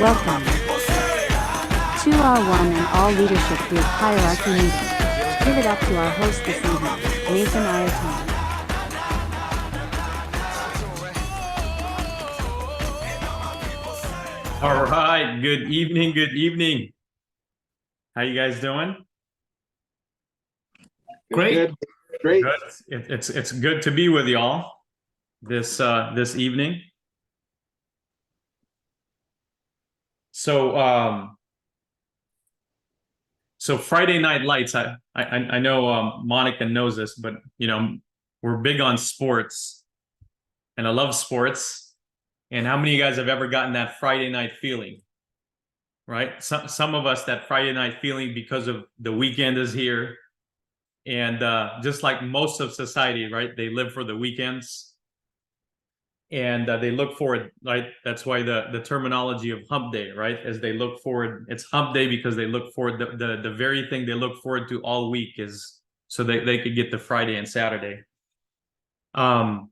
Welcome to our one and all leadership group hierarchy meeting. Give it up to our host this evening, Nathan Ireton. All right, good evening, good evening. How you guys doing? Great. Great. Good. It's good to be with y'all this evening. So Friday Night Lights. I know Monica knows this, but you know we're big on sports, and I love sports. And how many of you guys have ever gotten that Friday night feeling? Right? Some of us, that Friday night feeling because of the weekend is here. And just like most of society, right? They live for the weekends. And they look forward, right? That's why the terminology of hump day, right? As they look forward, it's hump day because they look forward, the very thing they look forward to all week is so they could get to Friday and Saturday. But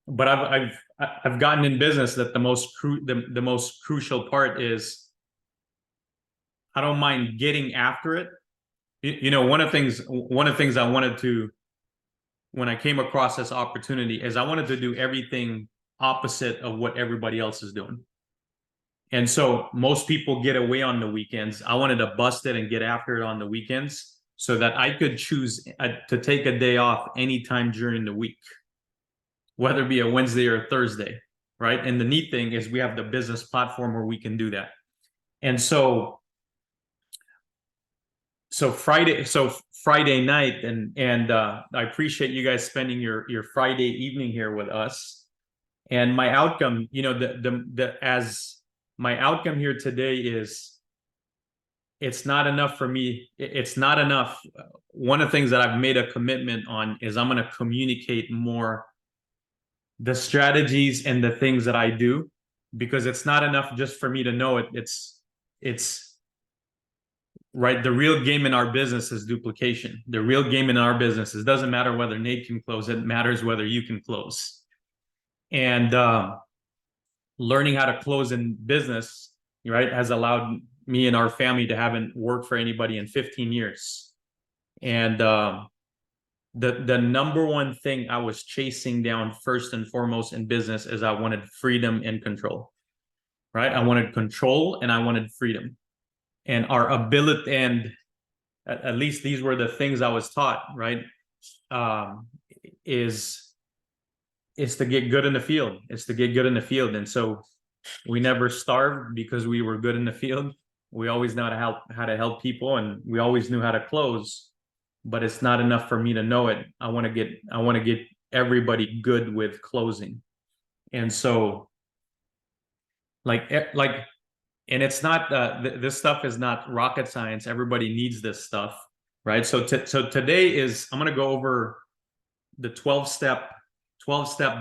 I've gotten in business that the most crucial part is I don't mind getting after it. You know, one of the things I wanted to, when I came across this opportunity, is I wanted to do everything opposite of what everybody else is doing. And so most people get away on the weekends. I wanted to bust it and get after it on the weekends so that I could choose to take a day off anytime during the week, whether it be a Wednesday or a Thursday, right? And the neat thing is we have the business platform where we can do that. And so Friday night, and I appreciate you guys spending your Friday evening here with us. And my outcome, you know, my outcome here today is, it's not enough for me. It's not enough. One of the things that I've made a commitment on is I'm going to communicate more the strategies and the things that I do, because it's not enough just for me to know it. It's right. The real game in our business is duplication. The real game in our business is, doesn't matter whether Nate can close, it matters whether you can close. And learning how to close in business, right, has allowed me and our family to haven't worked for anybody in 15 years. And the number one thing I was chasing down first and foremost in business is I wanted freedom and control, right? I wanted control and I wanted freedom. And our ability, and at least these were the things I was taught, right? Is to get good in the field. It's to get good in the field. And so we never starved because we were good in the field. We always know how to help people, and we always knew how to close. But it's not enough for me to know it. I want to get everybody good with closing. And so and it's not this stuff is not rocket science. Everybody needs this stuff, right? So today is, I'm going to go over the 12-step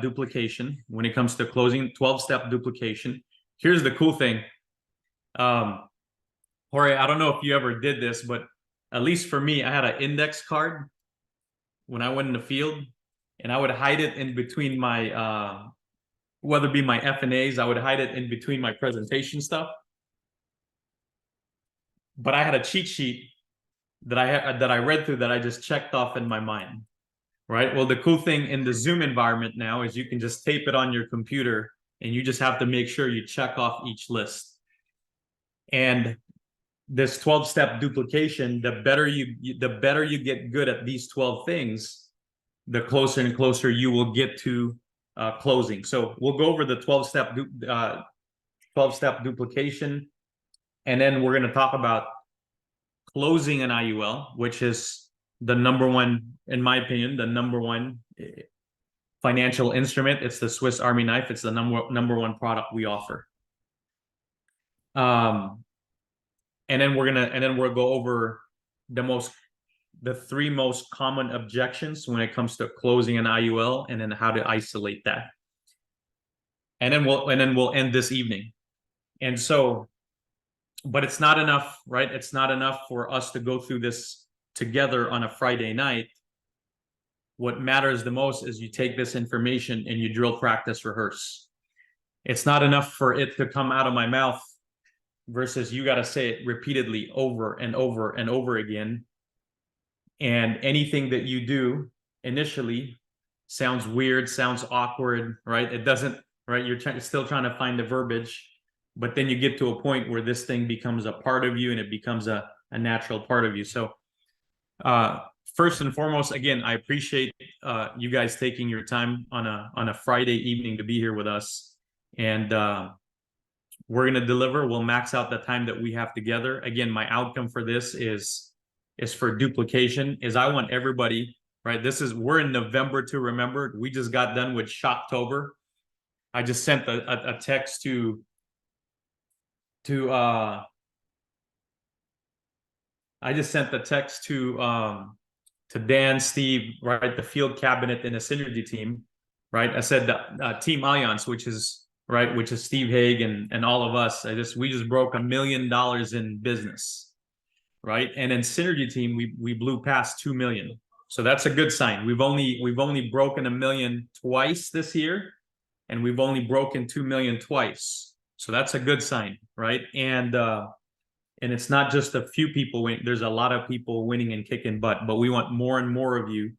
duplication when it comes to closing. 12-step duplication. Here's the cool thing. Jorge, I don't know if you ever did this, but at least for me, I had an index card when I went in the field, and I would hide it in between my whether it be my F&As, I would hide it in between my presentation stuff. But I had a cheat sheet that I read through that I just checked off in my mind, right? Well, the cool thing in the Zoom environment now is you can just tape it on your computer, and you just have to make sure you check off each list. And this 12-step duplication, the better you get good at these 12 things, the closer and closer you will get to closing. So we'll go over the 12-step duplication, and then we're going to talk about closing an IUL, which is the number one, in my opinion, the number one financial instrument. It's the Swiss Army knife. It's the number one product we offer. And then we'll go over the three most common objections when it comes to closing an IUL, and then how to isolate that. And then we'll end this evening. And so, but it's not enough, right? It's not enough for us to go through this together on a Friday night. What matters the most is you take this information and you drill, practice, rehearse. It's not enough for it to come out of my mouth versus you got to say it repeatedly over and over and over again. And anything that you do initially sounds weird, sounds awkward, right? It doesn't, right? You're still trying to find the verbiage, but then you get to a point where this thing becomes a part of you and it becomes a natural part of you. So first and foremost, again, I appreciate you guys taking your time on a Friday evening to be here with us. And we're going to deliver. We'll max out the time that we have together. Again, my outcome for this is for duplication, is I want everybody, right? We're in November to remember. We just got done with Shocktober. I just sent a text to Dan, Steve, right, the field cabinet and the synergy team, right? I said that Team Alliance, which is Steve Haig and all of us. We just broke $1 million in business, right? And in synergy team, we blew past 2 million. So that's a good sign. We've only broken 1 million twice this year, and we've only broken 2 million twice. So that's a good sign, right? And it's not just a few people winning. There's a lot of people winning and kicking butt, but we want more and more of you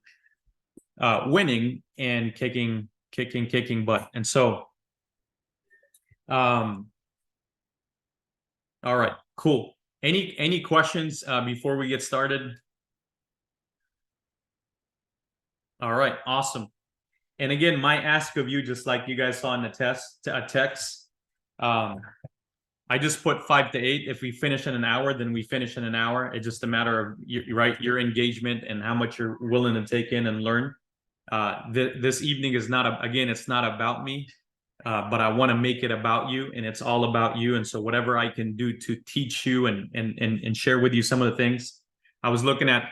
winning and kicking butt. And so, all right, cool. Any questions before we get started? All right, awesome. And again, my ask of you, just like you guys saw in the text, I just put 5 to 8. If we finish in an hour, then we finish in an hour. It's just a matter of your engagement and how much you're willing to take in and learn. This evening is it's not about me, but I want to make it about you, and it's all about you. And so whatever I can do to teach you and share with you some of the things. I was looking at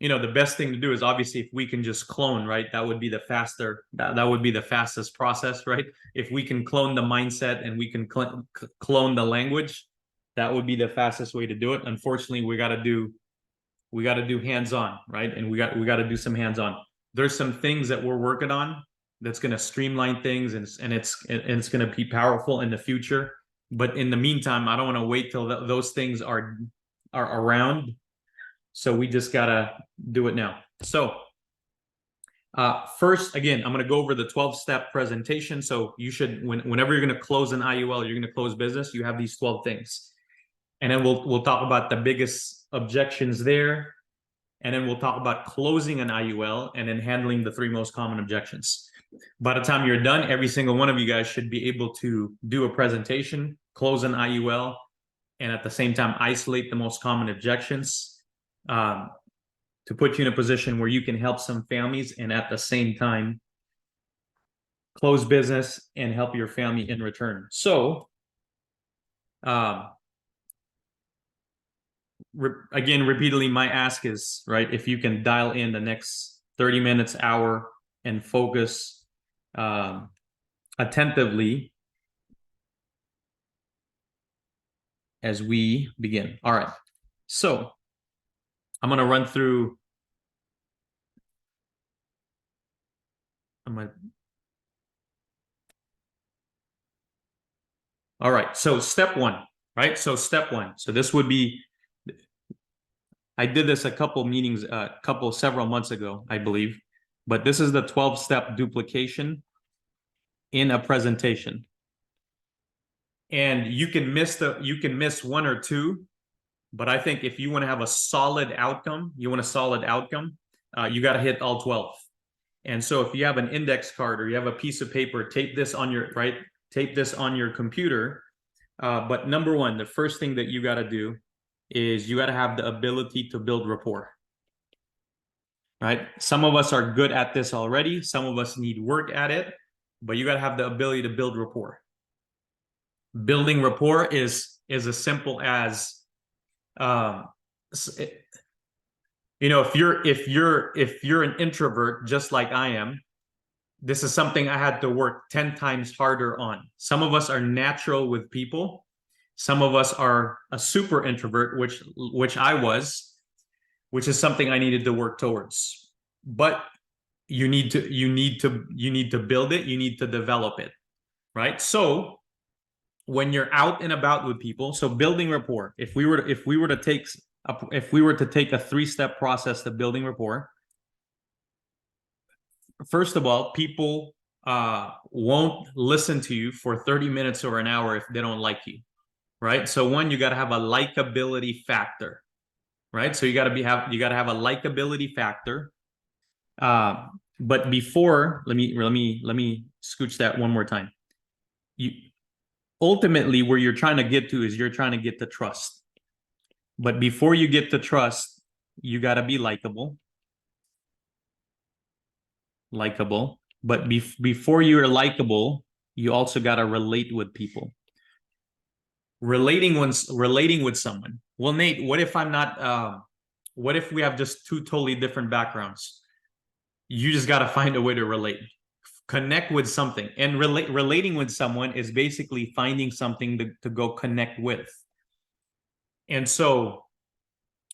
the best thing to do is obviously if we can just clone, right? That would be the fastest process, right? If we can clone the mindset and we can clone the language, that would be the fastest way to do it. Unfortunately, we got to do hands-on, right? And we got to do some hands-on. There's some things that we're working on that's going to streamline things and it's going to be powerful in the future. But in the meantime, I don't want to wait till those things are around. So we just gotta do it now. So first, again, I'm gonna go over the 12-step presentation. So you should, whenever you're gonna close an IUL, you're gonna close business, you have these 12 things. And then we'll talk about the biggest objections there. And then we'll talk about closing an IUL and then handling the 3 most common objections. By the time you're done, every single one of you guys should be able to do a presentation, close an IUL, and at the same time, isolate the most common objections. To put you in a position where you can help some families and at the same time close business and help your family in return. So again, repeatedly, my ask is, right, if you can dial in the next 30 minutes, hour, and focus attentively as we begin. All right, so I'm going to run through. All right. So step 1, right? So step 1. So this would be, I did this a couple meetings, several months ago, I believe, but this is the 12-step duplication in a presentation. And you can miss 1 or 2. But I think if you want to have a solid outcome, you got to hit all 12. And so if you have an index card or you have a piece of paper, tape this on your computer. But number 1, the first thing that you got to do is you got to have the ability to build rapport. Right? Some of us are good at this already. Some of us need work at it, but you got to have the ability to build rapport. Building rapport is as simple as if you're an introvert just like I am, this is something I had to work 10 times harder on. Some of us are natural with people. Some of us are a super introvert, which I was, which is something I needed to work towards. But you need to build it, you need to develop it, right? So when you're out and about with people, so building rapport, if we were to take a 3-step process to building rapport, first of all, people won't listen to you for 30 minutes or an hour if they don't like you, right? So one, you got to have a likability factor, right? So you got to have a likability factor. But before, let me scooch that one more time. You ultimately, where you're trying to get to is you're trying to get the trust. But before you get the trust, you got to be likable. But before you're likable, you also got to relate with people. Relating with someone. Well, Nate, what if I'm not? What if we have just two totally different backgrounds? You just got to find a way to relate, connect with something, and relating with someone is basically finding something to go connect with. And so,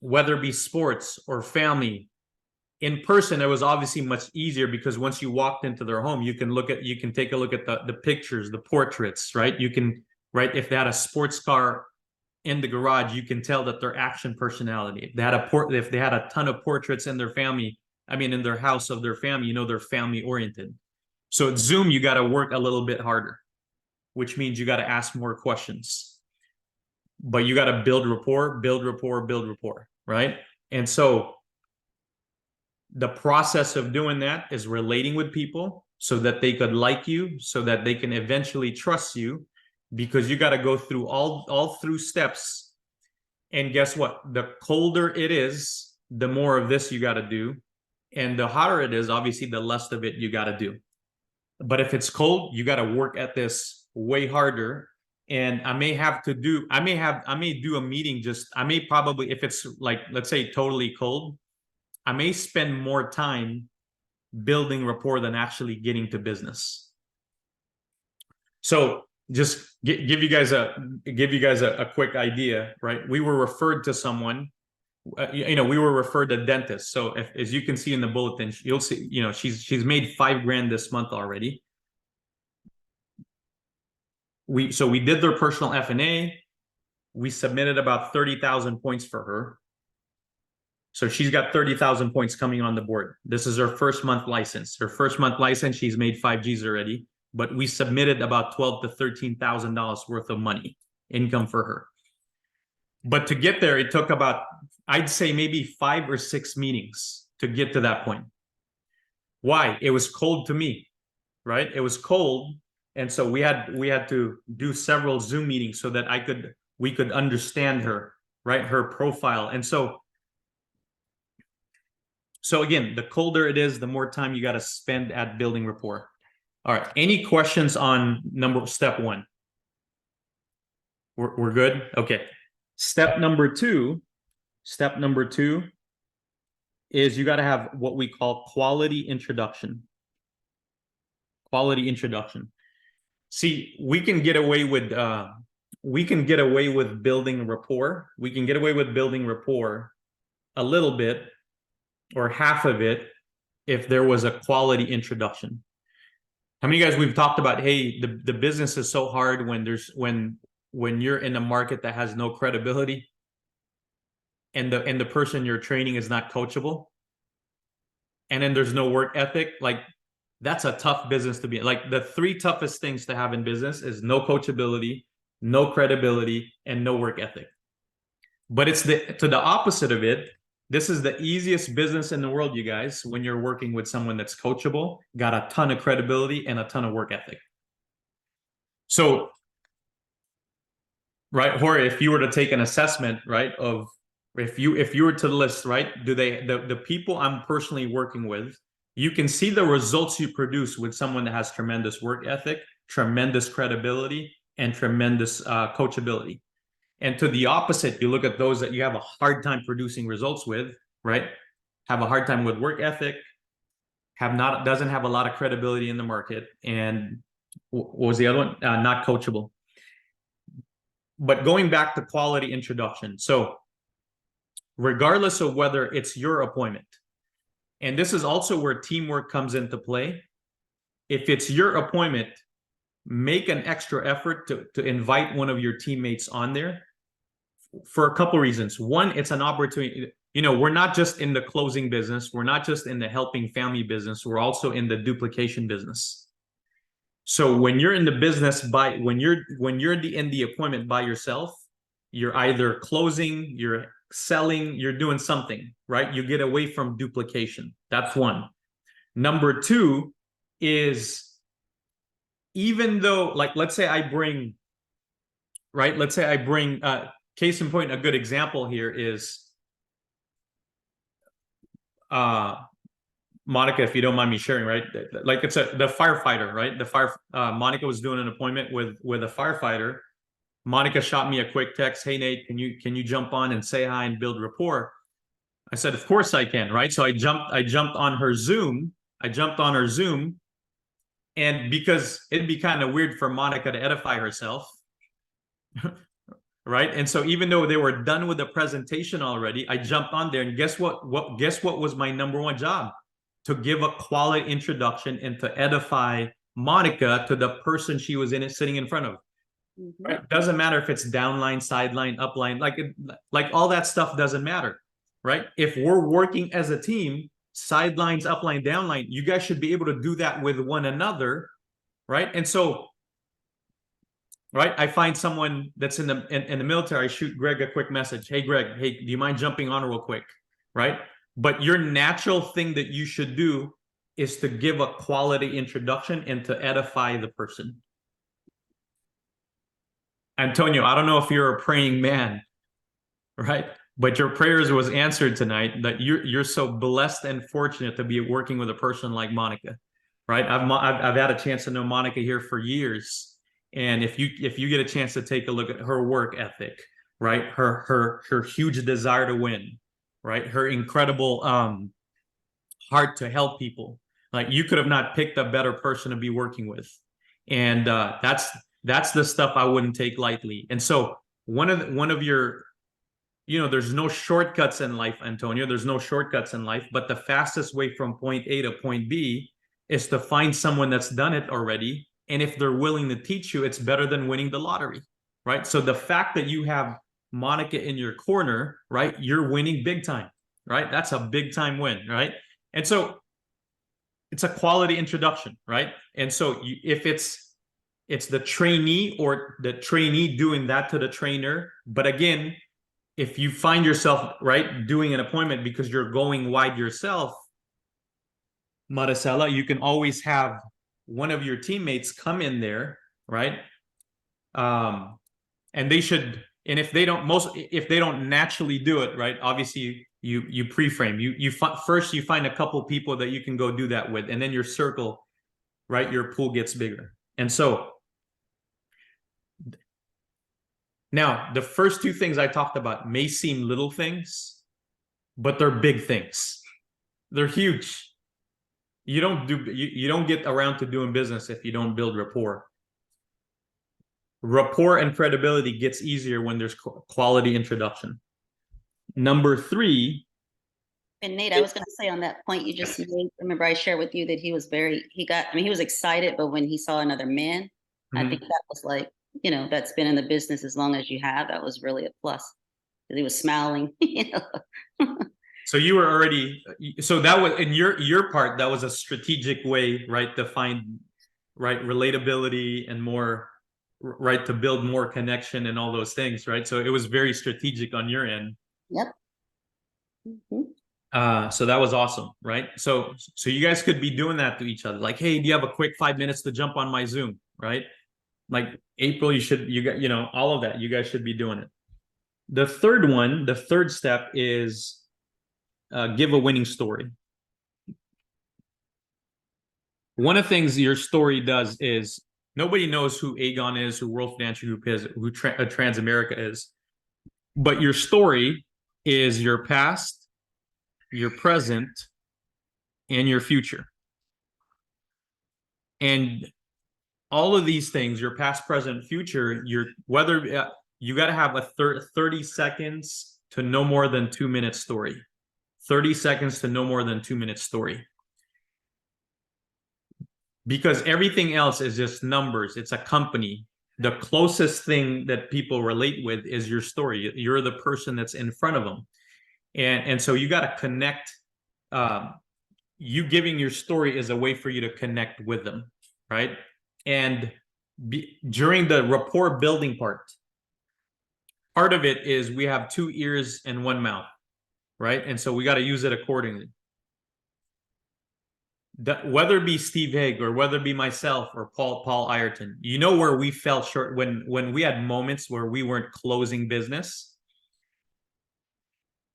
whether it be sports or family, in person, it was obviously much easier because once you walked into their home, you can take a look at the pictures, the portraits, right? If they had a sports car in the garage, you can tell that their action personality. If they had a ton of portraits in their family, in their house of their family, they're family oriented. So at Zoom, you got to work a little bit harder, which means you got to ask more questions, but you got to build rapport, right? And so the process of doing that is relating with people so that they could like you, so that they can eventually trust you, because you got to go through all through steps. And guess what? The colder it is, the more of this you got to do. And the hotter it is, obviously, the less of it you got to do. But if it's cold, you got to work at this way harder. And I may do a meeting if it's like, let's say totally cold, I may spend more time building rapport than actually getting to business. So just give you guys a quick idea, right? We were referred to someone, we were referred to dentists. So as you can see in the bulletin, you'll see, she's made $5,000 this month already. We did their personal F&A. We submitted about 30,000 points for her. So she's got 30,000 points coming on the board. This is her first month license. She's made 5 Gs already, but we submitted about $12,000 to $13,000 worth of money income for her. But to get there, it took about, I'd say maybe 5 or 6 meetings to get to that point. Why? It was cold to me, right? It was cold. And so we had to do several Zoom meetings so that we could understand her, right? Her profile. And so again, the colder it is, the more time you got to spend at building rapport. All right. Any questions on step 1? We're good? Okay. Step number two is you got to have what we call quality introduction. See, we can get away with building rapport. We can get away with building rapport a little bit or half of it if there was a quality introduction. How many guys we've talked about, hey, the business is so hard when you're in a market that has no credibility and the person you're training is not coachable, and then there's no work ethic. Like, that's a tough business to be in. Like, the 3 toughest things to have in business is no coachability, no credibility, and no work ethic. But it's to the opposite of it. This is the easiest business in the world, you guys, when you're working with someone that's coachable, got a ton of credibility and a ton of work ethic. So, right, Jorge, if you were to take an assessment, right, of if you were to list, right, the people I'm personally working with, you can see the results you produce with someone that has tremendous work ethic, tremendous credibility, and tremendous coachability. And to the opposite, you look at those that you have a hard time producing results with, right? Have a hard time with work ethic, doesn't have a lot of credibility in the market, and what was the other one? Not coachable. But going back to quality introduction. So regardless of whether it's your appointment, and this is also where teamwork comes into play. If it's your appointment, make an extra effort to invite one of your teammates on there for a couple reasons. One, it's an opportunity. You know, we're not just in the closing business. We're not just in the helping family business. We're also in the duplication business. So when you're in the business when you're in the appointment by yourself, you're either closing, you're selling, you're doing something, right? You get away from duplication. That's one. Number two is, even though, like, let's say I bring, case in point, a good example here is, Monica, if you don't mind me sharing, right? Like, it's the firefighter, right? Monica was doing an appointment with a firefighter. Monica shot me a quick text. Hey, Nate, can you jump on and say hi and build rapport? I said, of course I can, right? So I jumped on her Zoom. And because it'd be kind of weird for Monica to edify herself, right? And so even though they were done with the presentation already, I jumped on there, and guess what was my number one job? To give a quality introduction and to edify Monica to the person she was sitting in front of. Mm-hmm. Right? Doesn't matter if it's downline, sideline, upline, like all that stuff doesn't matter, right? If we're working as a team, sidelines, upline, downline, you guys should be able to do that with one another, right? And so, right, I find someone that's in the military, I shoot Greg a quick message. Hey, Greg, hey, do you mind jumping on real quick, right? But your natural thing that you should do is to give a quality introduction and to edify the person. Antonio, I don't know if you're a praying man, right? But your prayers was answered tonight, that you're so blessed and fortunate to be working with a person like Monica, right? I've had a chance to know Monica here for years. And if you get a chance to take a look at her work ethic, right? Her huge desire to win, right? Her incredible heart to help people. Like, you could have not picked a better person to be working with. And that's the stuff I wouldn't take lightly. And so one of your, you know, there's no shortcuts in life, Antonio. There's no shortcuts in life, but the fastest way from point A to point B is to find someone that's done it already. And if they're willing to teach you, it's better than winning the lottery, right? So the fact that you have Monica in your corner, right? You're winning big time, right? That's a big time win, right? And so it's a quality introduction, right? And so if it's the trainee or the trainee doing that to the trainer, but again, if you find yourself, right, doing an appointment because you're going wide yourself, Maricela, you can always have one of your teammates come in there, right? And they should, and if they don't naturally do it, right, obviously you pre-frame. First you find a couple people that you can go do that with, and then your circle, right, your pool gets bigger. And so now, the first two things I talked about may seem little things, but they're big things. They're huge. You don't get around to doing business if you don't build rapport. Rapport and credibility gets easier when there's quality introduction. Number three. And Nate, I was going to say on that point you just made, remember I shared with you that he was he was excited, but when he saw another man, I think that was like, you know, that's been in the business as long as you have, that was really a plus, because he was smiling, you know. So you were already, so that was in your part, that was a strategic way, right, to find, right, relatability and more, right, to build more connection and all those things, right? So it was very strategic on your end. Yep. Mm-hmm. So that was awesome, right? So you guys could be doing that to each other, like, hey, do you have a quick 5 minutes to jump on my Zoom, right? Like, April, you know, all of that, you guys should be doing it. The third step is give a winning story. One of the things your story does is, nobody knows who Aegon is, who World Financial Group is, who Transamerica is, but your story is your past, your present, and your future. And all of these things, your past, present, future, you got to have a 30 seconds to no more than 2 minute story. 30 seconds to no more than 2 minute story. because everything else is just numbers. It's a company. The closest thing that people relate with is your story. You're the person that's in front of them. And so you got to connect. You giving your story is a way for you to connect with them, right? And during the rapport building part of it is we have 2 ears and 1 mouth, right? And so we got to use it accordingly. Whether it be Steve Haig or whether it be myself or Paul Ireton, you know where we fell short when we had moments where we weren't closing business,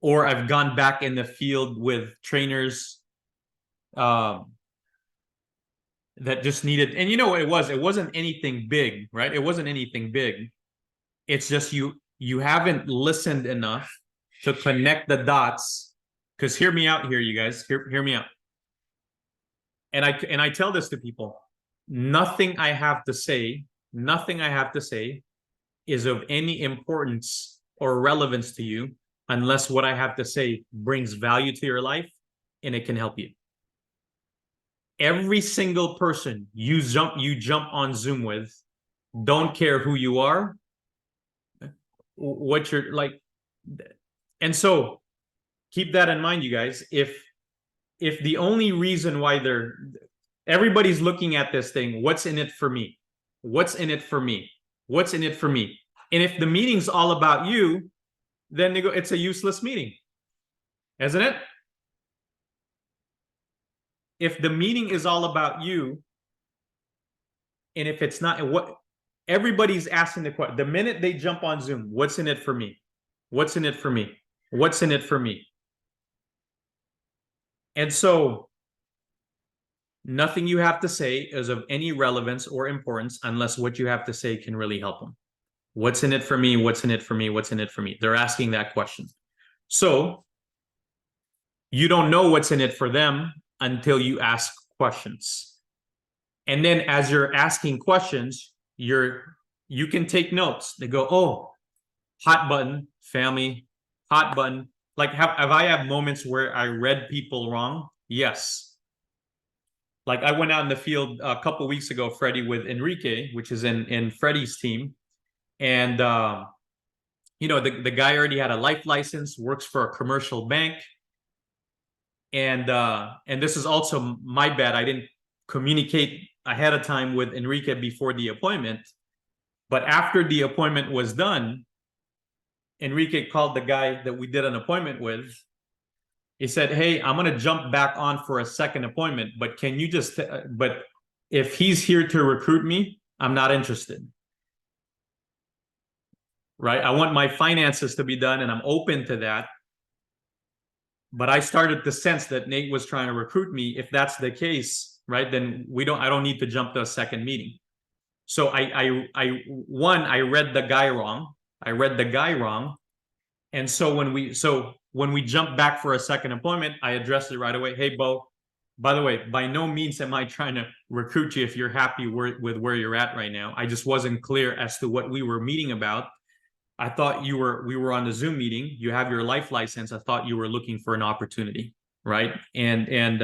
or I've gone back in the field with trainers that just needed, and you know what it wasn't anything big, right? It wasn't anything big. It's just you haven't listened enough to connect the dots. Because hear me out here, you guys. Hear me out. And I tell this to people. Nothing I have to say is of any importance or relevance to you unless what I have to say brings value to your life and it can help you. Every single person you jump on Zoom with, don't care who you are, what you're like. And so keep that in mind, you guys. If the only reason why everybody's looking at this thing, what's in it for me? What's in it for me? What's in it for me? And if the meeting's all about you, then they go, it's a useless meeting, isn't it? If the meeting is all about you, and if it's not, what everybody's asking the question, the minute they jump on Zoom, what's in it for me? What's in it for me? What's in it for me? And so nothing you have to say is of any relevance or importance unless what you have to say can really help them. What's in it for me? What's in it for me? What's in it for me? They're asking that question. So you don't know what's in it for them until you ask questions. And then as you're asking questions, you can take notes. They go, oh, hot button, family, hot button. Like, have I had moments where I read people wrong? Yes. Like I went out in the field a couple of weeks ago, Freddie, with Enrique, which is in Freddie's team. And, you know, the guy already had a life license, works for a commercial bank. And this is also my bad. I didn't communicate ahead of time with Enrique before the appointment. But after the appointment was done, Enrique called the guy that we did an appointment with. He said, hey, I'm going to jump back on for a second appointment, but can you just, but if he's here to recruit me, I'm not interested. Right? I want my finances to be done and I'm open to that. But I started to sense that Nate was trying to recruit me. If that's the case, right, then I don't need to jump to a second meeting. So I read the guy wrong. And so when we jump back for a second appointment, I addressed it right away. Hey, Bo, by the way, by no means am I trying to recruit you if you're happy with where you're at right now. I just wasn't clear as to what we were meeting about. I thought we were on the Zoom meeting. You have your life license. I thought you were looking for an opportunity, right? And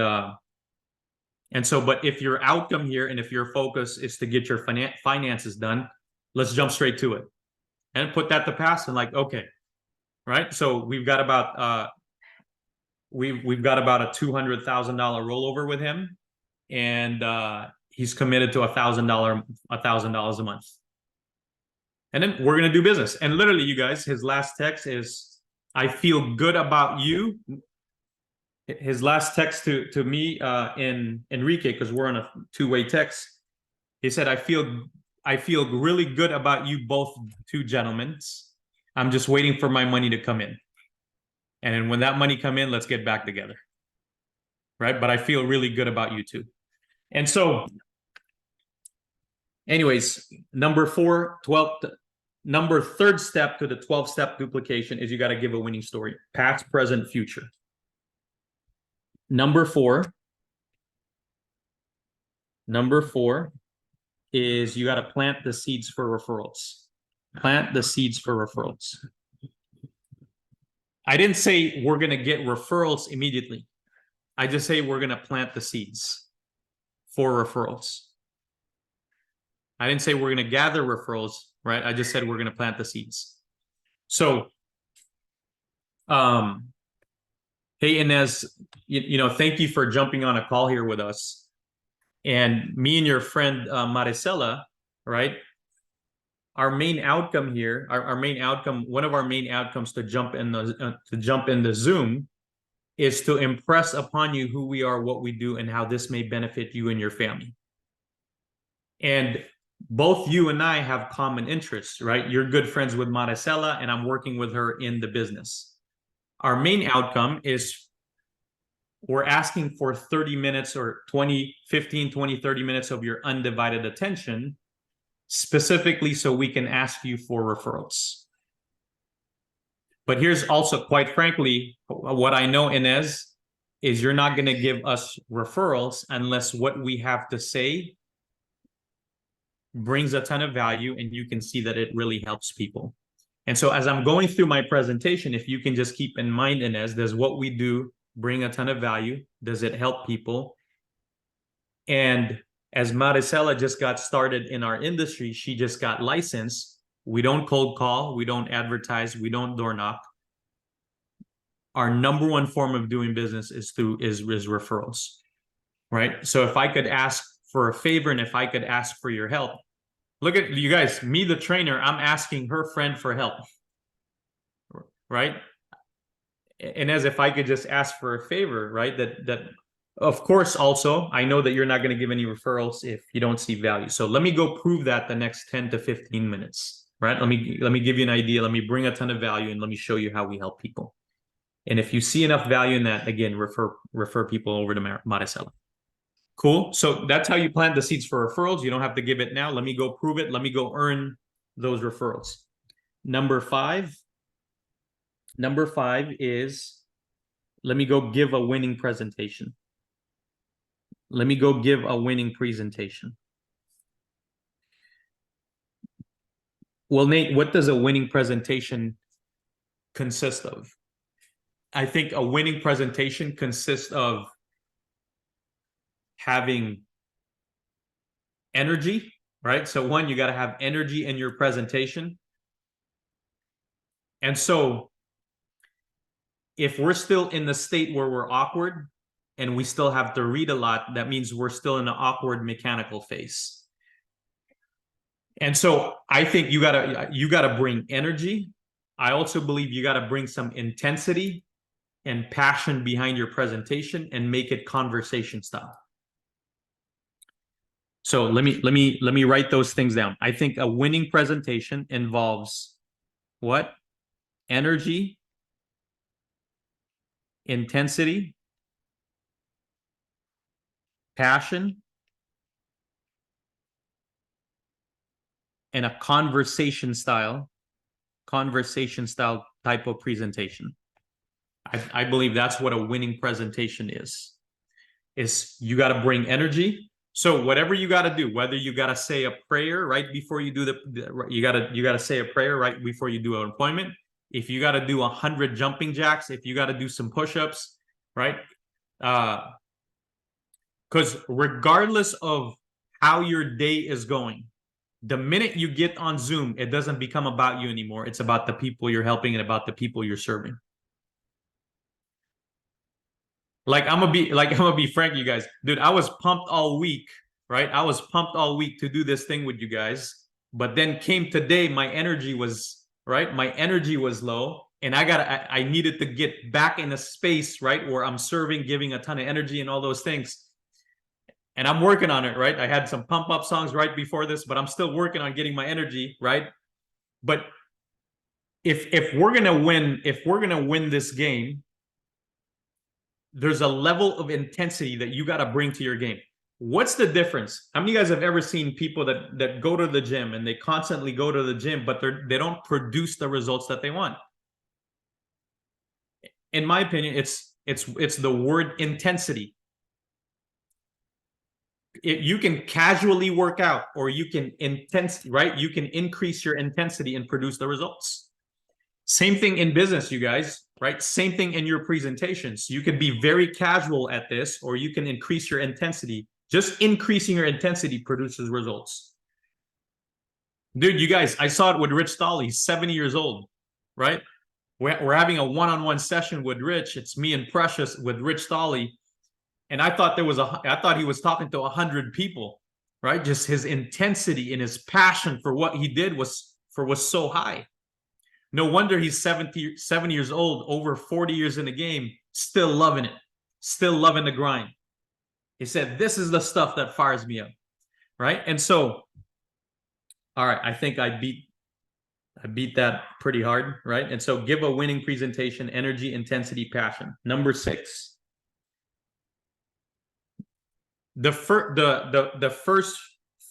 so, but if your outcome here and if your focus is to get your finances done, let's jump straight to it and put that to pass and like, okay, right? So we've got about we've got about a $200,000 rollover with him, and he's committed to $1,000 a month. And then we're going to do business. And literally, you guys, his last text is, I feel good about you. His last text to me in Enrique, because we're on a two-way text, he said, I feel really good about you both, two gentlemen. I'm just waiting for my money to come in. And then when that money come in, let's get back together. Right? But I feel really good about you too. And so anyways, third step to the 12-step duplication is you got to give a winning story, past, present, future. Number four is you got to plant the seeds for referrals. Plant the seeds for referrals. I didn't say we're going to get referrals immediately. I just say we're going to plant the seeds for referrals. I didn't say we're going to gather referrals, right? I just said we're going to plant the seeds. So, hey, Inez, thank you for jumping on a call here with us. And me and your friend Maricela, right? Our main outcome here, one of our main outcomes to jump in the Zoom is to impress upon you who we are, what we do, and how this may benefit you and your family. And both you and I have common interests, right? You're good friends with Maricela, and I'm working with her in the business. Our main outcome is we're asking for 30 minutes or 15, 20, 30 minutes of your undivided attention, specifically so we can ask you for referrals. But here's also, quite frankly, what I know, Inez, is you're not going to give us referrals unless what we have to say brings a ton of value and you can see that it really helps people. And so as I'm going through my presentation, if you can just keep in mind, Inez, does what we do bring a ton of value? Does it help people? And as Maricela just got started in our industry, she just got licensed. We don't cold call, we don't advertise, we don't door knock. Our number one form of doing business is referrals, right? So if I could ask for a favor and if I could ask for your help, look at you guys, me, the trainer, I'm asking her friend for help, right? And as if I could just ask for a favor, right? That of course, also, I know that you're not going to give any referrals if you don't see value. So let me go prove that the next 10 to 15 minutes, right? Let me give you an idea. Let me bring a ton of value and let me show you how we help people. And if you see enough value in that, again, refer people over to Maricela. Cool. So that's how you plant the seeds for referrals. You don't have to give it now. Let me go prove it. Let me go earn those referrals. Number five is, let me go give a winning presentation. Let me go give a winning presentation. Well, Nate, what does a winning presentation consist of? I think a winning presentation consists of having energy, right? So one, you got to have energy in your presentation. And so if we're still in the state where we're awkward and we still have to read a lot, that means we're still in an awkward mechanical phase. And so I think you gotta bring energy. I also believe you gotta bring some intensity and passion behind your presentation and make it conversation style. So let me write those things down. I think a winning presentation involves what? Energy, intensity, passion, and a conversation style type of presentation. I believe that's what a winning presentation is you got to bring energy. So whatever you got to do, whether you got to say a prayer right before you do you got to say a prayer right before you do an appointment. If you got to do 100 jumping jacks, if you got to do some push-ups, right? Because regardless of how your day is going, the minute you get on Zoom, it doesn't become about you anymore. It's about the people you're helping and about the people you're serving. Like I'm gonna be frank, you guys. Dude, I was pumped all week, right? I was pumped all week to do this thing with you guys. But then came today, my energy was, right? My energy was low. And I needed to get back in a space, right? Where I'm serving, giving a ton of energy and all those things. And I'm working on it, right? I had some pump up songs right before this, but I'm still working on getting my energy, right? But if we're gonna win this game, there's a level of intensity that you got to bring to your game. What's the difference? How many of you guys have ever seen people that go to the gym and they constantly go to the gym, but they don't produce the results that they want? In my opinion, it's the word intensity. You can casually work out, or you can right? You can increase your intensity and produce the results. Same thing in business, you guys, right? Same thing in your presentations. You can be very casual at this, or you can increase your intensity. Just increasing your intensity produces results. Dude, you guys, I saw it with Rich Stoll. He's 70 years old, right? We're having a one-on-one session with Rich. It's me and Precious with Rich Stoll. And I thought he was talking to 100 people, right? Just his intensity and his passion for what he did was so high. No wonder he's 70 years old, over 40 years in the game, still loving it, still loving the grind. He said, this is the stuff that fires me up, right? And so, all right, I think I beat that pretty hard, right? And so give a winning presentation, energy, intensity, passion. Number 6. The first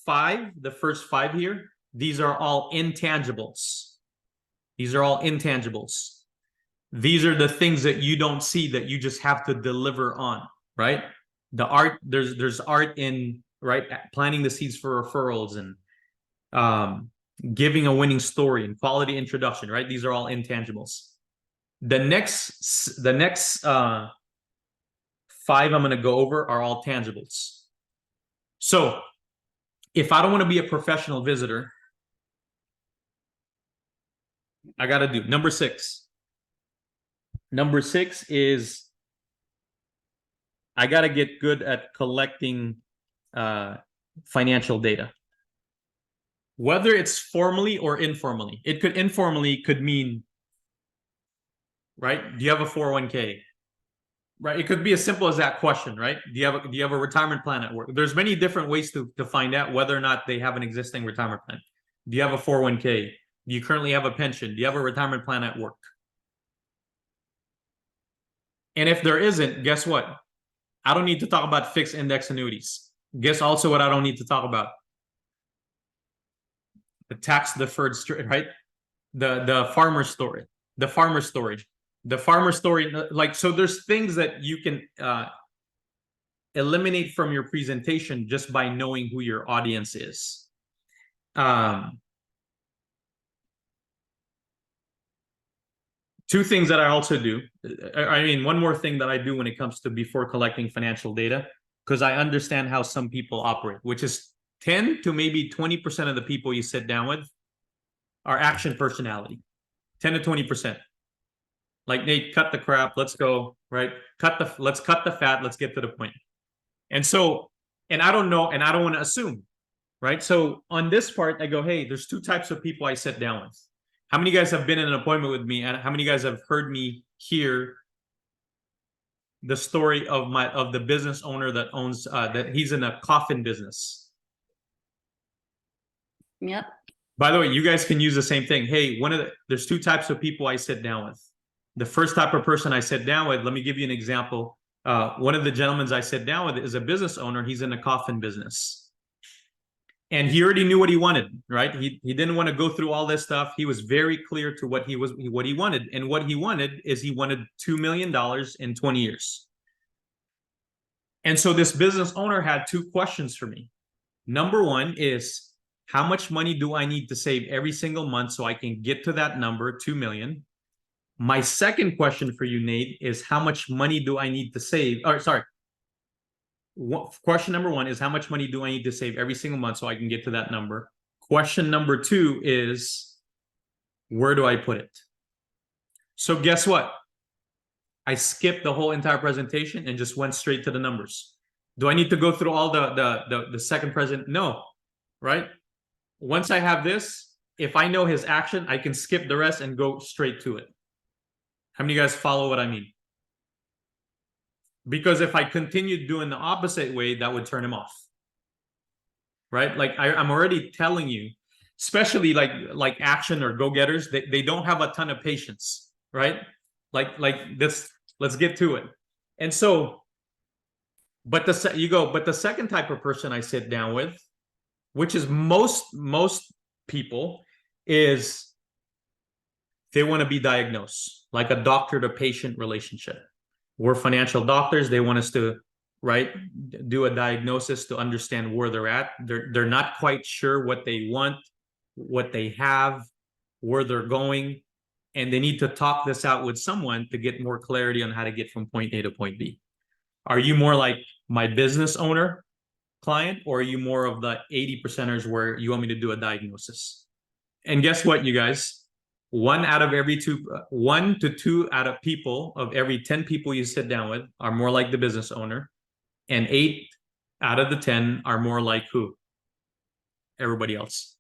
five here, these are all intangibles. These are all intangibles. These are the things that you don't see that you just have to deliver on, right? The art, there's art in, right, planting the seeds for referrals and giving a winning story and quality introduction, right? These are all intangibles. The next 5 I'm going to go over are all tangibles. So if I don't want to be a professional visitor, I got to do number 6. Number 6 is I got to get good at collecting financial data. Whether it's formally or informally. It could informally could mean, right? Do you have a 401k? Right? It could be as simple as that question, right? Do you have a retirement plan at work? There's many different ways to find out whether or not they have an existing retirement plan. Do you have a 401k? Do you currently have a pension? Do you have a retirement plan at work? And if there isn't, guess what? I don't need to talk about fixed index annuities. Guess also what I don't need to talk about? The tax deferred, right? The farmer story, like, so there's things that you can eliminate from your presentation just by knowing who your audience is. Two things that I also do. I mean, one more thing that I do when it comes to before collecting financial data, because I understand how some people operate, which is 10 to maybe 20% of the people you sit down with are action personality. 10 to 20%. Like, Nate, cut the crap, let's go, right? Let's cut the fat, let's get to the point. And so, and I don't know, and I don't want to assume, right? So on this part, I go, hey, there's 2 types of people I sit down with. How many guys have been in an appointment with me, and how many guys have heard me hear the story of the business owner that owns that he's in a coffin business? Yep. By the way, you guys can use the same thing. Hey, there's 2 types of people I sit down with. The first type of person I sit down with, let me give you an example. One of the gentlemen I sit down with is a business owner. He's in a coffin business. And he already knew what he wanted, right? He didn't want to go through all this stuff. He was very clear to what he wanted. And what he wanted is he wanted $2 million in 20 years. And so this business owner had 2 questions for me. Number 1 is, how much money do I need to save every single month so I can get to that number, 2 million? My second question for you, Nate, is how much money do I need to save? Or sorry. Question number 1 is how much money do I need to save every single month so I can get to that number? Question number 2 is, where do I put it? So guess what? I skipped the whole entire presentation and just went straight to the numbers. Do I need to go through all the second present? No, right? Once I have this, if I know his action, I can skip the rest and go straight to it. How many of you guys follow what I mean? Because if I continued doing the opposite way, that would turn him off. Right? Like I'm already telling you, especially like action or go-getters, they don't have a ton of patience, right? Like this, let's get to it. And so, but the second type of person I sit down with, which is most people, is they want to be diagnosed, like a doctor to patient relationship. We're financial doctors. They want us to, right, do a diagnosis to understand where they're at. They're not quite sure what they want, what they have, where they're going, and they need to talk this out with someone to get more clarity on how to get from point A to point B. Are you more like my business owner, client, or are you more of the 80%ers where you want me to do a diagnosis? And guess what, you guys? 1 to 2 out of people of every 10 people you sit down with are more like the business owner, and 8 out of the 10 are more like who? Everybody else.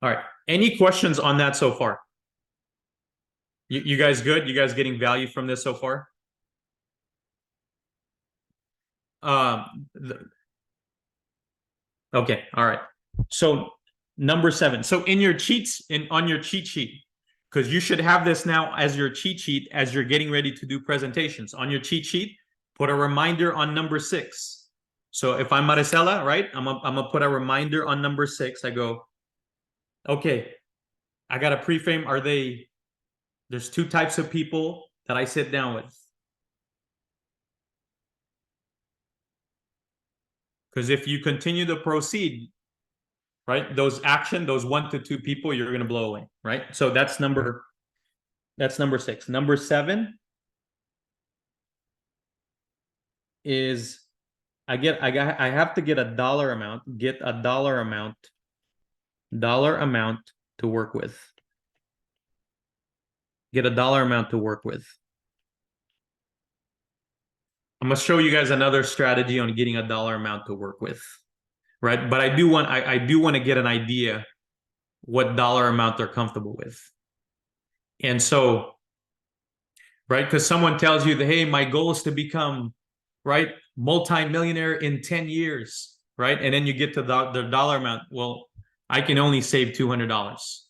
All right. Any questions on that so far? You guys good? You guys getting value from this so far? Okay. All right. So number 7. So in your on your cheat sheet, because you should have this now as your cheat sheet as you're getting ready to do presentations. On your cheat sheet, put a reminder on number 6. So if I'm Maricela, right, I'm gonna put a reminder on number 6. I go, okay, I got a pre-frame. There's 2 types of people that I sit down with. Because if you continue to proceed, right, those 1 to 2 people, you're going to blow away, right? So that's number 6. Number 7 is I have to get a dollar amount to work with. Get a dollar amount to work with. I'm gonna show you guys another strategy on getting a dollar amount to work with, right? But I do want to get an idea what dollar amount they're comfortable with. And so, right, because someone tells you that, hey, my goal is to become, right, multi-millionaire in 10 years, right? And then you get to the dollar amount. Well, I can only save $200.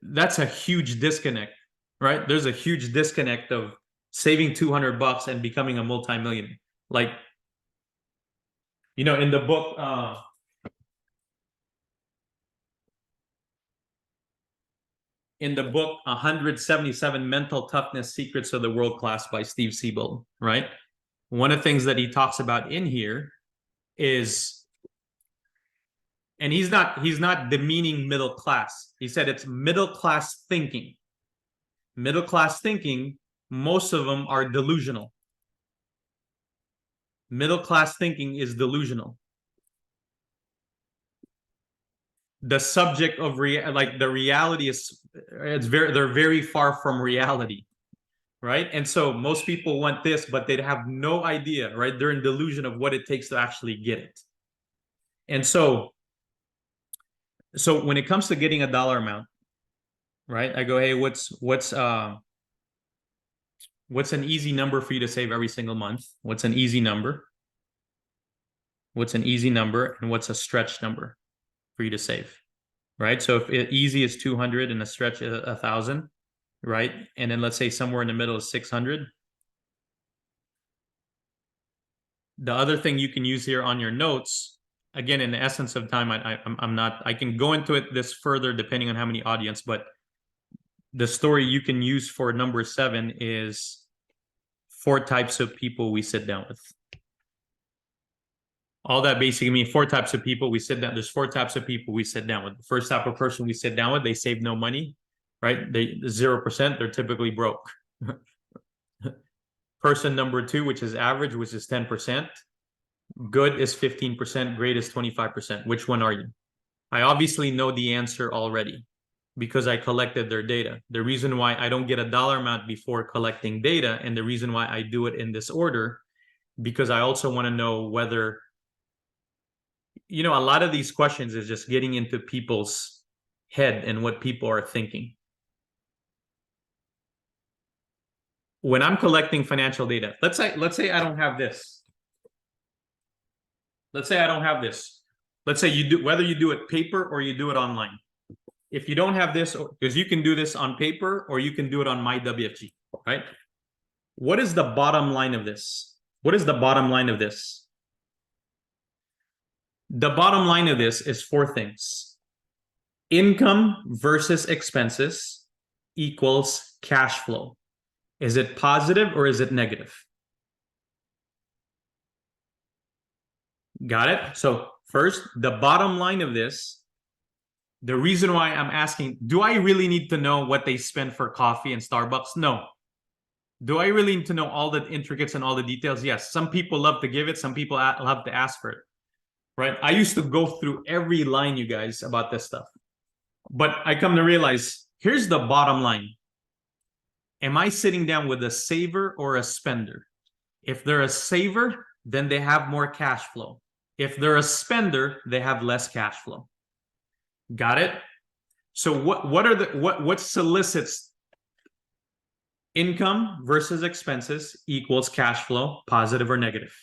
That's a huge disconnect, right? There's a huge disconnect of saving $200 and becoming a multi-millionaire. Like, you know, in the book, 177 Mental Toughness Secrets of the World Class by Steve Siebold, right? One of the things that he talks about in here is, and he's not demeaning middle class. He said it's middle class thinking. Middle class thinking, most of them are delusional. Middle class thinking is delusional. The subject of the reality is, they're very far from reality, right? And so most people want this, but they have no idea, right? They're in delusion of what it takes to actually get it. And so when it comes to getting a dollar amount, right? I go, hey, what's an easy number for you to save every single month? What's an easy number? What's an easy number, and what's a stretch number for you to save, right? So if easy is 200 and a stretch is 1,000, right? And then let's say somewhere in the middle is 600. The other thing you can use here on your notes, again, in the essence of time, I can go into this further depending on how many audience, but the story you can use for number 7 is 4 types of people we sit down with. All that basically means 4 types of people we sit down. There's 4 types of people we sit down with. The first type of person we sit down with, they save no money, right? They 0%, they're typically broke. Person number 2, which is average, which is 10%. Good is 15%, great is 25%. Which one are you? I obviously know the answer already because I collected their data. The reason why I don't get a dollar amount before collecting data, and the reason why I do it in this order, because I also want to know whether, you know, a lot of these questions is just getting into people's head and what people are thinking. When I'm collecting financial data, let's say I don't have this. Let's say I don't have this. Let's say you do, whether you do it paper or you do it online. If you don't have this, because you can do this on paper or you can do it on MyWFG, right? What is the bottom line of this? What is the bottom line of this? The bottom line of this is 4 things. Income versus expenses equals cash flow. Is it positive or is it negative? Got it? So first, the bottom line of this, the reason why I'm asking, do I really need to know what they spend for coffee and Starbucks? No. Do I really need to know all the intricacies and all the details? Yes. Some people love to give it. Some people love to ask for it. Right? I used to go through every line, you guys, about this stuff. But I come to realize, here's the bottom line. Am I sitting down with a saver or a spender? If they're a saver, then they have more cash flow. If they're a spender, they have less cash flow. Got it? So what solicits income versus expenses equals cash flow, positive or negative?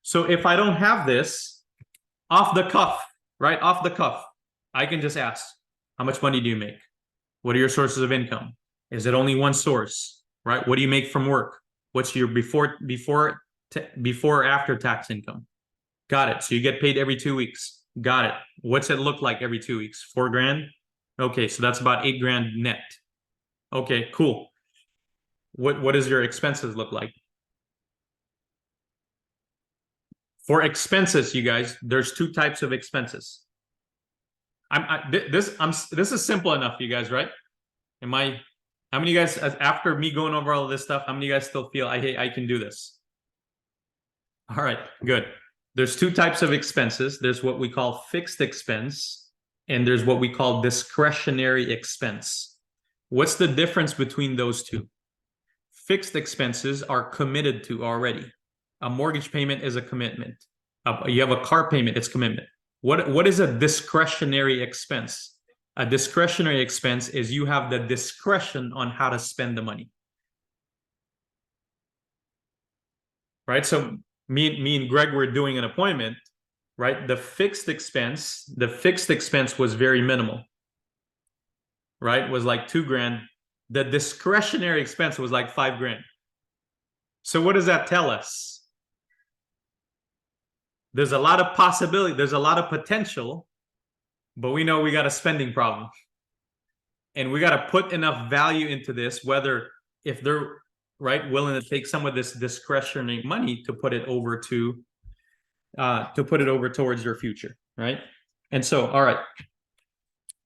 So if I don't have this, off the cuff, right? Off the cuff, I can just ask, how much money do you make? What are your sources of income? Is it only one source, right? What do you make from work? What's your before or after tax income? Got it. So you get paid every 2 weeks. Got it. What's it look like every 2 weeks? 4 grand? Okay, so that's about 8 grand net. Okay, cool. What does your expenses look like? For expenses, you guys, there's 2 types of expenses. This is simple enough, you guys, right? How many of you guys, after me going over all of this stuff, how many of you guys still feel I can do this? All right, good. There's 2 types of expenses. There's what we call fixed expense, and there's what we call discretionary expense. What's the difference between those 2? Fixed expenses are committed to already. A mortgage payment is a commitment. You have a car payment, it's commitment. What is a discretionary expense? A discretionary expense is you have the discretion on how to spend the money. Right? So me and Greg were doing an appointment, right? The fixed expense was very minimal. Right? Was like 2 grand. The discretionary expense was like 5 grand. So what does that tell us? There's a lot of possibility, there's a lot of potential, but we know we got a spending problem. And we got to put enough value into this, whether if they're right willing to take some of this discretionary money to put it over towards your future, right? And so, all right.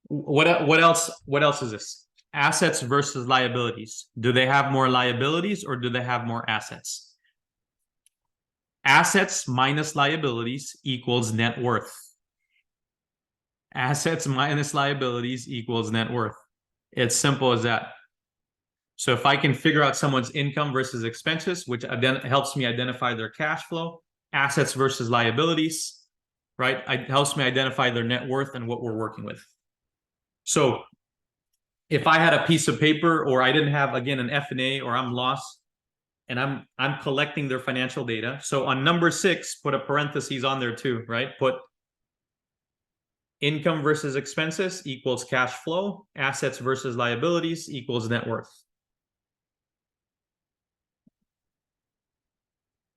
What else is this? Assets versus liabilities. Do they have more liabilities or do they have more assets? Assets minus liabilities equals net worth. Assets minus liabilities equals net worth. It's simple as that. So if I can figure out someone's income versus expenses, which helps me identify their cash flow, assets versus liabilities, right? It helps me identify their net worth and what we're working with. So if I had a piece of paper or I didn't have, again, an F&A or I'm lost and I'm collecting their financial data. So on number 6, put a parentheses on there too, right? Put income versus expenses equals cash flow. Assets versus liabilities equals net worth.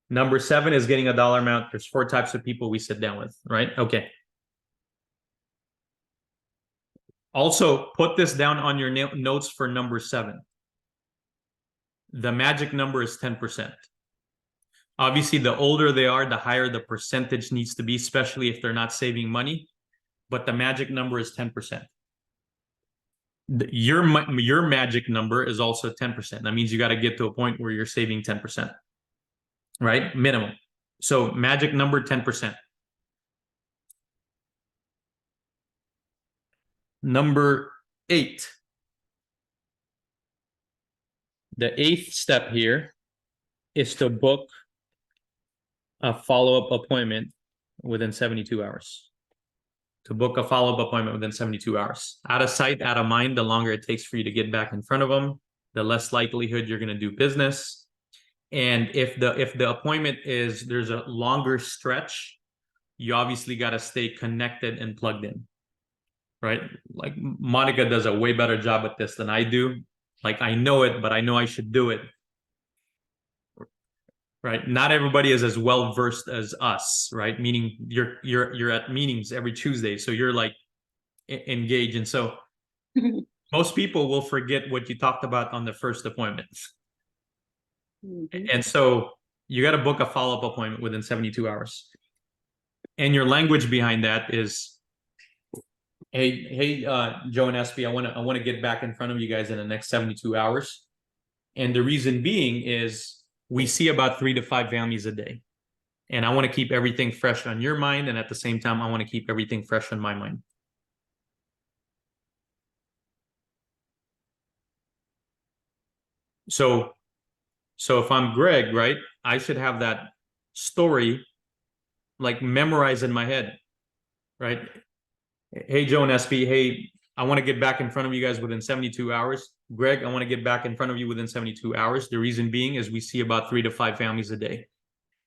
Number 7 is getting a dollar amount. There's 4 types of people we sit down with, right? Okay. Also, put this down on your notes for number 7. The magic number is 10%. Obviously, the older they are, the higher the percentage needs to be, especially if they're not saving money. But the magic number is 10%. Your magic number is also 10%. That means you got to get to a point where you're saving 10%, right? Minimum. So magic number 10%. Number 8. The 8th step here is to book a follow-up appointment within 72 hours. To book a follow-up appointment within 72 hours. Out of sight, out of mind, the longer it takes for you to get back in front of them, the less likelihood you're going to do business. And if the appointment is, there's a longer stretch, you obviously got to stay connected and plugged in. Right? Like Monica does a way better job at this than I do. Like I know it, but I know I should do it. Right? Not everybody is as well versed as us, right? Meaning you're at meetings every Tuesday, so you're like engaged, and so most people will forget what you talked about on the first appointment. And so you got to book a follow-up appointment within 72 hours. And your language behind that is, hey, Joe and Espy, I want to get back in front of you guys in the next 72 hours. And the reason being is we see about 3 to 5 families a day. And I want to keep everything fresh on your mind. And at the same time, I want to keep everything fresh on my mind. So if I'm Greg, right, I should have that story like memorized in my head, right? Hey, Joe and SB, hey, I want to get back in front of you guys within 72 hours. Greg, I want to get back in front of you within 72 hours. The reason being is we see about 3 to 5 families a day.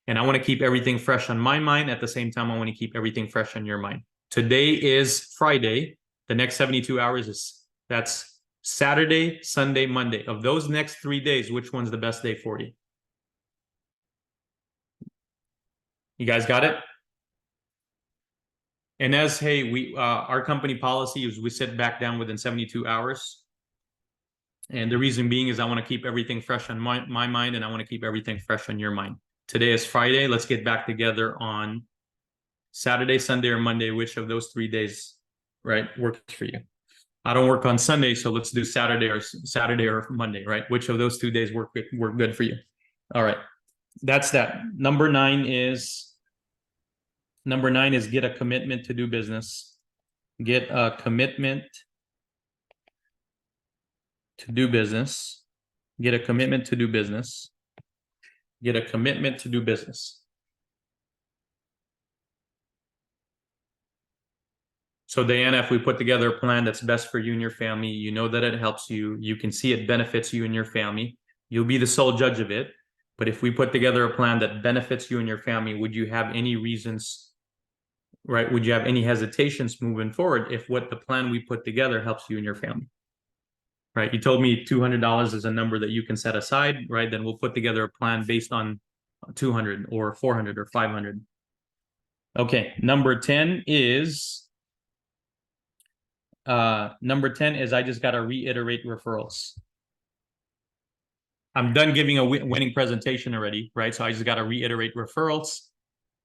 And I want to keep everything fresh on my mind. At the same time, I want to keep everything fresh on your mind. Today is Friday. The next 72 hours that's Saturday, Sunday, Monday. Of those next 3 days, which one's the best day for you? You guys got it? And as, hey, we our company policy is we sit back down within 72 hours. And the reason being is I want to keep everything fresh on my mind, and I want to keep everything fresh on your mind. Today is Friday. Let's get back together on Saturday, Sunday, or Monday. Which of those 3 days, right, works for you? I don't work on Sunday, so let's do Saturday or Monday, right? Which of those 2 days work good for you? All right, that's that. Number nine is get a commitment to do business. Get a commitment to do business. Get a commitment to do business. Get a commitment to do business. So Diana, if we put together a plan that's best for you and your family, you know that it helps you, you can see it benefits you and your family, you'll be the sole judge of it. But if we put together a plan that benefits you and your family, would you have any reasons, right? Would you have any hesitations moving forward if what the plan we put together helps you and your family? Right? You told me $200 is a number that you can set aside, right? Then we'll put together a plan based on 200 or 400 or 500. Okay, number 10 is I just got to reiterate referrals. I'm done giving a winning presentation already, right? So I just got to reiterate referrals.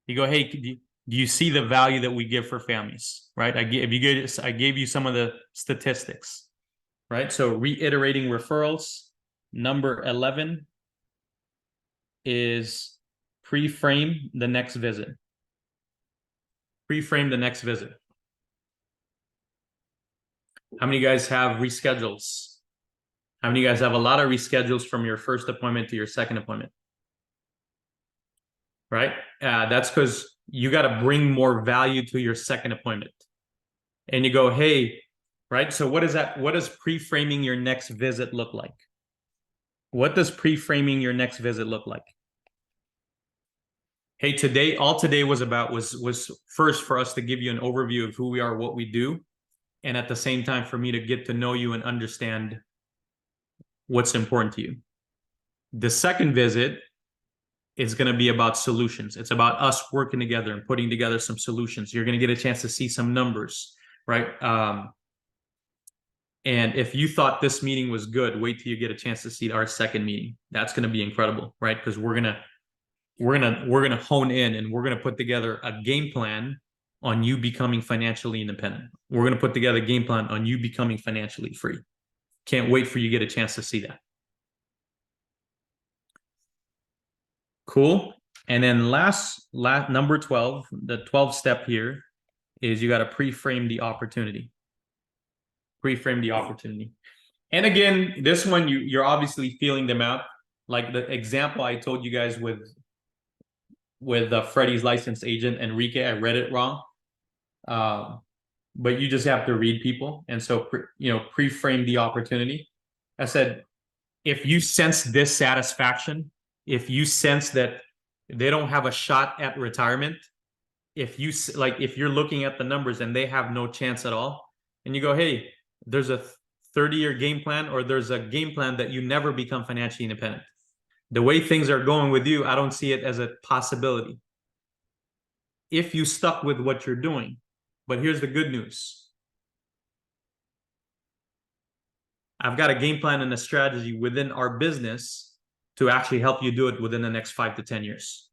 You go, hey, do you see the value that we give for families, right? I gave you some of the statistics, right? So reiterating referrals. Number 11 is pre-frame the next visit. Pre-frame the next visit. How many of you guys have reschedules? How many of you guys have a lot of reschedules from your first appointment to your second appointment? Right? That's because you got to bring more value to your second appointment. And you go, hey, right? So what is that? What does pre-framing your next visit look like? What does pre-framing your next visit look like? Hey, today, all today was about was first for us to give you an overview of who we are, what we do. And at the same time, for me to get to know you and understand what's important to you. The second visit is going to be about solutions. It's about us working together and putting together some solutions. You're going to get a chance to see some numbers, right? And if you thought this meeting was good, wait till you get a chance to see our second meeting. That's going to be incredible, right? Because we're gonna hone in and we're gonna put together a game plan on you becoming financially independent. We're going to put together a game plan on you becoming financially free. Can't wait for you to get a chance to see that. Cool. And then last number 12, the 12th step here is you got to pre-frame the opportunity. Pre-frame the opportunity. And again, this one, you're obviously feeling them out. Like the example I told you guys with Freddie's licensed agent, Enrique, I read it wrong. But you just have to read people. And so, pre-frame the opportunity. I said, if you sense dissatisfaction, if you sense that they don't have a shot at retirement, if you're looking at the numbers and they have no chance at all, and you go, hey, there's a 30-year game plan, or there's a game plan that you never become financially independent. The way things are going with you, I don't see it as a possibility. If you stuck with what you're doing. But here's the good news. I've got a game plan and a strategy within our business to actually help you do it within the next 5 to 10 years.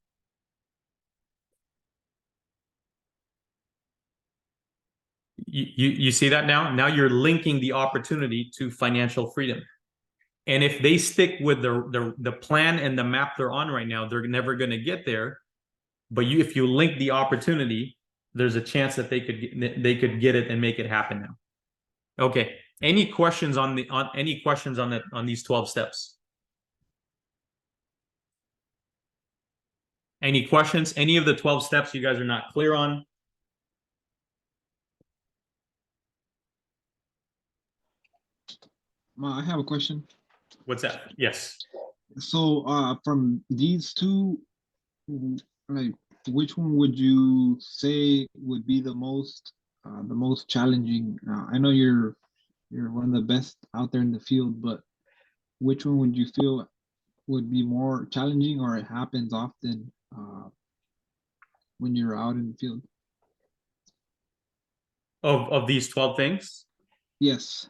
You see that now? Now you're linking the opportunity to financial freedom. And if they stick with the plan and the map they're on right now, they're never going to get there. But if you link the opportunity, there's a chance that they could get it and make it happen now. Okay. Any questions on these 12 steps? Any questions? Any of the 12 steps you guys are not clear on? I have a question. What's that? Yes. So, from these two, like, which one would you say would be the most challenging? I know you're one of the best out there in the field, but which one would you feel would be more challenging, or it happens often when you're out in the field? Of these 12 things? Yes.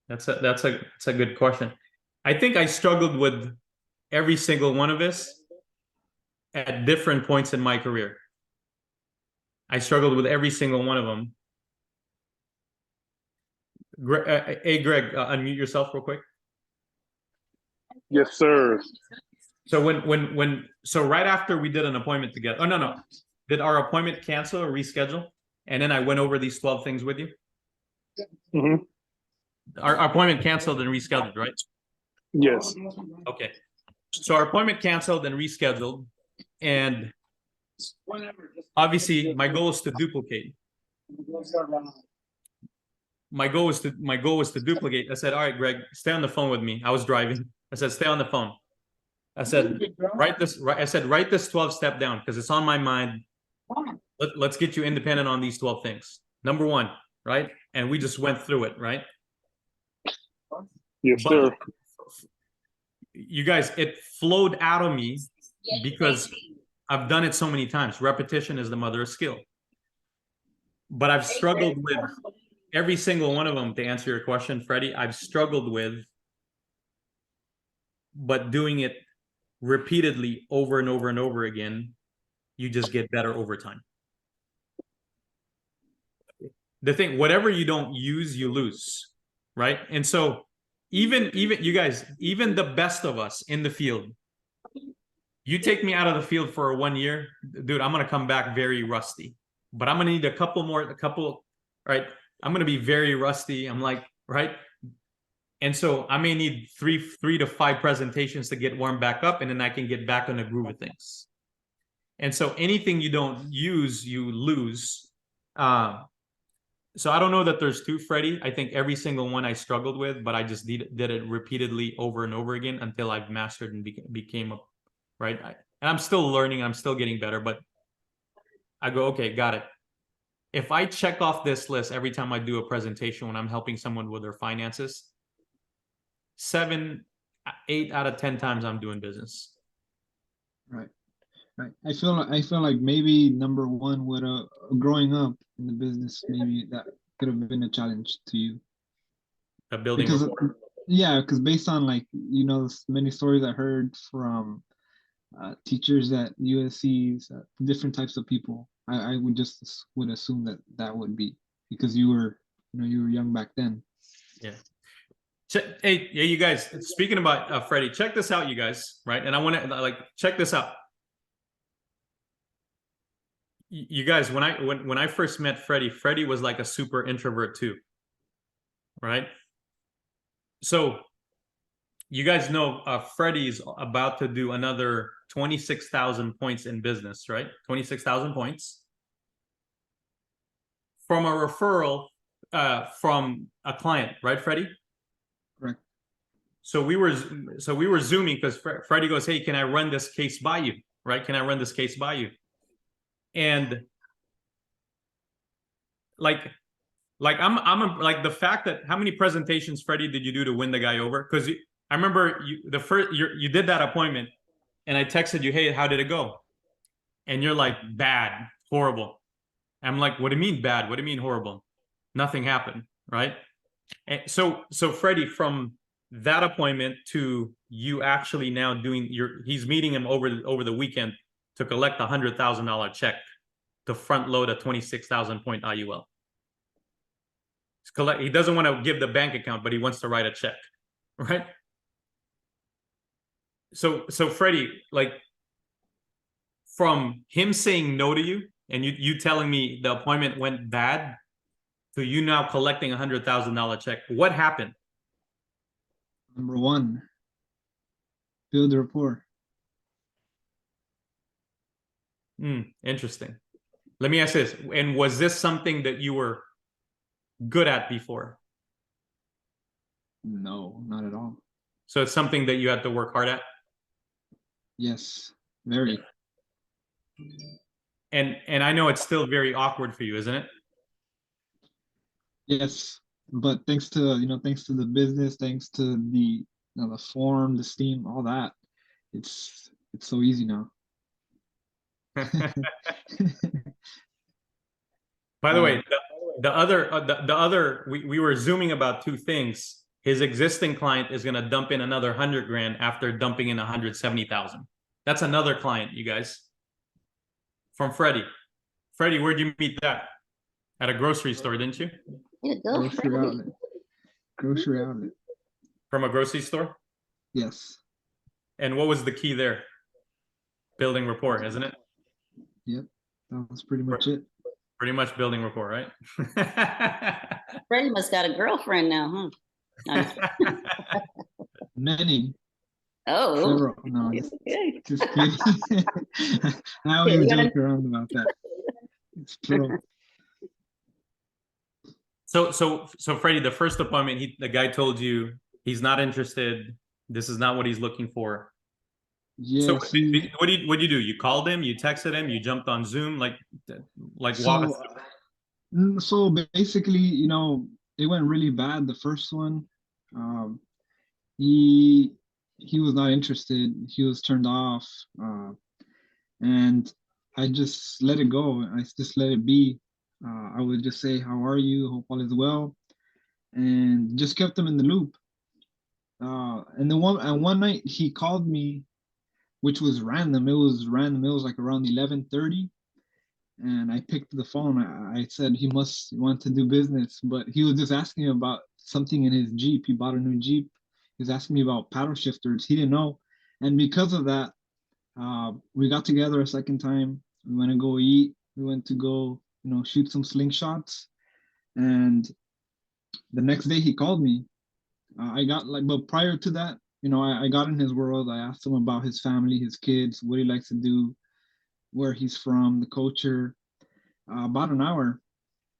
That's a good question. I think I struggled with every single one of us at different points in my career. I struggled with every single one of them. Hey, Greg, unmute yourself real quick. Yes, sir. So so right after we did an appointment together, no, did our appointment cancel or reschedule? And then I went over these 12 things with you. Mm-hmm. Our appointment canceled and rescheduled, right? Yes. Okay. So our appointment canceled and rescheduled, and obviously my goal is to duplicate. My goal was to duplicate. I said, all right, Greg, stay on the phone with me. I was driving. I said, stay on the phone. I said, write this 12-step down because it's on my mind. Let's get you independent on these 12 things. Number one, right? And we just went through it, right? Yes, sir. You guys, it flowed out of me because I've done it so many times. Repetition is the mother of skill. But I've struggled with every single one of them, to answer your question, Freddie. I've struggled with, but doing it repeatedly over and over and over again, you just get better over time. The thing, whatever you don't use, you lose, right? And so even you guys, even the best of us in the field, you take me out of the field for 1 year, dude, I'm gonna come back very rusty. But I'm gonna need a couple, right? I'm gonna be very rusty. I'm like, right? And so I may need three to 5 presentations to get warmed back up, and then I can get back on the groove of things. And so anything you don't use, you lose. So I don't know that there's two, Freddie. I think every single one I struggled with, but I just did it repeatedly over and over again until I've mastered and became a, right? And I'm still learning. I'm still getting better, but I go, okay, got it. If I check off this list every time I do a presentation when I'm helping someone with their finances, 7, 8 out of 10 times I'm doing business. Right. I feel like maybe number one would growing up in the business, maybe that could have been a challenge to you. A building because rapport. Yeah, because based on, like, many stories I heard from teachers at USC's, different types of people, I would assume that would be because you were young back then. Yeah. Hey, you guys, speaking about Freddie, check this out, you guys, right? And I want to check this out. You guys, when I first met Freddie was like a super introvert too, right? So you guys know Freddie's about to do another 26,000 points in business, right? 26,000 points from a referral from a client, right, Freddie? Correct. So we were Zooming because Freddie goes, hey, can I run this case by you? Right? Can I run this case by you? And like I'm like the fact that how many presentations, Freddie, did you do to win the guy over? Because I remember you did that appointment, and I texted you, hey, how did it go? And you're like, bad, horrible. I'm like, what do you mean bad? What do you mean horrible? Nothing happened, right? And so Freddie, from that appointment to you actually now doing he's meeting him over the weekend to collect $100,000 check to front load a 26,000 point IUL. He doesn't want to give the bank account, but he wants to write a check, right? So Freddie, like, from him saying no to you and you telling me the appointment went bad to you now collecting $100,000 check, what happened? Number one, build rapport. Interesting. Let me ask this. And was this something that you were good at before? No, not at all. So it's something that you had to work hard at? Yes, very. And I know it's still very awkward for you, isn't it? Yes, but thanks to thanks to the business, thanks to the the form, the steam, all that, it's so easy now. By the way, the other we were zooming about two things. His existing client is going to dump in another 100 grand after dumping in 170,000. That's another client, you guys. From Freddie. Freddie, where'd you meet that? At a grocery store, didn't you? Yeah, go Grocery Freddie. outlet. Grocery outlet. From a grocery store? Yes. And what was the key there? Building rapport, isn't it? Yep. That was pretty much it. Pretty much building rapport, right? Freddie must got a girlfriend now, huh? No, Many. oh, Several. No, okay. just kidding. I always joke around about that. It's plural. So Freddie, the first appointment, the guy told you he's not interested. This is not what he's looking for. Yes. So what'd you do? You called him, you texted him, you jumped on Zoom, like walk us through. So basically, it went really bad. The first one, he was not interested. He was turned off, and I just let it go. I just let it be. I would just say, "How are you? Hope all is well," and just kept him in the loop. And then one night he called me, which was random. It was random. It was like around 11:30. And I picked the phone. I said he must want to do business, but he was just asking about something in his Jeep. He bought a new Jeep. He was asking me about paddle shifters. He didn't know. And because of that, we got together a second time. We went to go eat. We went to go, shoot some slingshots. And the next day he called me. But prior to that, I got in his world. I asked him about his family, his kids, what he likes to do, where he's from, the culture, about an hour.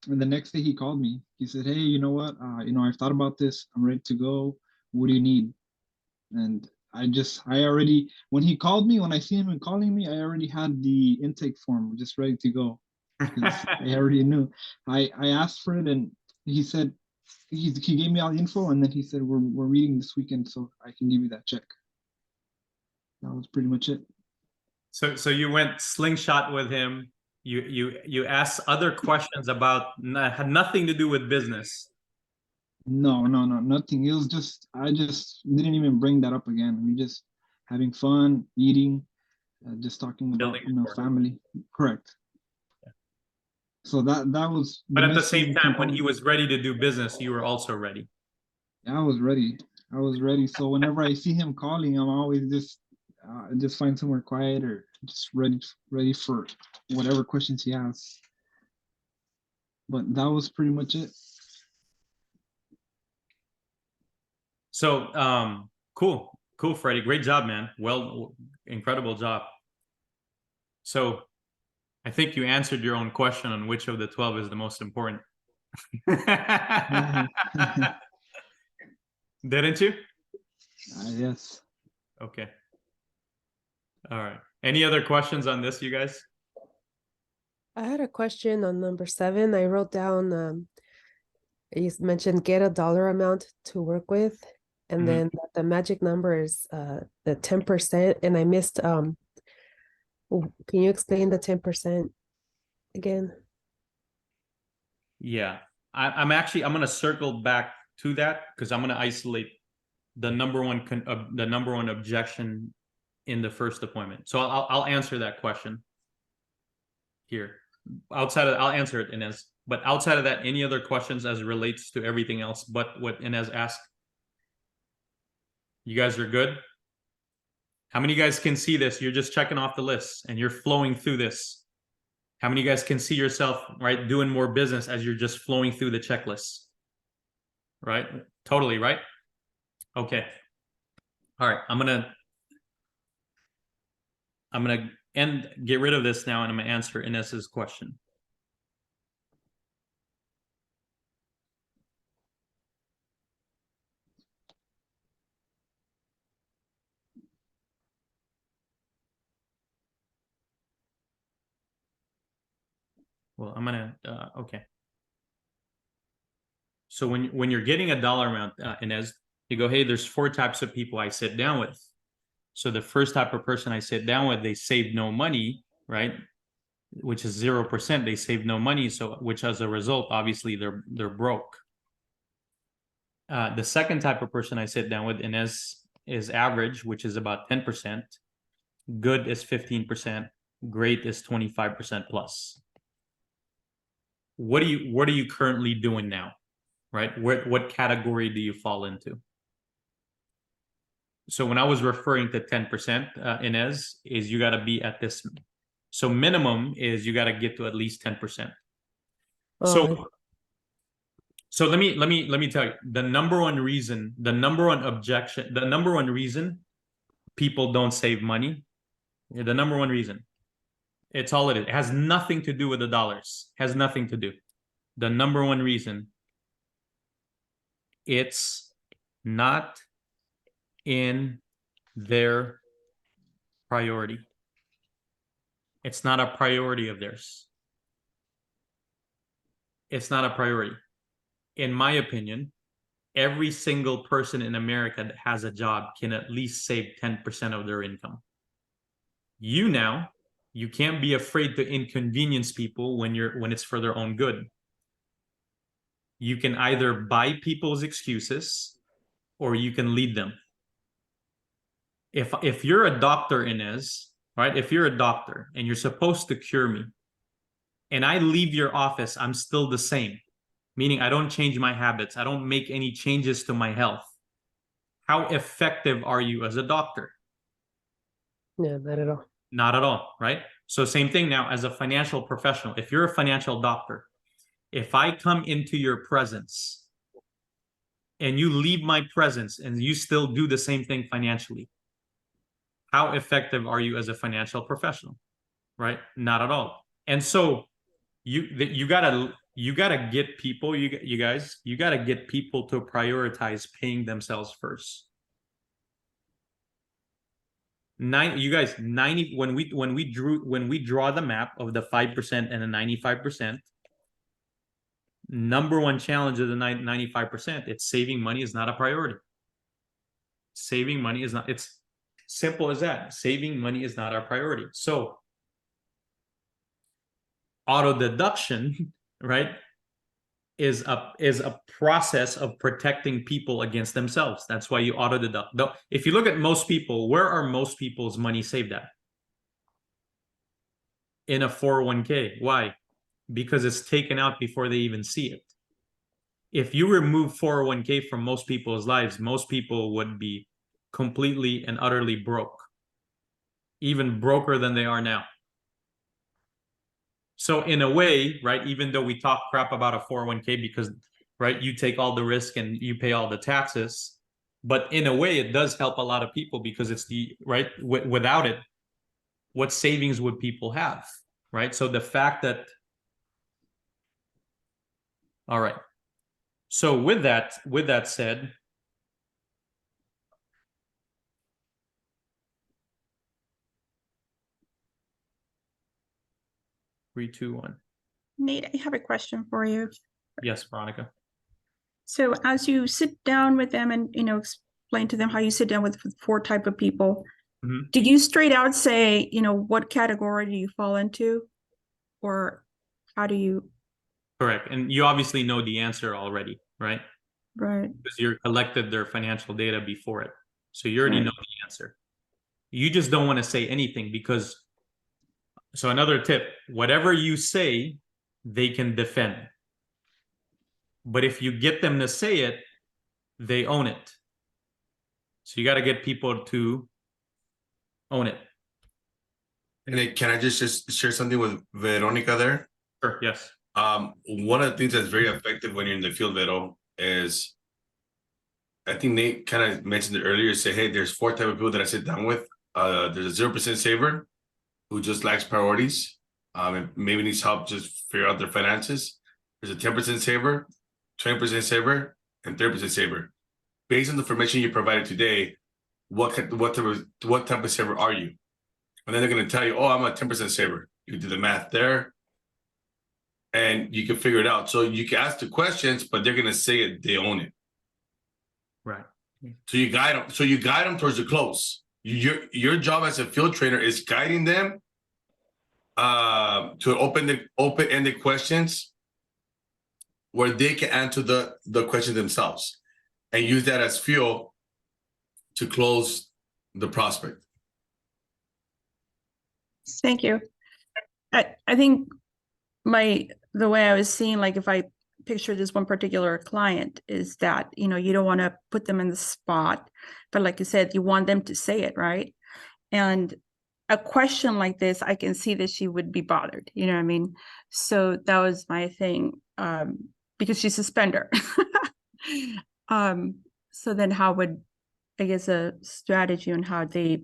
And the next day he called me. He said, "Hey, you know what? I've thought about this. I'm ready to go. What do you need?" And when he called me, when I see him calling me, I already had the intake form just ready to go. I already knew. I asked for it, and he said, he gave me all the info, and then he said, we're meeting this weekend, so I can give you that check. That was pretty much it. So you went slingshot with him. You asked other questions had nothing to do with business. No, nothing. It was just, I just didn't even bring that up again. We just having fun, eating, just talking about family. Correct. Yeah. So that was. But at the same time, when he was ready to do business, you were also ready. Yeah, I was ready. So whenever I see him calling, I'm always just find somewhere quiet or just ready for whatever questions he has. But that was pretty much it. So cool, Freddie. Great job, man. Incredible job. So I think you answered your own question on which of the 12 is the most important. Didn't you? Yes. Okay. All right. Any other questions on this, you guys? I had a question on number 7. I wrote down, you mentioned get a dollar amount to work with, and then the magic number is the 10%. And I missed, can you explain the 10% again? Yeah, I'm going to circle back to that because I'm going to isolate the number one objection in the first appointment. So I'll answer that question here. I'll answer it, Inez. But outside of that, any other questions as it relates to everything else but what Inez asked? You guys are good? How many of you guys can see this? You're just checking off the list and you're flowing through this. How many of you guys can see yourself, right, doing more business as you're just flowing through the checklist? Right? Totally, right? Okay. All right, I'm gonna get rid of this now, and I'm gonna answer Inez's question. Well, I'm gonna okay. So when you're getting a dollar amount, Inez, you go, hey, there's 4 types of people I sit down with. So the first type of person I sit down with, they save no money, right? Which is 0%. They save no money, so which as a result, obviously they're broke. The second type of person I sit down with, Inez, is average, which is about 10%. Good is 15%. Great is 25% plus. What are you currently doing now? Right? What category do you fall into? So when I was referring to 10%, Inez, is you got to be at this. So minimum is you got to get to at least 10%. So let me tell you, the number one reason people don't save money, the number one reason, it's all it is. It has nothing to do with the dollars. Has nothing to do. The number one reason, it's not in their priority. It's not a priority of theirs. It's not a priority. In my opinion, every single person in America that has a job can at least save 10% of their income. You can't be afraid to inconvenience people when it's for their own good. You can either buy people's excuses or you can lead them. If you're a doctor, Inez, right? If you're a doctor and you're supposed to cure me, and I leave your office, I'm still the same, meaning I don't change my habits, I don't make any changes to my health. How effective are you as a doctor? Yeah, not at all. Not at all, right? So same thing now as a financial professional. If you're a financial doctor, if I come into your presence and you leave my presence and you still do the same thing financially, how effective are you as a financial professional? Right? Not at all. And so you gotta get people, you guys, you gotta get people to prioritize paying themselves first. When we draw the map of the 5% and the 95%, number one challenge of the 95%, it's saving money is not a priority. Saving money is not, it's simple as that. Saving money is not our priority. So auto deduction, right, is a process of protecting people against themselves. That's why you auto deduct. Though if you look at most people, where are most people's money saved at? In a 401k. Why? Because it's taken out before they even see it. If you remove 401k from most people's lives, most people would be completely and utterly broke, even broker than they are now. So in a way, right, even though we talk crap about a 401k because, right, you take all the risk and you pay all the taxes, but in a way it does help a lot of people because it's the, right, without it, what savings would people have, right? So the fact that, all right. So with that said, three, two, one. Nate, I have a question for you. Yes, Veronica. So as you sit down with them and, explain to them how you sit down with 4 type of people, did you straight out say, what category do you fall into? Or how do you? Correct. And you obviously know the answer already, right? Right. Because you collected their financial data before it. So you already know the answer. You just don't want to say anything because, so another tip, whatever you say, they can defend. But if you get them to say it, they own it. So you got to get people to own it. And can I just share something with Veronica there? Sure. Yes. One of the things that's very effective when you're in the field, Vero, is I think Nate kind of mentioned it earlier. Say, hey, there's 4 type of people that I sit down with. There's a 0% saver who just lacks priorities, and maybe needs help just figure out their finances. There's a 10% saver, 20% saver, and 30% saver. Based on the information you provided today, what type of saver are you? And then they're going to tell you, oh, I'm a 10% saver. You do the math there, and you can figure it out. So you can ask the questions, but they're going to say it. They own it. Right. So you guide them. So you guide them towards the close. Your job as a field trainer is guiding them to open-ended questions where they can answer the question themselves and use that as fuel to close the prospect. Thank you. I think the way I was seeing, like if I picture this one particular client, is that, you know, you don't want to put them in the spot, but like you said, you want them to say it, right? And a question like this, I can see that she would be bothered, you know what I mean? So that was my thing, because she's a spender. So then how would, I guess, a strategy on how they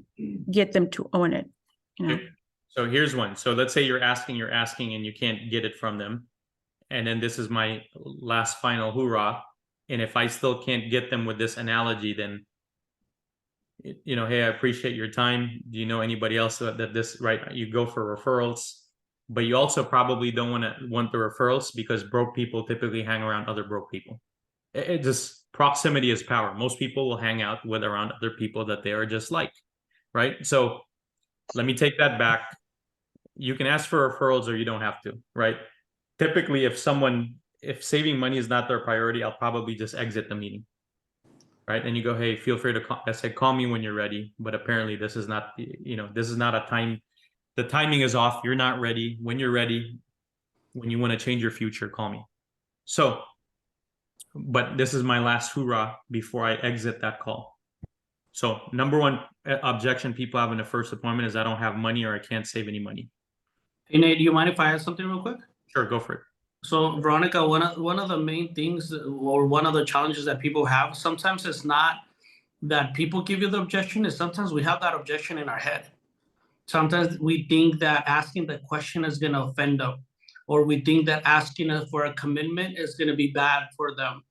get them to own it, you know? So here's one. So let's say you're asking and you can't get it from them. And then this is my last final hoorah. And if I still can't get them with this analogy, then, you know, hey, I appreciate your time. Do you know anybody else that this, right? You go for referrals, but you also probably don't want the referrals because broke people typically hang around other broke people. It just, proximity is power. Most people will hang out with around other people that they are just like, right? So let me take that back. You can ask for referrals or you don't have to, right? Typically, if saving money is not their priority, I'll probably just exit the meeting, right? And you go, hey, feel free to call. I said, call me when you're ready. But apparently this is not, you know, this is not a time. The timing is off. You're not ready. When you're ready, when you want to change your future, call me. So, but this is my last hoorah before I exit that call. So number one objection people have in the first appointment is I don't have money or I can't save any money. Hey, Nate, do you mind if I add something real quick? Sure, go for it. So Veronica, one of the main things or one of the challenges that people have sometimes is not that people give you the objection, is sometimes we have that objection in our head. Sometimes we think that asking the question is going to offend them, or we think that asking us for a commitment is going to be bad for them.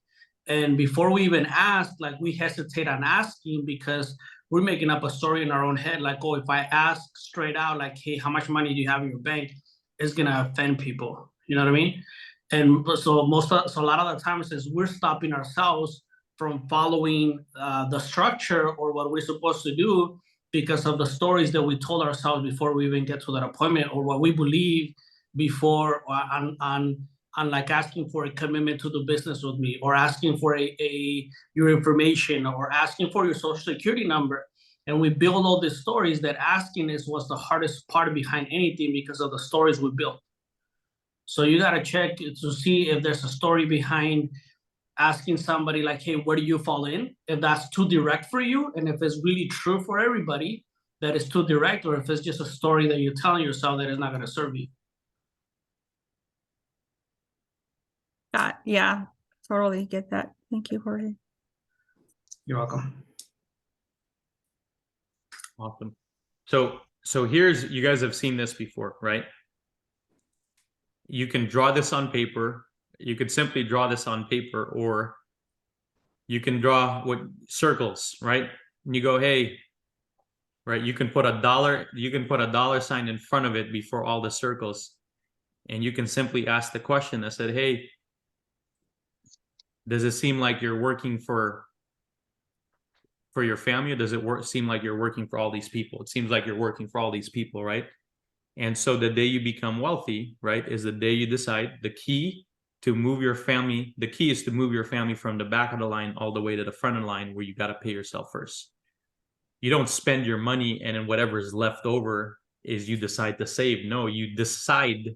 And before we even ask, like we hesitate on asking because we're making up a story in our own head. Like, oh, if I ask straight out, like, hey, how much money do you have in your bank? It's going to offend people. You know what I mean? And so a lot of the times is we're stopping ourselves from following the structure or what we're supposed to do because of the stories that we told ourselves before we even get to that appointment, or what we believe before on like asking for a commitment to do business with me, or asking for your information, or asking for your social security number. And we build all these stories that asking was the hardest part behind anything because of the stories we built. So you got to check to see if there's a story behind asking somebody like, hey, where do you fall in? If that's too direct for you, and if it's really true for everybody that is too direct, or if it's just a story that you're telling yourself that is not going to serve you. Yeah, totally get that. Thank you, Jorge. You're welcome. Awesome. So here's, you guys have seen this before, right? You can draw this on paper. You could simply draw this on paper, or you can draw what circles, right? And you go, hey, right? You can put a dollar sign in front of it before all the circles. And you can simply ask the question. I said, hey, does it seem like you're working for your family, or does it seem like you're working for all these people? It seems like you're working for all these people, right? And so the day you become wealthy, right, is the day you decide the key is to move your family from the back of the line all the way to the front of the line, where you got to pay yourself first. You don't spend your money and then whatever is left over is you decide to save. No, you decide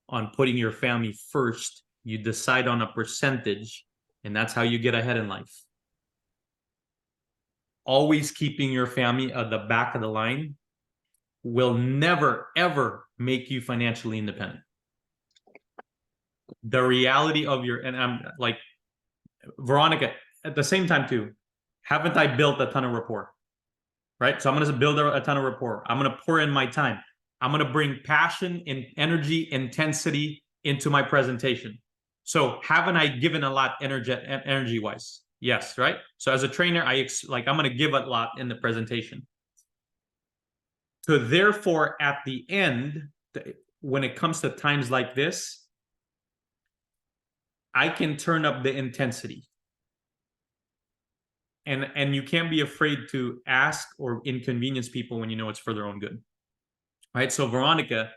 on putting your family first You decide on a percentage, and that's how you get ahead in life. Always keeping your family at the back of the line will never, ever make you financially independent. The reality of your, and I'm like, Veronica, at the same time too, haven't I built a ton of rapport? Right? So I'm going to build a ton of rapport. I'm going to pour in my time. I'm going to bring passion and energy, intensity into my presentation. So haven't I given a lot energy wise? Yes, right? So as a trainer, I'm going to give a lot in the presentation. So therefore, at the end, when it comes to times like this, I can turn up the intensity. And you can't be afraid to ask or inconvenience people when you know it's for their own good. Right? So Veronica,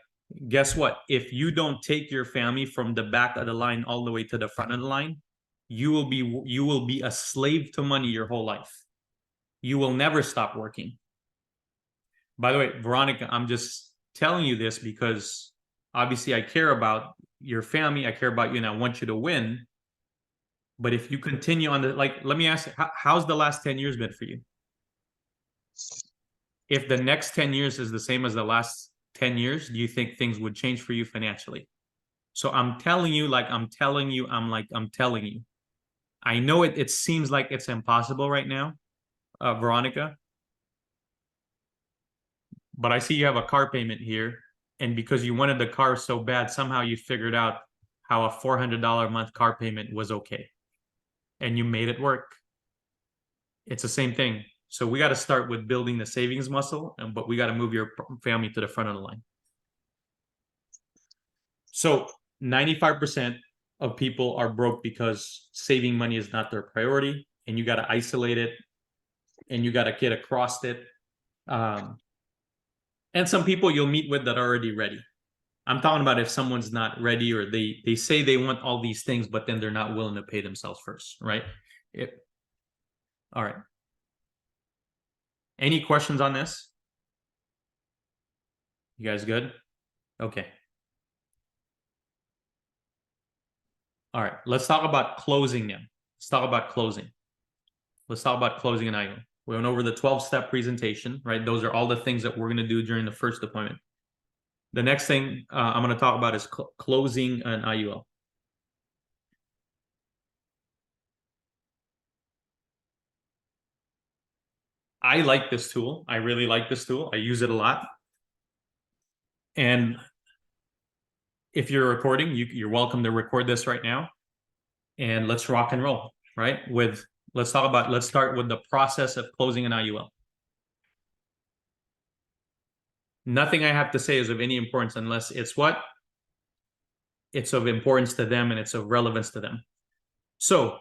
guess what? If you don't take your family from the back of the line all the way to the front of the line, you will be a slave to money your whole life. You will never stop working. By the way, Veronica, I'm just telling you this because obviously I care about your family, I care about you, and I want you to win. But if you continue on the, like, let me ask you, how's the last 10 years been for you? If the next 10 years is the same as the last 10 years, do you think things would change for you financially? So I'm telling you, I'm telling you. I know it seems like it's impossible right now, Veronica. But I see you have a car payment here. And because you wanted the car so bad, somehow you figured out how a $400 a month car payment was okay. And you made it work. It's the same thing. So we got to start with building the savings muscle, but we got to move your family to the front of the line. So 95% of people are broke because saving money is not their priority, and you got to isolate it, and you got to get across it. And some people you'll meet with that are already ready. I'm talking about if someone's not ready, or they say they want all these things, but then they're not willing to pay themselves first, right? All right. Any questions on this? You guys good? Okay. All right, let's talk about closing them. Let's talk about closing. Let's talk about closing an IUL. We went over the 12-step presentation, right? Those are all the things that we're going to do during the first appointment. The next thing I'm going to talk about is closing an IUL. I like this tool. I really like this tool. I use it a lot. And if you're recording, you're welcome to record this right now. And let's rock and roll, right? Let's start with the process of closing an IUL. Nothing I have to say is of any importance unless it's what? It's of importance to them and it's of relevance to them. So,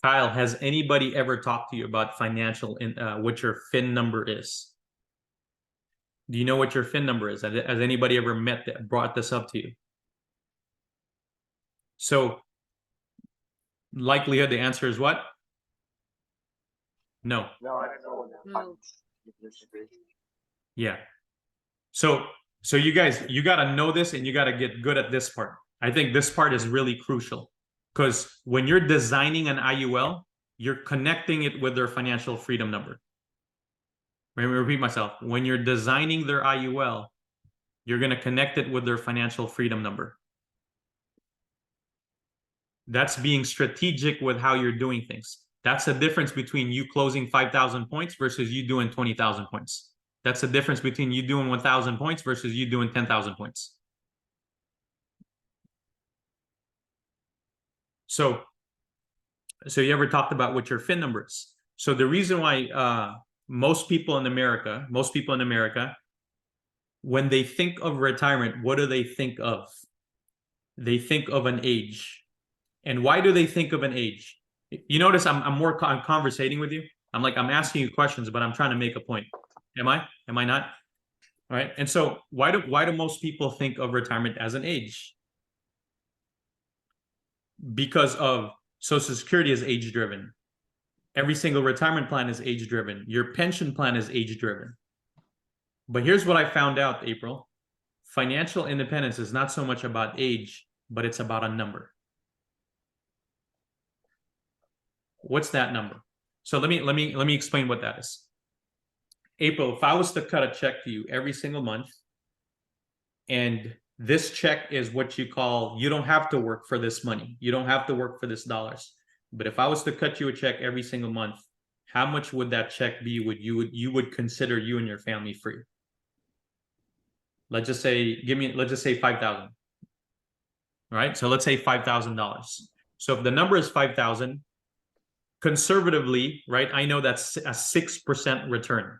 Kyle, has anybody ever talked to you about financial, what your FIN number is? Do you know what your FIN number is? Has anybody ever brought this up to you? So, likelihood the answer is what? No. No, I don't know. Yeah. So you guys, you got to know this and you got to get good at this part. I think this part is really crucial because when you're designing an IUL, you're connecting it with their financial freedom number. Let me repeat myself. When you're designing their IUL, you're going to connect it with their financial freedom number. That's being strategic with how you're doing things. That's the difference between you closing 5,000 points versus you doing 20,000 points. That's the difference between you doing 1,000 points versus you doing 10,000 points. So you ever talked about what your FIN number is? So the reason why most people in America, when they think of retirement, what do they think of? They think of an age. And why do they think of an age? You notice I'm conversating with you. I'm asking you questions, but I'm trying to make a point. Am I not? All right. And so why do most people think of retirement as an age? Because of Social Security is age driven. Every single retirement plan is age driven. Your pension plan is age driven. But here's what I found out, April. financial independence is not so much about age, but it's about a number. What's that number? So let me explain what that is. April, if I was to cut a check to you every single month, and this check is what you call, you don't have to work for this money. You don't have to work for this dollars. But if I was to cut you a check every single month, how much would that check be? You would consider you and your family free? Let's just say, let's just say 5,000. Right? So let's say $5,000. So if the number is 5,000, conservatively, right? I know that's a 6% return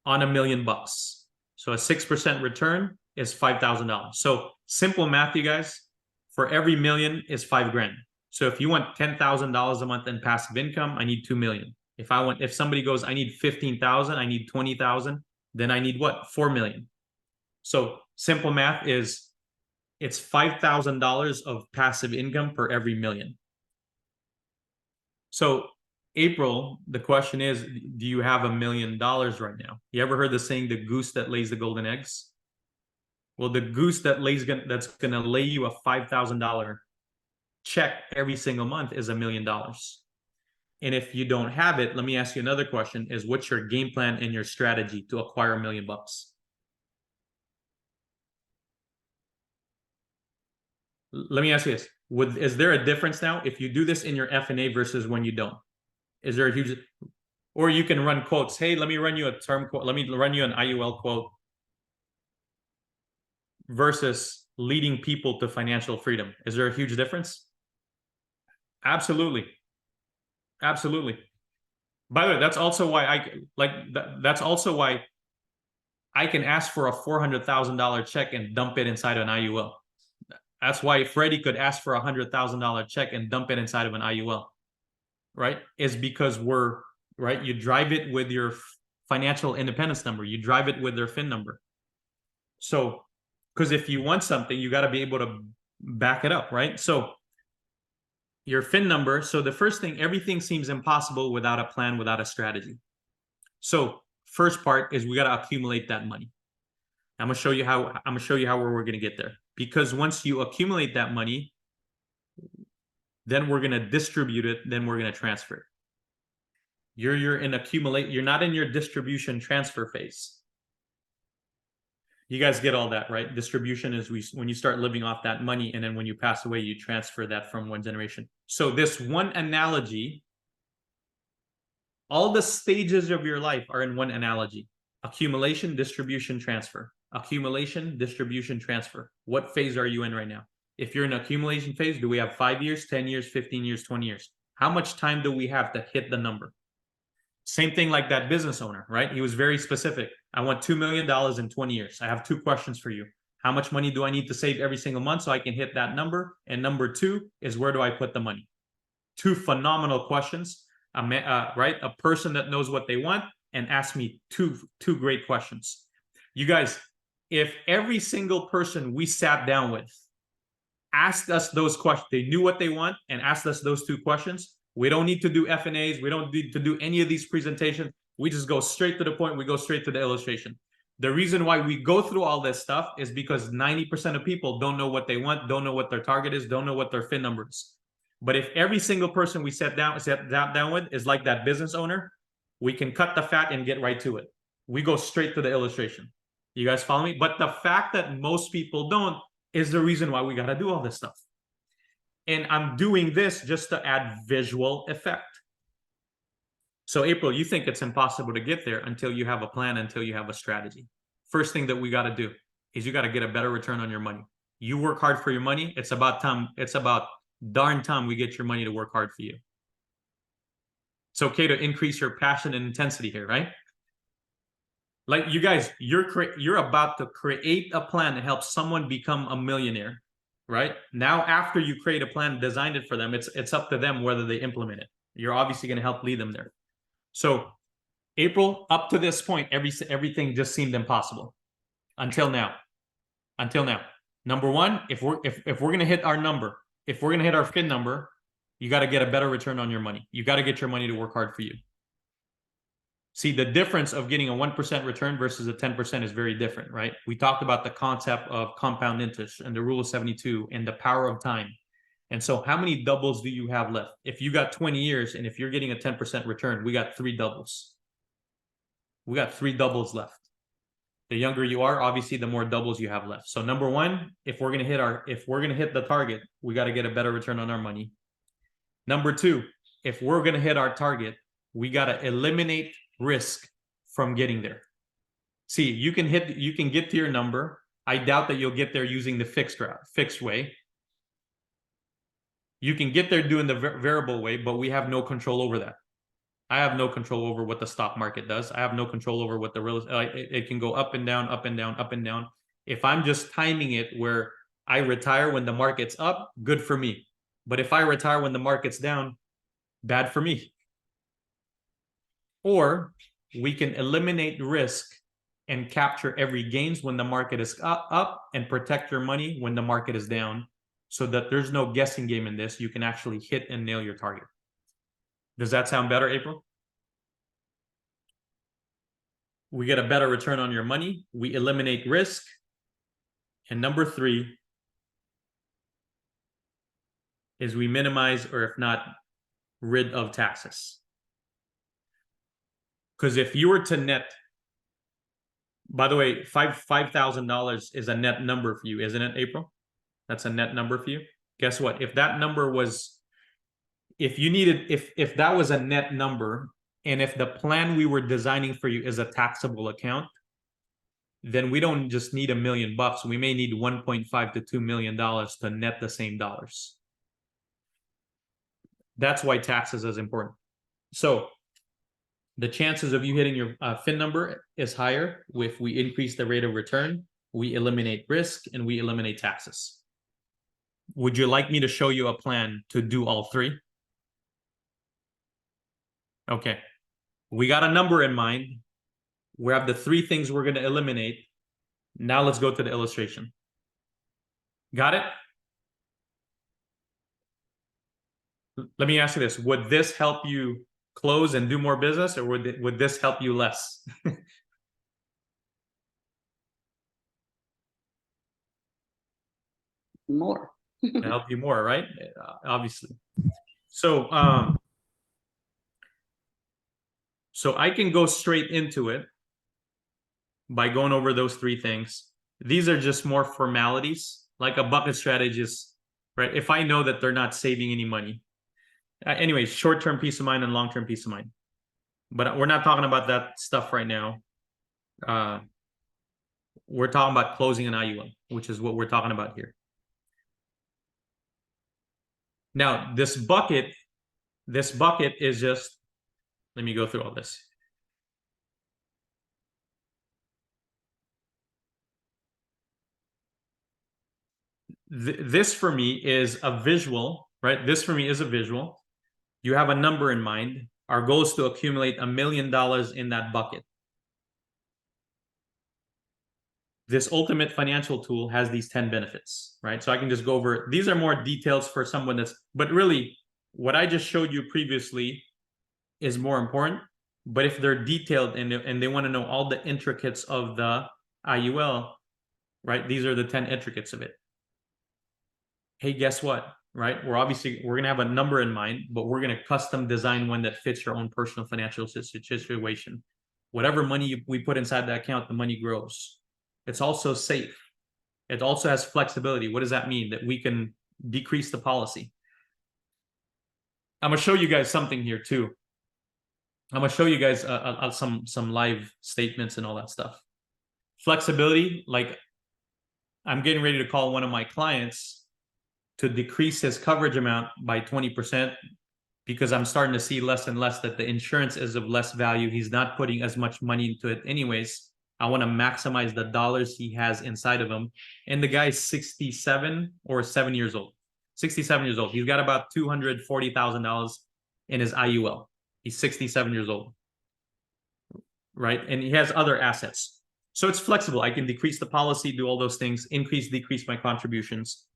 on $1 million. So a 6% return is $5,000. So simple math, you guys, for every million is $5,000. So if you want $10,000 a month in passive income, I need 2 million. If somebody goes, I need 15,000, I need 20,000, then I need what? 4 million. So simple math is it's $5,000 of passive income per every million. So April, the question is, do you have $1 million right now? You ever heard the saying, the goose that lays the golden eggs? Well, the goose that's gonna lay you a $5,000 check every single month is $1 million. And if you don't have it, let me ask you another question, is what's your game plan and your strategy to acquire $1 million? Let me ask you this. Is there a difference now if you do this in your F&A versus when you don't? Is there a huge, or you can run quotes. Hey, let me run you a term quote. Let me run you an IUL quote versus leading people to financial freedom. Is there a huge difference? Absolutely. Absolutely. By the way, that's also why that's also why I can ask for a $400,000 check and dump it inside of an IUL. That's why Freddie could ask for a $100,000 check and dump it inside of an IUL, right? Is because right? You drive it with your financial independence number. You drive it with their FIN number. So, because if you want something, you got to be able to back it up, right? So your FIN number. So the first thing, everything seems impossible without a plan, without a strategy. So first part is we got to accumulate that money. I'm gonna show you how we're gonna get there. Because once you accumulate that money, then we're gonna distribute it, then we're gonna transfer it. You're not in your distribution transfer phase. You guys get all that, right? Distribution is when you start living off that money, and then when you pass away, you transfer that from one generation. So this one analogy, all the stages of your life are in one analogy: accumulation, distribution, transfer. Accumulation, distribution, transfer. What phase are you in right now? If you're in accumulation phase, do we have 5 years, 10 years, 15 years, 20 years? How much time do we have to hit the number? Same thing like that business owner, right? He was very specific. I want $2 million in 20 years. I have 2 questions for you. How much money do I need to save every single month so I can hit that number? And number 2 is, where do I put the money? 2 phenomenal questions, right? A person that knows what they want and asked me two great questions. You guys, if every single person we sat down with asked us those questions, they knew what they want and asked us those 2 questions, we don't need to do F&As. We don't need to do any of these presentations. We just go straight to the point. We go straight to the illustration. The reason why we go through all this stuff is because 90% of people don't know what they want, don't know what their target is, don't know what their FIN number is. But if every single person we sat down with is like that business owner, we can cut the fat and get right to it. We go straight to the illustration. You guys follow me? But the fact that most people don't is the reason why we got to do all this stuff. And I'm doing this just to add visual effect. So April, you think it's impossible to get there until you have a plan, until you have a strategy. First thing that we got to do is you got to get a better return on your money. You work hard for your money. It's about time. It's about darn time we get your money to work hard for you. It's okay to increase your passion and intensity here, right? Like you guys, you're about to create a plan to help someone become a millionaire, right? Now, after you create a plan, designed it for them, it's up to them whether they implement it. You're obviously going to help lead them there. So April, up to this point, everything just seemed impossible until now. Number one, if we're going to hit our number, if we're going to hit our FIN number, you got to get a better return on your money. You got to get your money to work hard for you. See, the difference of getting a 1% return versus a 10% is very different, right? We talked about the concept of compound interest and the rule of 72 and the power of time. And so how many doubles do you have left? If you got 20 years and if you're getting a 10% return, we got 3 doubles. We got 3 doubles left. The younger you are, obviously, the more doubles you have left. So number one, if we're gonna hit the target, we got to get a better return on our money. Number two, if we're gonna hit our target, we got to eliminate risk from getting there. See, you can get to your number. I doubt that you'll get there using the fixed way. You can get there doing the variable way, but we have no control over that. I have no control over what the stock market does. I have no control over what the it can go up and down, up and down, up and down. If I'm just timing it where I retire when the market's up, good for me. But if I retire when the market's down, bad for me. Or we can eliminate risk and capture every gains when the market is up and protect your money when the market is down, so that there's no guessing game in this. You can actually hit and nail your target. Does that sound better, April? We get a better return on your money. We eliminate risk. And number 3 is we minimize, or if not, rid of taxes. Because if you were to net, by the way, $5,000 is a net number for you, isn't it, April? That's a net number for you. Guess what? If that number was, if that was a net number, and if the plan we were designing for you is a taxable account, then we don't just need $1 million. We may need $1.5 to $2 million to net the same dollars. That's why taxes is important. So the chances of you hitting your FIN number is higher if we increase the rate of return, we eliminate risk, and we eliminate taxes. Would you like me to show you a plan to do all 3? Okay. We got a number in mind. We have the 3 things we're going to eliminate. Now let's go to the illustration. Got it? Let me ask you this. Would this help you close and do more business, or would this help you less? More. Help you more, right? Obviously. So so I can go straight into it by going over those 3 things. These are just more formalities, like a bucket strategist, right? If I know that they're not saving any money. Anyways, short-term peace of mind and long-term peace of mind. But we're not talking about that stuff right now. We're talking about closing an IUL, which is what we're talking about here. Now, this bucket is just, let me go through all this. This for me is a visual, right? This for me is a visual. You have a number in mind. Our goal is to accumulate $1 million in that bucket. This ultimate financial tool has these 10 benefits, right? So I can just go over, these are more details for someone that's, but really what I just showed you previously is more important. But if they're detailed and they want to know all the intricacies of the IUL, right? These are the 10 intricacies of it. Hey, guess what? Right? We're going to have a number in mind, but we're going to custom design one that fits your own personal financial situation. Whatever money we put inside the account, the money grows. It's also safe. It also has flexibility. What does that mean? That we can decrease the policy. I'm going to show you guys something here too. I'm going to show you guys some live statements and all that stuff. Flexibility, like I'm getting ready to call one of my clients to decrease his coverage amount by 20% because I'm starting to see less and less that the insurance is of less value. He's not putting as much money into it anyways. I want to maximize the dollars he has inside of him. And the guy's 67 or 7 years old. 67 years old. He's got about $240,000 in his IUL. He's 67 years old. Right? And he has other assets. So it's flexible. I can decrease the policy, do all those things, increase, decrease my contributions.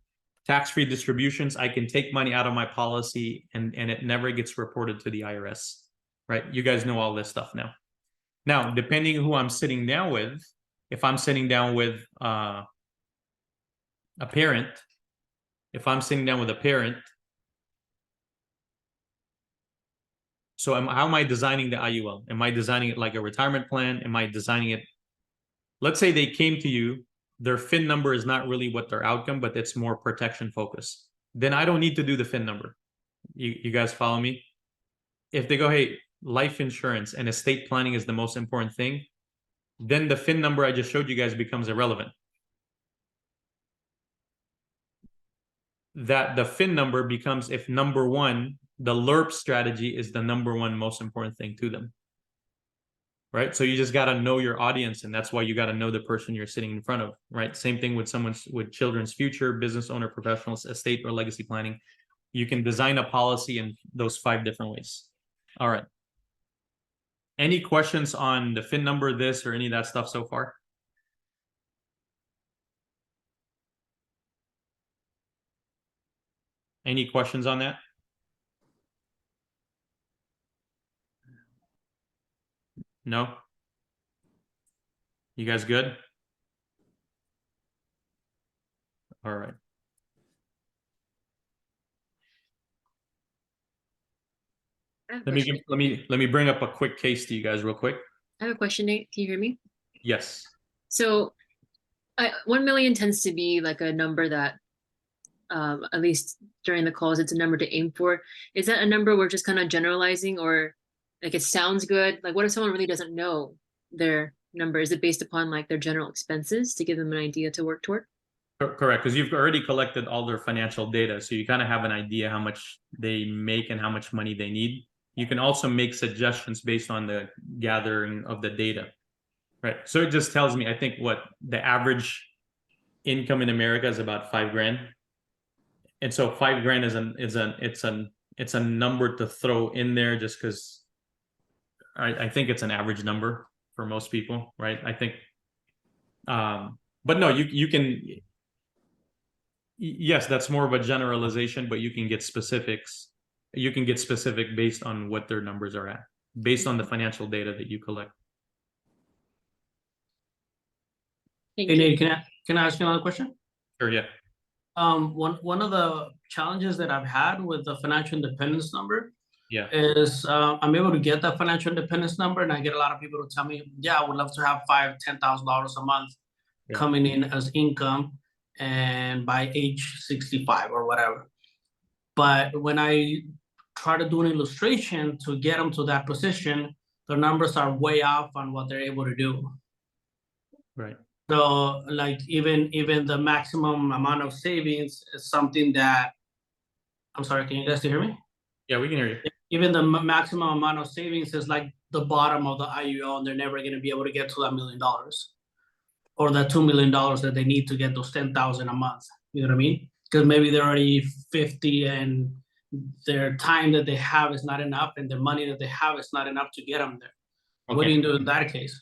Tax-free distributions, I can take money out of my policy and it never gets reported to the IRS, right? You guys know all this stuff now. Now, depending who I'm sitting down with, if I'm sitting down with a parent, so how am I designing the IUL? Am I designing it like a retirement plan? Am I designing it? Let's say they came to you, their FIN number is not really what their outcome, but it's more protection focused. Then I don't need to do the FIN number. You guys follow me? If they go, hey, life insurance and estate planning is the most important thing, then the FIN number I just showed you guys becomes irrelevant. That the FIN number becomes if number one, the LERP strategy is the number one most important thing to them. Right? So you just got to know your audience, and that's why you got to know the person you're sitting in front of, right? Same thing with someone with children's future, business owner, professionals, estate or legacy planning. You can design a policy in those 5 different ways. All right. Any questions on the FIN number, this or any of that stuff so far? Any questions on that? No? You guys good? All right. Let me bring up a quick case to you guys real quick. I have a question, Nate. Can you hear me? Yes. So 1 million tends to be like a number that, at least during the calls, it's a number to aim for. Is that a number we're just kind of generalizing, or like it sounds good? Like what if someone really doesn't know their number? Is it based upon like their general expenses to give them an idea to work toward? Correct, because you've already collected all their financial data, so you kind of have an idea how much they make and how much money they need. You can also make suggestions based on the gathering of the data, right? So it just tells me, I think what the average income in America is about $5,000, and so $5,000 it's a number to throw in there just because I think it's an average number for most people, right? I think, but no, you can. Yes, that's more of a generalization, but you can get specifics. You can get specific based on what their numbers are at, based on the financial data that you collect. Thank Hey, you. Nate, can I ask you another question? Sure, yeah. One of the challenges that I've had with the financial independence number Yeah. is I'm able to get that financial independence number, and I get a lot of people to tell me, yeah, I would love to have $5,000-$10,000 a month Yeah. coming in as income, and by age 65 or whatever. But when I try to do an illustration to get them to that position, the numbers are way off on what they're able to do. Right. So like even the maximum amount of savings is something that, I'm sorry, can you guys still hear me? Yeah, we can hear you. Even the maximum amount of savings is like the bottom of the IUL, and they're never going to be able to get to that $1 million or that $2 million that they need to get those 10,000 a month. You know what I mean? Because maybe they're already 50 and their time that they have is not enough, and the money that they have is not enough to get them there. Okay. What do you do in that case?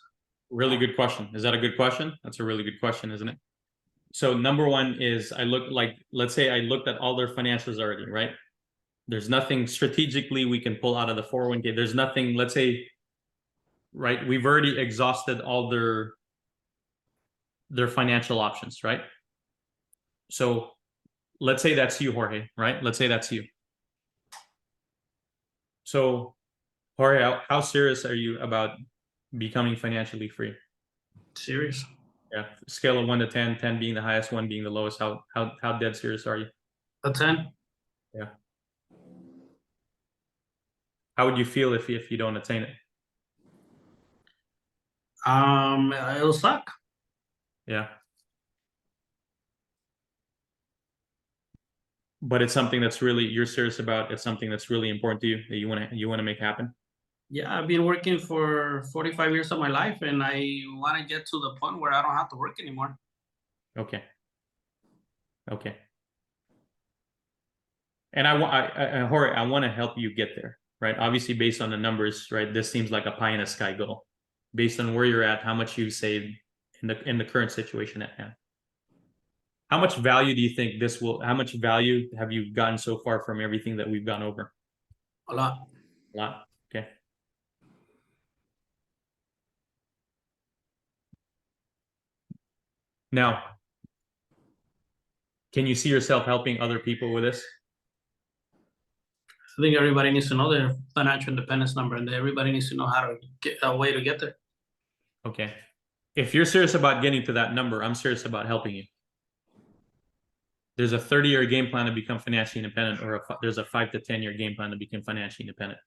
Really good question. Is that a good question? That's a really good question, isn't it? So number one is let's say I looked at all their financials already, right? There's nothing strategically we can pull out of the 401k. There's nothing, let's say, right? We've already exhausted all their financial options, right? So let's say that's you, Jorge, right? Let's say that's you. So Jorge, how serious are you about becoming financially free? Serious. Yeah. Scale of 1 to 10, 10 being the highest, 1 being the lowest. How dead serious are you? A 10. Yeah. How would you feel if you don't attain it? It'll suck. Yeah. But it's something that's really you're serious about. It's something that's really important to you that you want to make happen. Yeah, I've been working for 45 years of my life, and I want to get to the point where I don't have to work anymore. Okay. Okay. And Jorge, I want to help you get there, right? Obviously, based on the numbers, right? This seems like a pie in the sky goal, based on where you're at, how much you've saved in the current situation at hand. How much value do you think this will? How much value have you gotten so far from everything that we've gone over? A lot. A lot. Okay. Now, can you see yourself helping other people with this? I think everybody needs to know their financial independence number, and everybody needs to know how to get a way to get there. Okay. If you're serious about getting to that number, I'm serious about helping you. There's a 30-year game plan to become financially independent, or there's a 5 to 10-year game plan to become financially independent.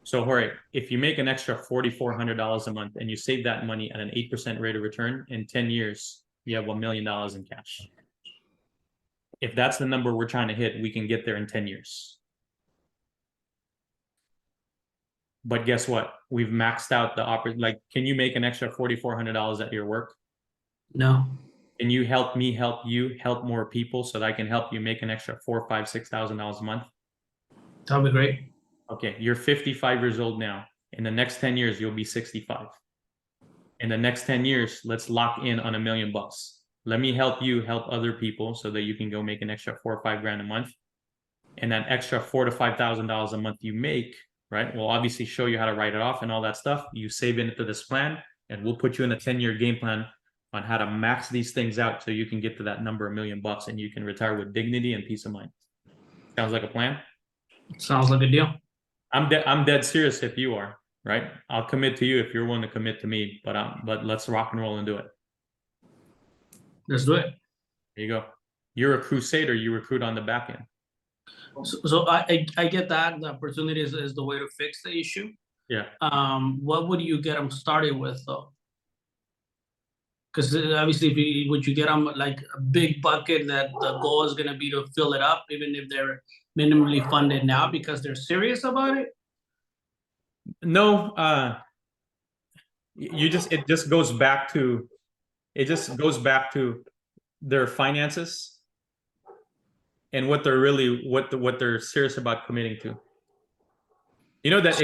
So, Jorge, if you make an extra $4,400 a month and you save that money at an 8% rate of return, in 10 years, you have $1 million in cash. If that's the number we're trying to hit, we can get there in 10 years. But guess what? We've maxed out the like, can you make an extra $4,400 at your work? No. Can you help me help you help more people so that I can help you make an extra $4,000, $5,000, $6,000 a month? That would be great. Okay, you're 55 years old now. In the next 10 years, you'll be 65. In the next 10 years, let's lock in on $1 million. Let me help you help other people so that you can go make an extra $4 or $5 grand a month. And that extra $4,000 to $5,000 a month you make, right? We'll obviously show you how to write it off and all that stuff. You save into this plan, and we'll put you in a 10-year game plan on how to max these things out so you can get to that number, $1 million, and you can retire with dignity and peace of mind. Sounds like a plan? Sounds like a deal. I'm dead serious if you are, right? I'll commit to you if you're willing to commit to me, but let's rock and roll and do it. Let's do it. There you go. You're a crusader, you recruit on the back end. So I get that the opportunity is the way to fix the issue. Yeah. What would you get them started with though? Because obviously, would you get them like a big bucket that the goal is going to be to fill it up, even if they're minimally funded now because they're serious about it? No, it just goes back to their finances and what they're really what they're serious about committing to. You know that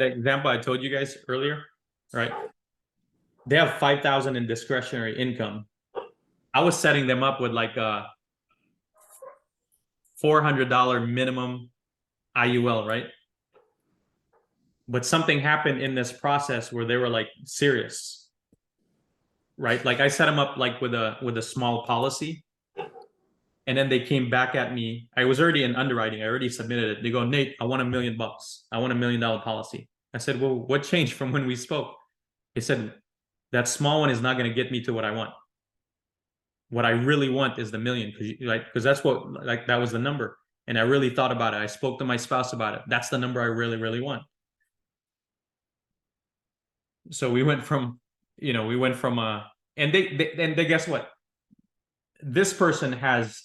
example I told you guys earlier, right? They have 5,000 in discretionary income. I was setting them up with like a $400 minimum IUL, right? But something happened in this process where they were like serious, right? Like I set them up like with a small policy, and then they came back at me. I was already in underwriting. I already submitted it. They go, Nate, I want $1 million. I want $1 million policy. I said, well, what changed from when we spoke? He said, that small one is not going to get me to what I want. What I really want is the $1 million, because that's what, like, that was the number. And I really thought about it. I spoke to my spouse about it. That's the number I really, really want. So we went from, and they guess what? This person has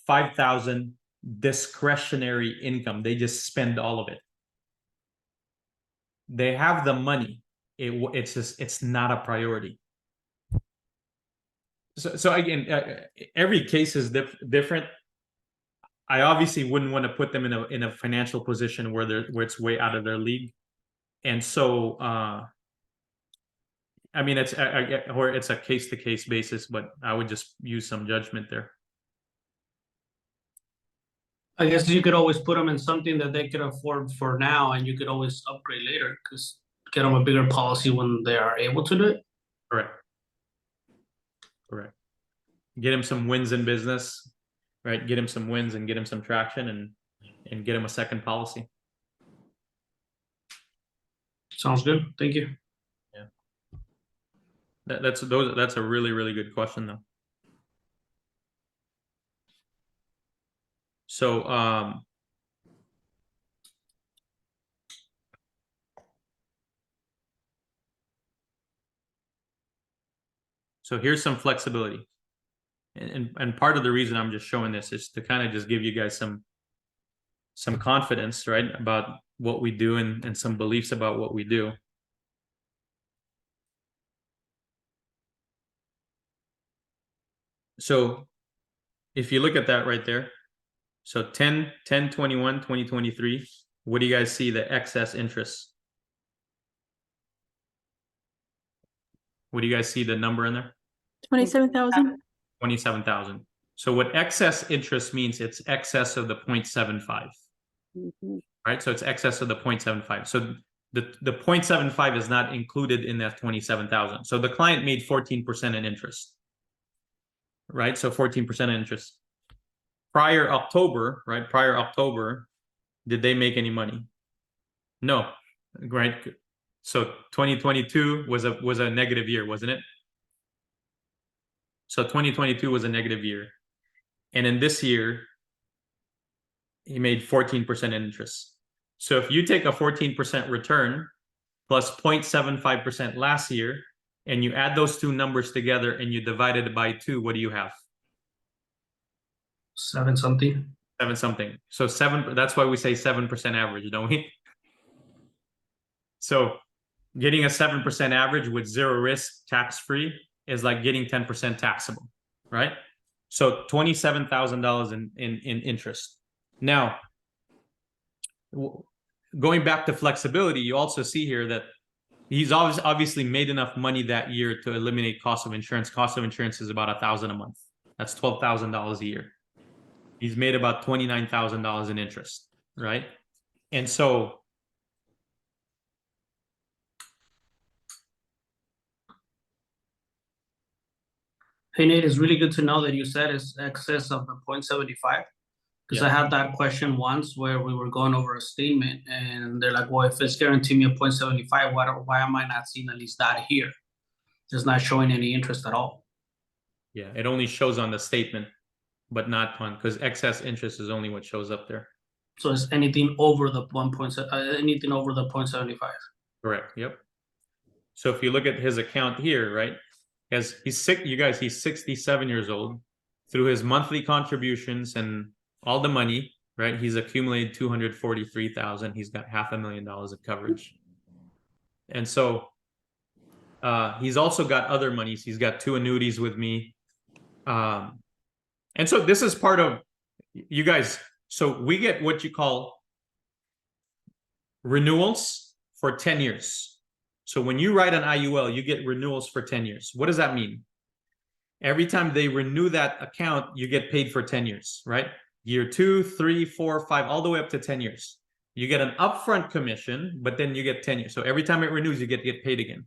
5,000 discretionary income. They just spend all of it. They have the money. It's not a priority. So again, every case is different. I obviously wouldn't want to put them in a financial position where it's way out of their league, and so I mean it's a case-to-case basis, but I would just use some judgment there. I guess you could always put them in something that they could afford for now, and you could always upgrade later because get them a bigger policy when they are able to do it. Correct. Get him some wins in business, right? Get him some wins and get him some traction and get him a second policy. Sounds good. Thank you. Yeah. That's a really, really good question though. So so here's some flexibility. And part of the reason I'm just showing this is to kind of just give you guys some confidence, right, about what we do and some beliefs about what we do. So if you look at that right there, so 10/10/21, 2023, what do you guys see the excess interest? What do you guys see the number in there? 27,000. 27,000. So what excess interest means, it's excess of the 0.75, right? So it's excess of the 0.75. So the 0.75 is not included in that 27,000. So the client made 14% in interest. right? So 14% interest. Prior October, right? Prior October, did they make any money? No, right? So 2022 was a negative year, wasn't it? So 2022 was a negative year. And in this year, he made 14% interest. So if you take a 14% return plus 0.75% last year, and you add those two numbers together and you divide it by 2, what do you have? 7 something. 7 something. So 7, that's why we say 7% average, don't we? So getting a 7% average with 0 risk, tax-free, is like getting 10% taxable, right? So $27,000 in interest. Now, going back to flexibility, you also see here that he's obviously made enough money that year to eliminate cost of insurance. Cost of insurance is about $1,000 a month. That's $12,000 a year. He's made about $29,000 in interest, right? And so Hey Nate, it's really good to know that you said it's excess of the 0.75. Because I had that question once where we were going over a statement and they're like, well, if it's guaranteeing me a 0.75, why am I not seeing at least that here? It's not showing any interest at all. yeah, it only shows on the statement, but not on, because excess interest is only what shows up there. So it's anything over the 0.75. Correct. Yep. So if you look at his account here, right? As he's sick, you guys, he's 67 years old. Through his monthly contributions and all the money, right? He's accumulated 243,000. He's got $500,000 of coverage. And so he's also got other monies. He's got 2 annuities with me. And so this is part of you guys. So we get what you call renewals for 10 years. So when you write an IUL, you get renewals for 10 years. What does that mean? Every time they renew that account, you get paid for 10 years, right? Year 2, 3, 4, 5, all the way up to 10 years. You get an upfront commission, but then you get 10 years. So every time it renews, you get paid again.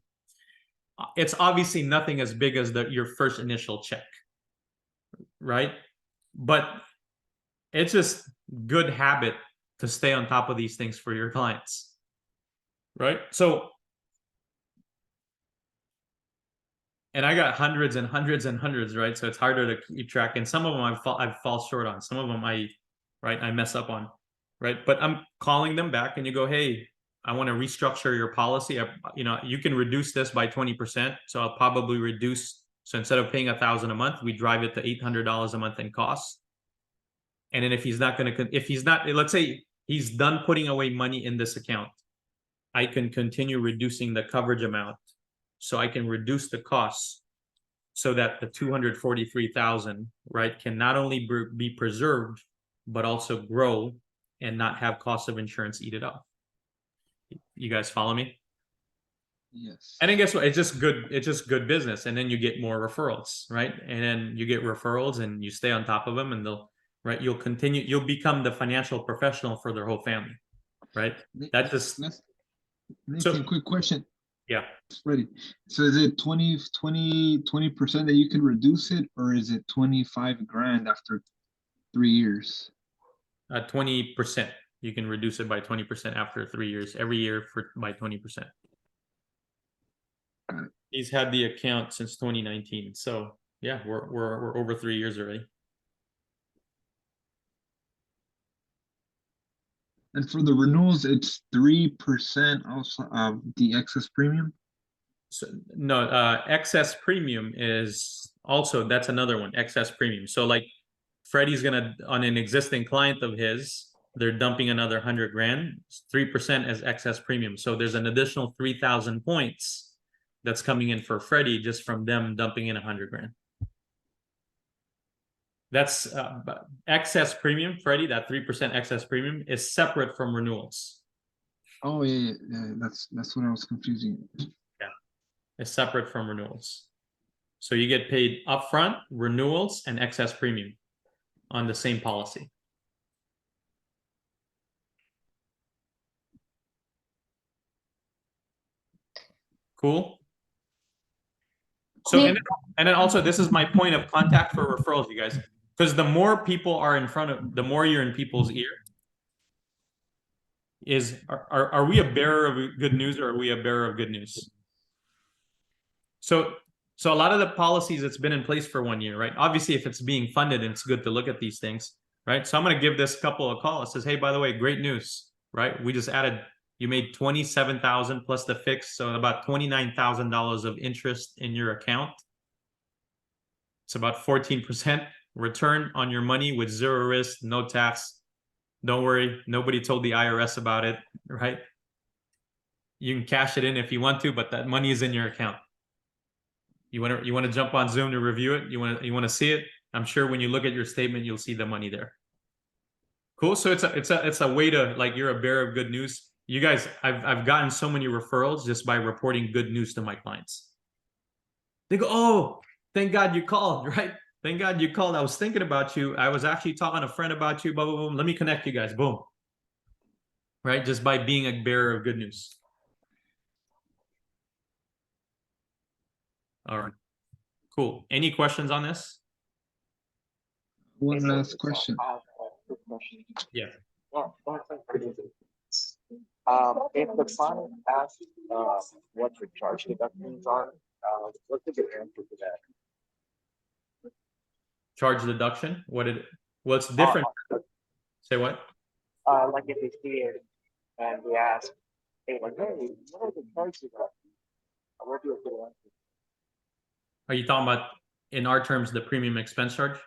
It's obviously nothing as big as your first initial check, right? But it's just good habit to stay on top of these things for your clients, right? So, and I got hundreds and hundreds and hundreds, right? So it's harder to keep track. And some of them I fall short on. Some of them I mess up on, right? But I'm calling them back and you go, hey, I want to restructure your policy. You can reduce this by 20%. So I'll probably reduce. So instead of paying $1,000 a month, we drive it to $800 a month in costs. And then if he's not, let's say he's done putting away money in this account, I can continue reducing the coverage amount. So I can reduce the costs so that the 243,000, right, can not only be preserved, but also grow and not have cost of insurance eat it up. You guys follow me? Yes. And then guess what? It's just good business. And then you get more referrals, right? And then you get referrals and you stay on top of them and you'll become the financial professional for their whole family, right? That just... So, quick question. Yeah. Ready. So is it 20% that you can reduce it, or is it 25 grand after 3 years? 20%. You can reduce it by 20% after 3 years, every year by 20%. He's had the account since 2019. So yeah, we're over 3 years already. And for the renewals, it's 3% also of the excess premium. So no, excess premium is also, that's another one, excess premium. So like Freddie's gonna, on an existing client of his, they're dumping another 100 grand, 3% as excess premium. So there's an additional 3,000 points that's coming in for Freddie just from them dumping in 100 grand. That's excess premium, Freddie, that 3% excess premium is separate from renewals. Oh yeah. That's what I was confusing. Yeah, it's separate from renewals. So you get paid upfront, renewals, and excess premium on the same policy. Cool. So, and then also, this is my point of contact for referrals, you guys, because the more people are in front of, the more you're in people's ear. Are we a bearer of good news, or are we a bearer of good news? So a lot of the policies that's been in place for 1 year, right? Obviously, if it's being funded, and it's good to look at these things, right? So I'm going to give this couple a call. It says, hey, by the way, great news, right? We just added, you made 27,000 plus the fix, so about $29,000 of interest in your account. It's about 14% return on your money with zero risk, no tax. Don't worry, nobody told the IRS about it, right? You can cash it in if you want to, but that money is in your account. You want to jump on Zoom to review it? You want to see it? I'm sure when you look at your statement, you'll see the money there. Cool. So it's a way to, like, you're a bearer of good news. You guys, I've gotten so many referrals just by reporting good news to my clients. They go, oh, thank God you called, right? Thank God you called. I was thinking about you. I was actually talking to a friend about you, blah, blah, blah. Let me connect you guys. Boom. Right? Just by being a bearer of good news. All right. Cool. Any questions on this? One last question. Yeah. If the client asks what the charge deductions are, what's the good answer to that? Charge deduction? What's different? Say what? Like if they see it and we ask, hey, like, hey, what are the charge deductions? What do you good answer? Are you talking about, in our terms, the premium expense charge?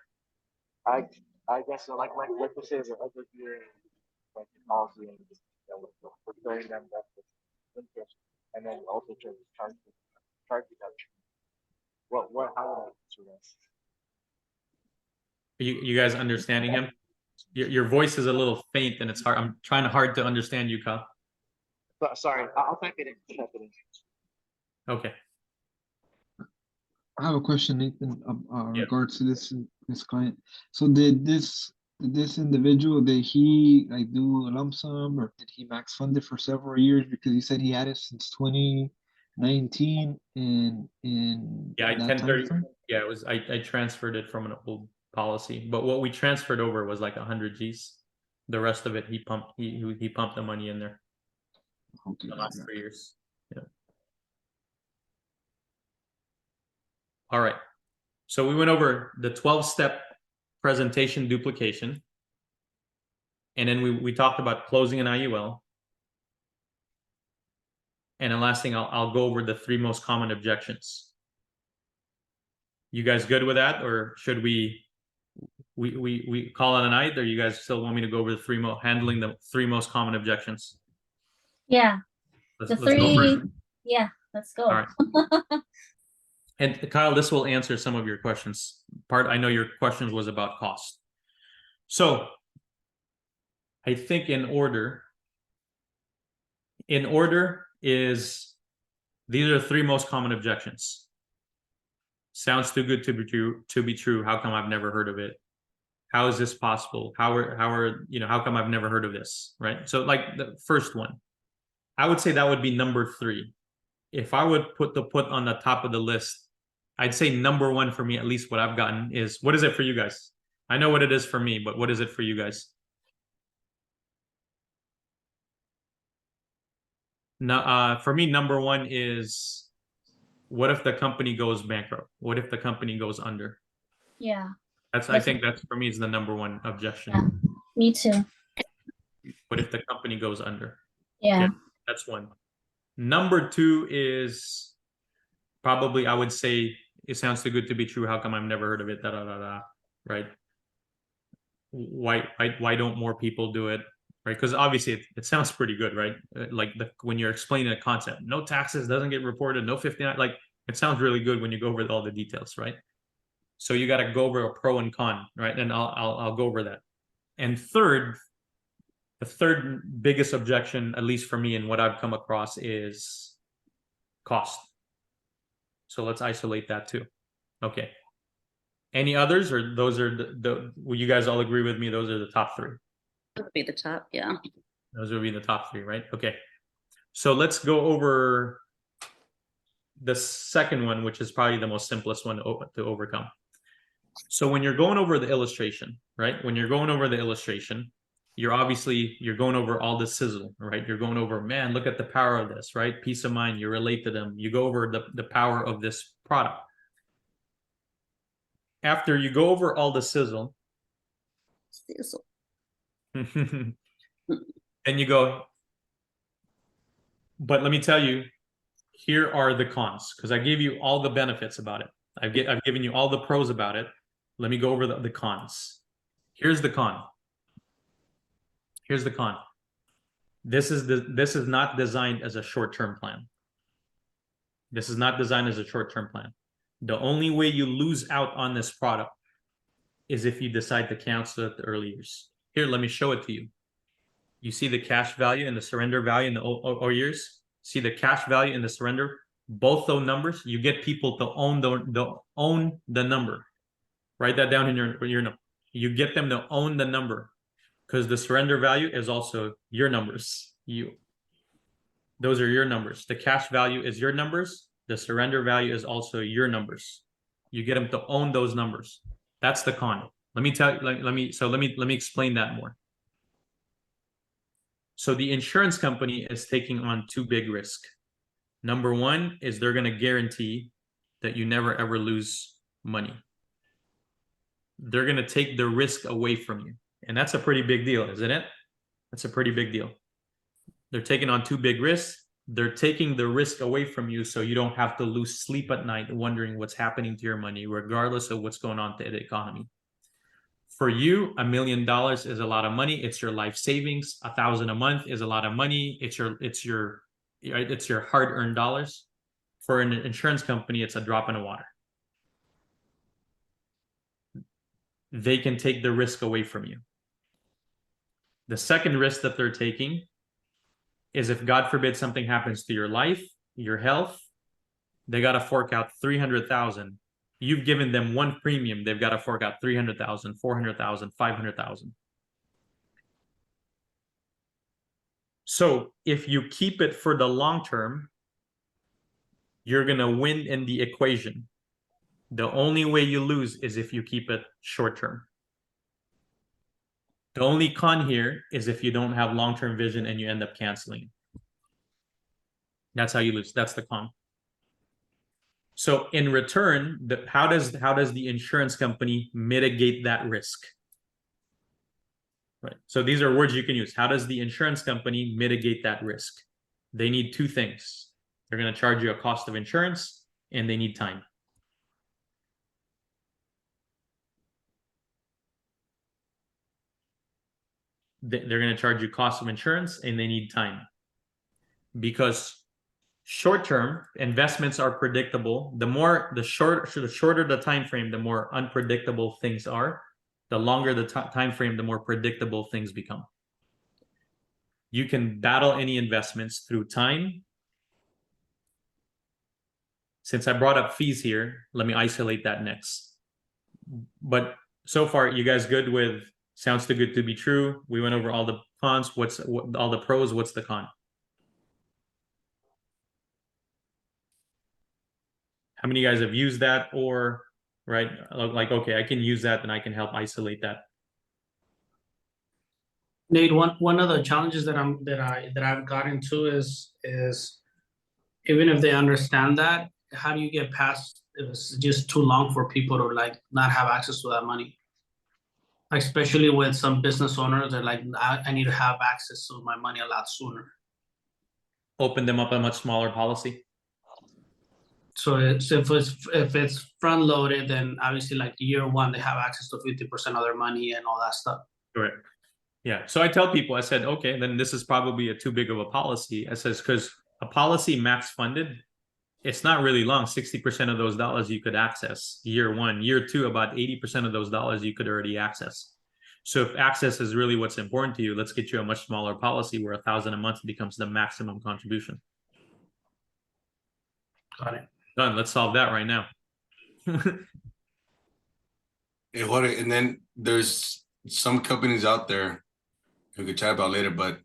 I guess so, like witnesses or other hearing, like policy, and we're clearing them that interest, and then also charge deduction. How would I answer this? You guys understanding him? Your voice is a little faint and it's hard. I'm trying hard to understand you, Kyle. Sorry, I'll type it in. Okay. I have a question, Nathan, Yeah. regards to this client. So did this individual, did he like do a lump sum, or did he max fund it for several years? Because he said he had it since 2019 in Yeah, that 1030. timeframe? Yeah, it was. I transferred it from an old policy, but what we transferred over was like 100 Gs. The rest of it, he pumped the money in there. Okay. The last 3 years. Yeah. All right. So we went over the 12-step presentation duplication. And then we talked about closing an IUL. And the last thing, I'll go over the 3 most common objections. You guys good with that, or should we call it a night, or you guys still want me to go over the handling the 3 most common objections? Yeah. Let's go three. for it. Yeah, let's go. All right. And Kyle, this will answer some of your questions. I know your questions was about cost. So I think in order is, these are the 3 most common objections. Sounds too good to be true. How come I've never heard of it? How is this possible? How come I've never heard of this? Right? So like the first one, I would say that would be number 3. If I would put on the top of the list, I'd say number 1 for me, at least what I've gotten, is, what is it for you guys? I know what it is for me, but what is it for you guys? No, for me, number 1 is, what if the company goes bankrupt? What if the company goes under? Yeah. I think that's, for me, is the number 1 objection. Yeah. Me too. What if the company goes under? Yeah. That's 1. Number 2 is probably, I would say, it sounds too good to be true. How come I've never heard of it? Da, da, da, da. Right? Why don't more people do it? Right? Because obviously it sounds pretty good, right? Like when you're explaining a concept, no taxes, doesn't get reported, no 59, like it sounds really good when you go over all the details, right? So you got to go over a pro and con, right? And I'll go over that. And the third biggest objection, at least for me and what I've come across, is cost. So let's isolate that too. Okay. Any others, or those are will you guys all agree with me? Those are the top 3. That would be the top, yeah. Those would be the top 3, right? Okay. So let's go over the second one, which is probably the most simplest one to overcome. So when you're going over the illustration, right? When you're going over the illustration, you're going over all the sizzle, right? You're going over, man, look at the power of this, right? Peace of mind, you relate to them. You go over the power of this product. After you go over all the sizzle, and you go, but let me tell you, here are the cons, because I gave you all the benefits about it. I've given you all the pros about it. Let me go over the cons. Here's the con. Here's the con. This is not designed as a short-term plan. This is not designed as a short-term plan. The only way you lose out on this product is if you decide to cancel at the early years. Here, let me show it to you. You see the cash value and the surrender value in the O years? See the cash value and the surrender? Both those numbers, you get people to own the number. Write that down in your number. You get them to own the number, because the surrender value is also your numbers. Those are your numbers. The cash value is your numbers. The surrender value is also your numbers. You get them to own those numbers. That's the con. Let me tell you, let me explain that more. So the insurance company is taking on two big risks. Number one is they're going to guarantee that you never ever lose money. They're going to take the risk away from you. And that's a pretty big deal, isn't it? That's a pretty big deal. They're taking on two big risks. They're taking the risk away from you, so you don't have to lose sleep at night wondering what's happening to your money, regardless of what's going on to the economy. For you, $1 million is a lot of money. It's your life savings. $1,000 a month is a lot of money. It's your hard-earned dollars. For an insurance company, it's a drop in the water. They can take the risk away from you. The second risk that they're taking is, if God forbid something happens to your life, your health, they got to fork out $300,000. You've given them one premium, they've got to fork out $300,000, $400,000, $500,000. So if you keep it for the long term, you're going to win in the equation. The only way you lose is if you keep it short term. The only con here is if you don't have long-term vision and you end up canceling. That's how you lose. That's the con. So in return, how does the insurance company mitigate that risk? Right. So these are words you can use. How does the insurance company mitigate that risk? They need two things. They're going to charge you a cost of insurance, and they need time. They're going to charge you cost of insurance, and they need time. Because short-term investments are predictable. The shorter the time frame, the more unpredictable things are. The longer the time frame, the more predictable things become. You can battle any investments through time. Since I brought up fees here, let me isolate that next. But so far, you guys good with sounds too good to be true? We went over all the cons. All the pros? What's the con? How many of you guys have used that, or right, like, okay, I can use that and I can help isolate that? Nate, one of the challenges that I've gotten to is even if they understand that, how do you get past if it's just too long for people to like not have access to that money? Especially with some business owners, they're like, I need to have access to my money a lot sooner. Open them up a much smaller policy. So if it's front loaded, then obviously like year one, they have access to 50% of their money and all that stuff. Correct. Yeah. So I tell people, I said, okay, then this is probably too big of a policy. I says, because a policy max funded, it's not really long. 60% of those dollars you could access year one. Year two, about 80% of those dollars you could already access. So if access is really what's important to you, let's get you a much smaller policy where $1,000 a month becomes the maximum contribution. Got it. Done. Let's solve that right now. And then there's some companies out there we could chat about later, but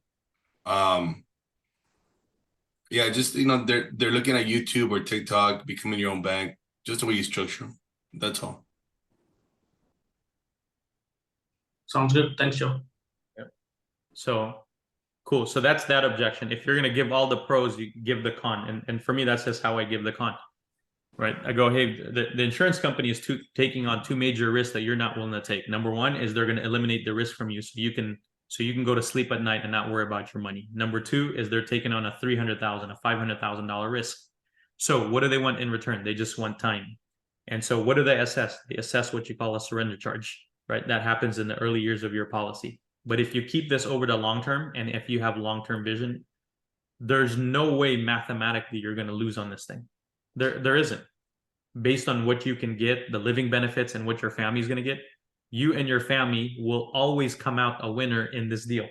Yeah, just they're looking at YouTube or TikTok, becoming your own bank, just the way you structure them. That's all. Sounds good. Thanks, Joe. So cool. So that's that objection. If you're gonna give all the pros, you give the con. And for me, that's just how I give the con. Right. I go, hey, the insurance company is taking on two major risks that you're not willing to take. Number one is they're gonna eliminate the risk from you so you can go to sleep at night and not worry about your money. Number two is they're taking on a $300,000, a $500,000 risk. So what do they want in return? They just want time. And so what do they assess? They assess what you call a surrender charge, right? That happens in the early years of your policy. But if you keep this over the long term, and if you have long-term vision, there's no way mathematically you're going to lose on this thing. There isn't. Based on what you can get, the living benefits, and what your family is going to get, you and your family will always come out a winner in this deal.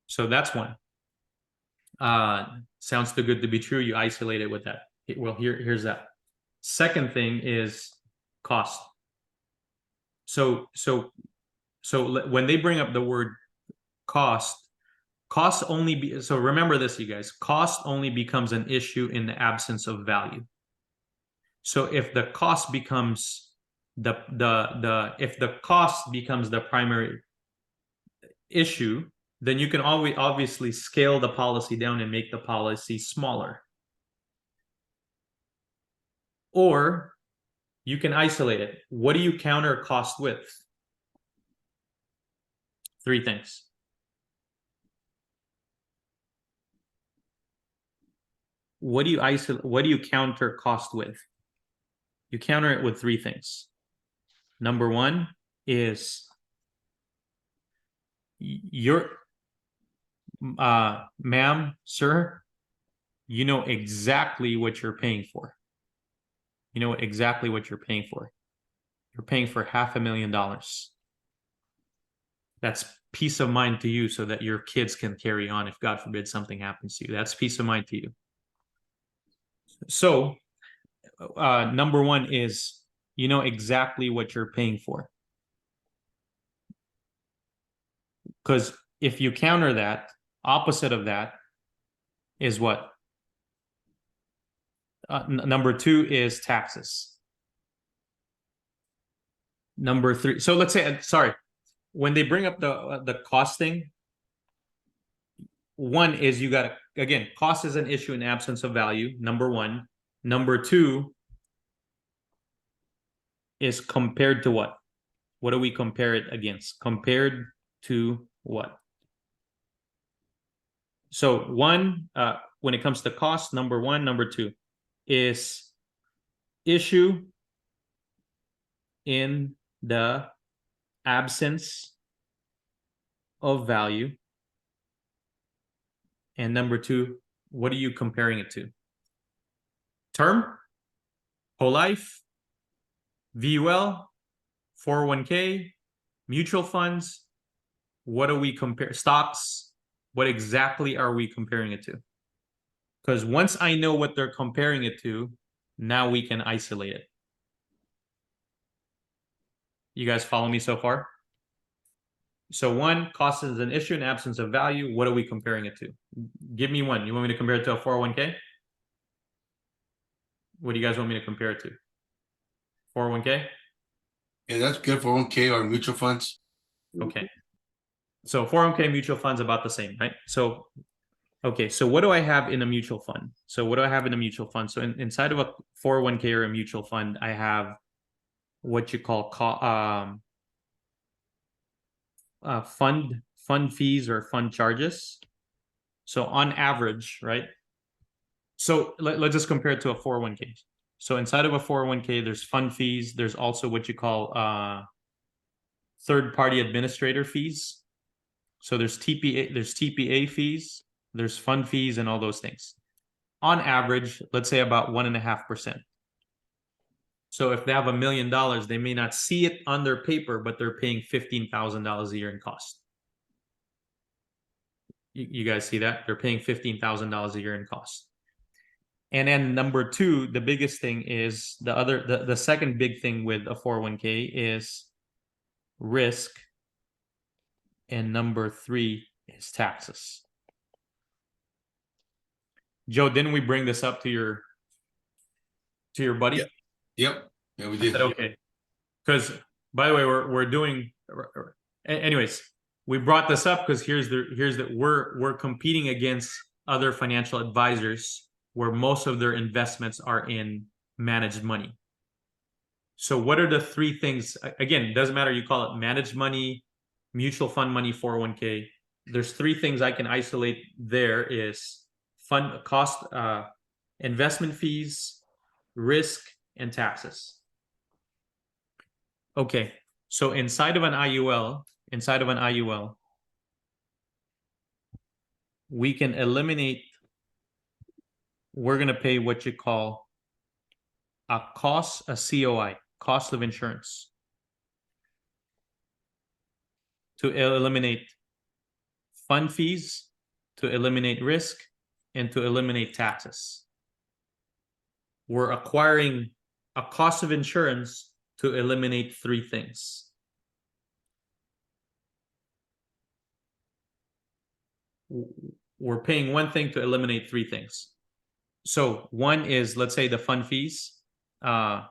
So that's one. Sounds too good to be true. You isolate it with that. Well, here's that. Second thing is cost. So when they bring up the word cost only so remember this, you guys, cost only becomes an issue in the absence of value. So if the cost becomes the primary issue, then you can always obviously scale the policy down and make the policy smaller. Or you can isolate it. What do you counter cost with? Three things. What do you counter cost with? You counter it with three things. Number one is ma'am, sir, you know exactly what you're paying for. You know exactly what you're paying for. You're paying for $500,000. That's peace of mind to you so that your kids can carry on if God forbid something happens to you. That's peace of mind to you. So number one is you know exactly what you're paying for. Because if you counter that, opposite of that is what? Number two is taxes. Number three. So let's say, sorry, when they bring up the cost thing, one is you got to, again, cost is an issue in absence of value. Number one. Number two is compared to what? What do we compare it against? Compared to what? So one, when it comes to cost, number one, number two is issue in the absence of value. And number two, what are you comparing it to? Term, whole life, VUL, 401k, mutual funds. What do we compare? Stocks. What exactly are we comparing it to? Because once I know what they're comparing it to, now we can isolate it. You guys follow me so far? So one, cost is an issue in absence of value. What are we comparing it to? Give me one. You want me to compare it to a 401k? What do you guys want me to compare it to? 401k? Yeah, that's good. 401k or mutual funds. Okay. So 401k mutual funds about the same, right? So, okay. So what do I have in a mutual fund? So what do I have in a mutual fund? So inside of a 401k or a mutual fund, I have what you call fund fees or fund charges. So on average, right? So let's just compare it to a 401k. So inside of a 401k, there's fund fees. There's also what you call third-party administrator fees. So there's TPA fees, there's fund fees, and all those things. On average, let's say about 1.5%. So if they have $1 million, they may not see it on their paper, but they're paying $15,000 a year in cost. You guys see that? They're paying $15,000 a year in cost. And then number two, the biggest thing is the second big thing with a 401k is risk. And number three is taxes. Joe, didn't we bring this up to your buddy? Yeah. Yep. Yeah, we I did. said, okay. Because by the way, we're doing anyways, we brought this up because here's the we're competing against other financial advisors where most of their investments are in managed money. So what are the three things? Again, it doesn't matter, you call it managed money, mutual fund money, 401k. There's three things I can isolate. There is fund cost, investment fees, risk, and taxes. Okay, so inside of an IUL, we can eliminate, we're going to pay what you call a COI, cost of insurance, to eliminate fund fees, to eliminate risk, and to eliminate taxes. We're acquiring a cost of insurance to eliminate three things. We're paying one thing to eliminate three things. So one is, let's say, the fund fees and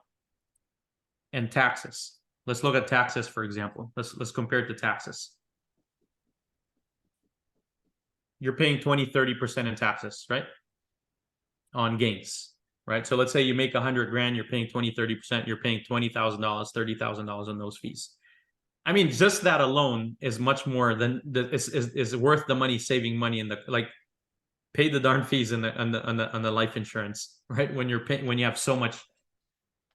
taxes. Let's look at taxes, for example. Let's compare it to taxes. You're paying 20-30% in taxes, right? On gains, right? So let's say you make 100 grand, you're paying 20-30%, you're paying $20,000, $30,000 on those fees. I mean, just that alone is much more than is worth the money, saving money in the, like, pay the darn fees on the life insurance, right? When you're paying, when you have so much.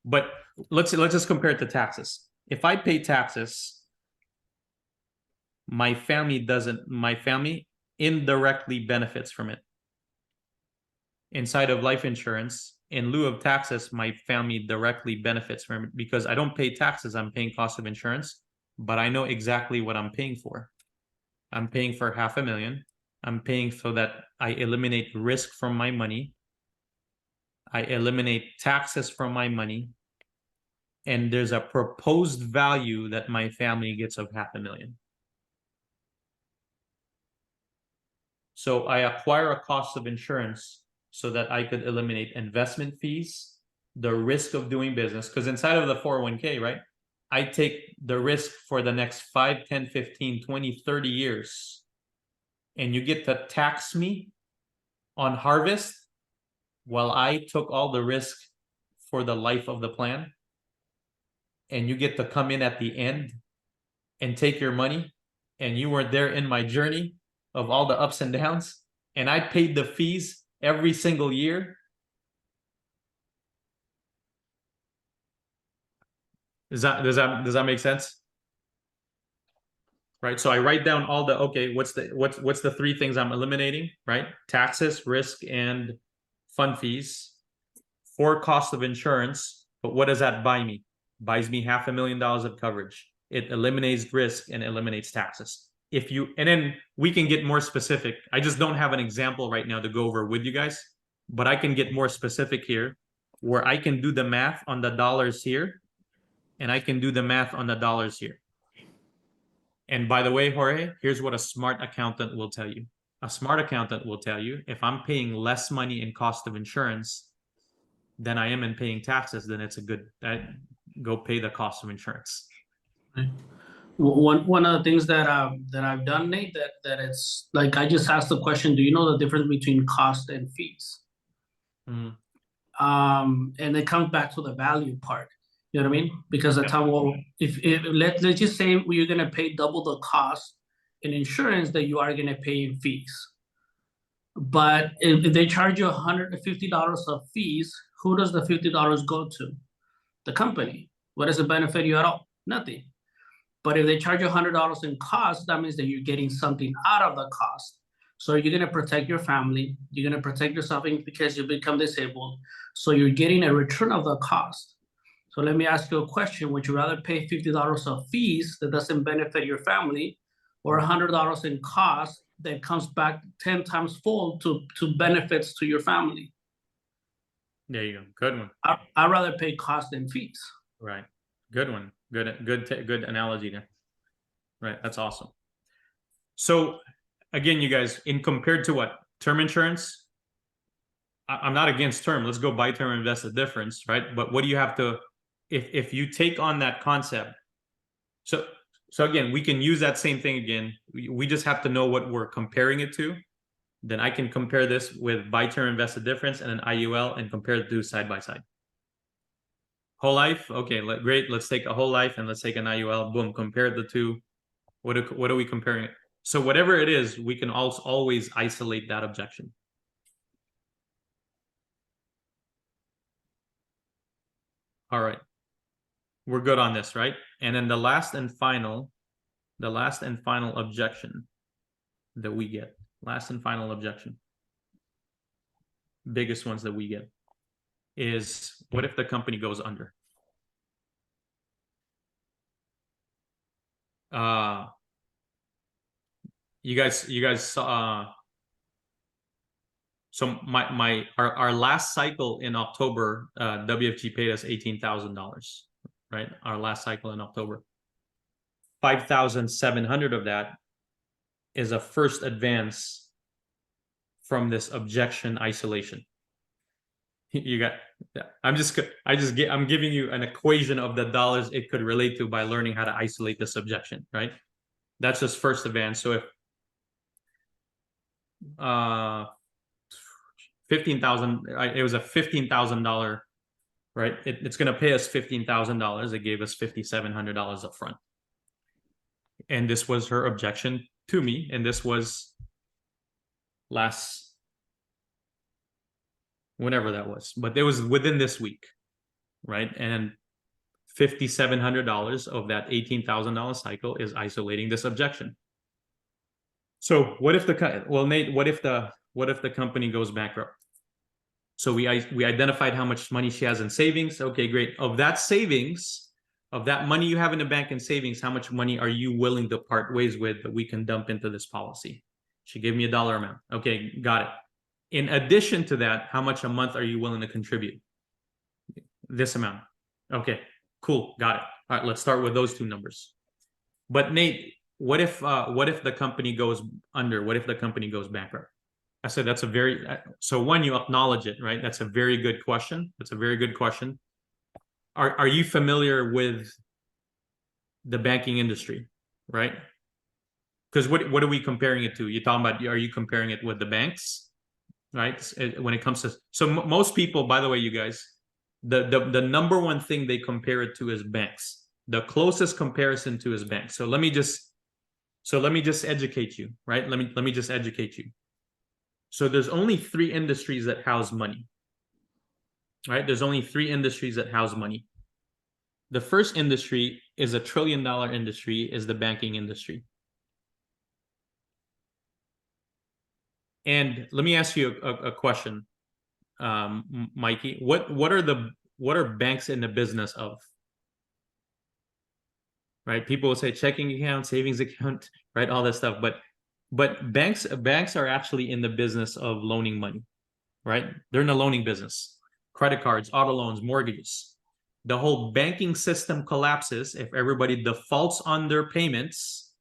But let's just compare it to taxes. If I pay taxes, my family indirectly benefits from it. Inside of life insurance, in lieu of taxes, my family directly benefits from it because I don't pay taxes, I'm paying cost of insurance, but I know exactly what I'm paying for. I'm paying for $500,000. I'm paying so that I eliminate risk from my money. I eliminate taxes from my money. And there's a proposed value that my family gets of $500,000. So I acquire a cost of insurance so that I could eliminate investment fees, the risk of doing business, because inside of the 401k, right, I take the risk for the next 5, 10, 15, 20, 30 years. And you get to tax me on harvest while I took all the risk for the life of the plan. And you get to come in at the end and take your money, and you weren't there in my journey of all the ups and downs, and I paid the fees every single year. Does that make sense? Right. So I write down all the, okay, what's the three things I'm eliminating, right? Taxes, risk, and fund fees for cost of insurance. But what does that buy me? Buys me $500,000 of coverage. It eliminates risk and eliminates taxes. And then we can get more specific. I just don't have an example right now to go over with you guys, but I can get more specific here where I can do the math on the dollars here, and I can do the math on the dollars here. And by the way, Jorge, here's what a smart accountant will tell you. A smart accountant will tell you, if I'm paying less money in cost of insurance than I am in paying taxes, then it's a good, go pay the cost of insurance. Right. One of the things that I've done, Nate, that it's like, I just asked the question, do you know the difference between cost and fees? Mm. And it comes back to the value part. You know what I mean? Because that's how, well, if let's just say you're gonna pay double the cost in insurance that you are gonna pay in fees. But if they charge you $150 of fees, who does the $50 go to? The company. What does it benefit you at all? Nothing. But if they charge you $100 in cost, that means that you're getting something out of the cost. So you're gonna protect your family, you're gonna protect yourself because you become disabled. So you're getting a return of the cost. So let me ask you a question. Would you rather pay $50 of fees that doesn't benefit your family, or $100 in cost that comes back 10 times fold to benefits to your family? There you go. Good one. I'd rather pay cost than fees. Right. Good one. Good analogy there. Right. That's awesome. So again, you guys, in compared to what? Term insurance, I'm not against term. Let's go buy term, invest the difference, right? But what do you have to, if you take on that concept, so again, we can use that same thing again. We just have to know what we're comparing it to. Then I can compare this with buy term, invest the difference, and an IUL, and compare the two side by side. Whole life, okay, great. Let's take a whole life and let's take an IUL. Boom, compare the two. What are we comparing it? So whatever it is, we can also always isolate that objection. All right, we're good on this, right? And then the last and final objection that we get, biggest ones that we get, is what if the company goes under? You guys saw. So our last cycle in October, WFG paid us $18,000, right? Our last cycle in October. 5,700 of that is a first advance from this objection isolation. You got, I'm giving you an equation of the dollars it could relate to by learning how to isolate this objection, right? That's just first advance. So if 15,000, it was a $15,000, right? It's going to pay us $15,000. It gave us $5,700 up front. And this was her objection to me. And this was whenever that was, but it was within this week, right? And $5,700 of that $18,000 cycle is isolating this objection. So what if Nate, what if the company goes bankrupt? So we identified how much money she has in savings. Okay, great. Of that savings, of that money you have in the bank in savings, how much money are you willing to part ways with that we can dump into this policy? She gave me a dollar amount. Okay, got it. In addition to that, how much a month are you willing to contribute? This amount. Okay, cool, got it. All right, let's start with those two numbers. But Nate, what if the company goes under? What if the company goes bankrupt? I said that's a very, so one, you acknowledge it, right? That's a very good question. That's a very good question. Are you familiar with the banking industry, right? Because what are we comparing it to? You're talking about, are you comparing it with the banks, right? When it comes to, so most people, by the way, you guys, the number one thing they compare it to is banks. The closest comparison to is banks. So let me just educate you, right? Let me just educate you. So there's only 3 industries that house money, right? There's only 3 industries that house money. The first industry is $1 trillion industry, is the banking industry. And let me ask you a question, Mikey. What are banks in the business of? Right? People will say checking account, savings account, right? All that stuff. But banks are actually in the business of loaning money, right? They're in the loaning business. Credit cards, auto loans, mortgages. The whole banking system collapses if everybody defaults on their payments.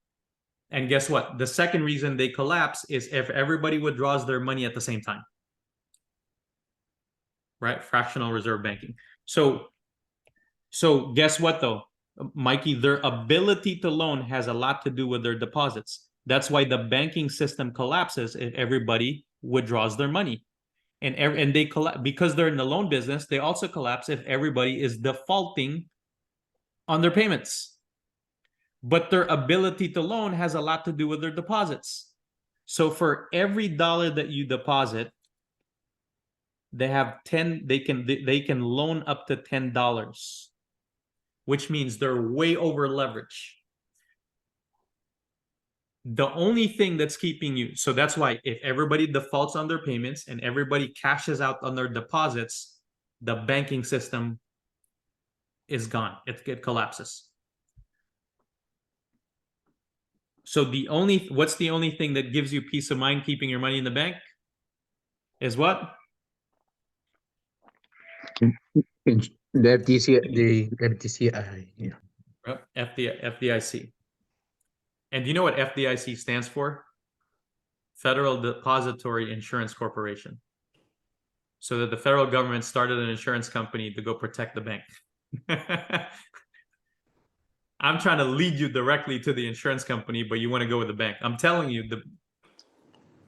And guess what? The second reason they collapse is if everybody withdraws their money at the same time. Right? Fractional reserve banking. So guess what though, Mikey? Their ability to loan has a lot to do with their deposits. That's why the banking system collapses if everybody withdraws their money. And they collapse because they're in the loan business. They also collapse if everybody is defaulting on their payments. But their ability to loan has a lot to do with their deposits. So for every dollar that you deposit, they have 10. They can loan up to $10, which means they're way over leveraged. The only thing that's keeping you, so that's why if everybody defaults on their payments and everybody cashes out on their deposits, the banking system is gone. It collapses. So what's the only thing that gives you peace of mind keeping your money in the bank? Is what? The FDIC, yeah. FDIC. And do you know what FDIC stands for? Federal Depository Insurance Corporation. so that the federal government started an insurance company to go protect the bank. I'm trying to lead you directly to the insurance company, but you want to go with the bank. I'm telling you, the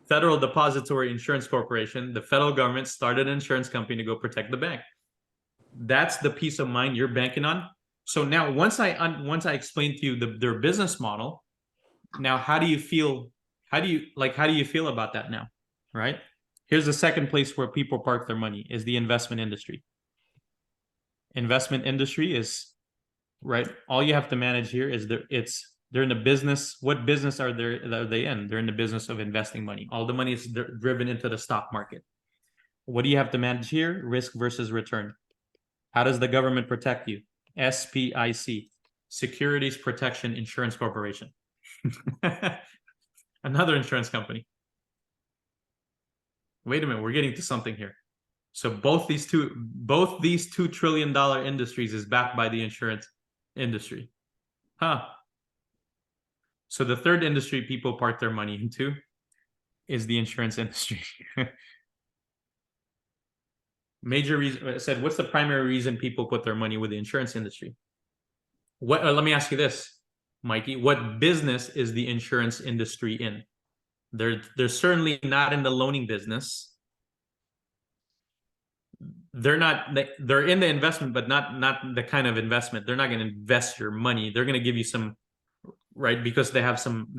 Federal Depository Insurance Corporation, the federal government started an insurance company to go protect the bank. That's the peace of mind you're banking on. So now, once I explain to you their business model, now how do you feel? How do you feel about that now? Right? Here's the second place where people park their money is the investment industry. Investment industry is right. All you have to manage here is they're in the business. What business are they in? They're in the business of investing money. All the money is driven into the stock market. What do you have to manage here? Risk versus return. How does the government protect you? SPIC, Securities Protection Insurance Corporation. Another insurance company. Wait a minute, we're getting to something here. So both these $2 trillion industries is backed by the insurance industry. Huh. So the third industry people park their money into is the insurance industry. Major reason, I said, what's the primary reason people put their money with the insurance industry? Let me ask you this, Mikey. What business is the insurance industry in? They're certainly not in the loaning business. They're in the investment, but not the kind of investment. They're not going to invest your money. They're going to give you some, right? Because they have some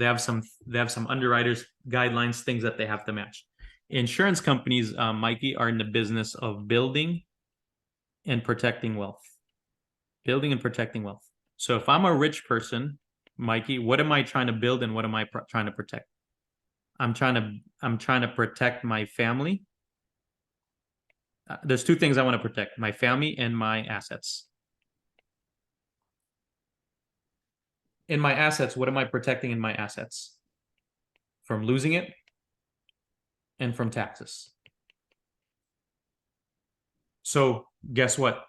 underwriters guidelines, things that they have to match. Insurance companies, Mikey, are in the business of building and protecting wealth. Building and protecting wealth. So if I'm a rich person, Mikey, what am I trying to build and what am I trying to protect? I'm trying to protect my family. There's two things I want to protect: my family and my assets. In my assets, what am I protecting in my assets? From losing it and from taxes. So guess what?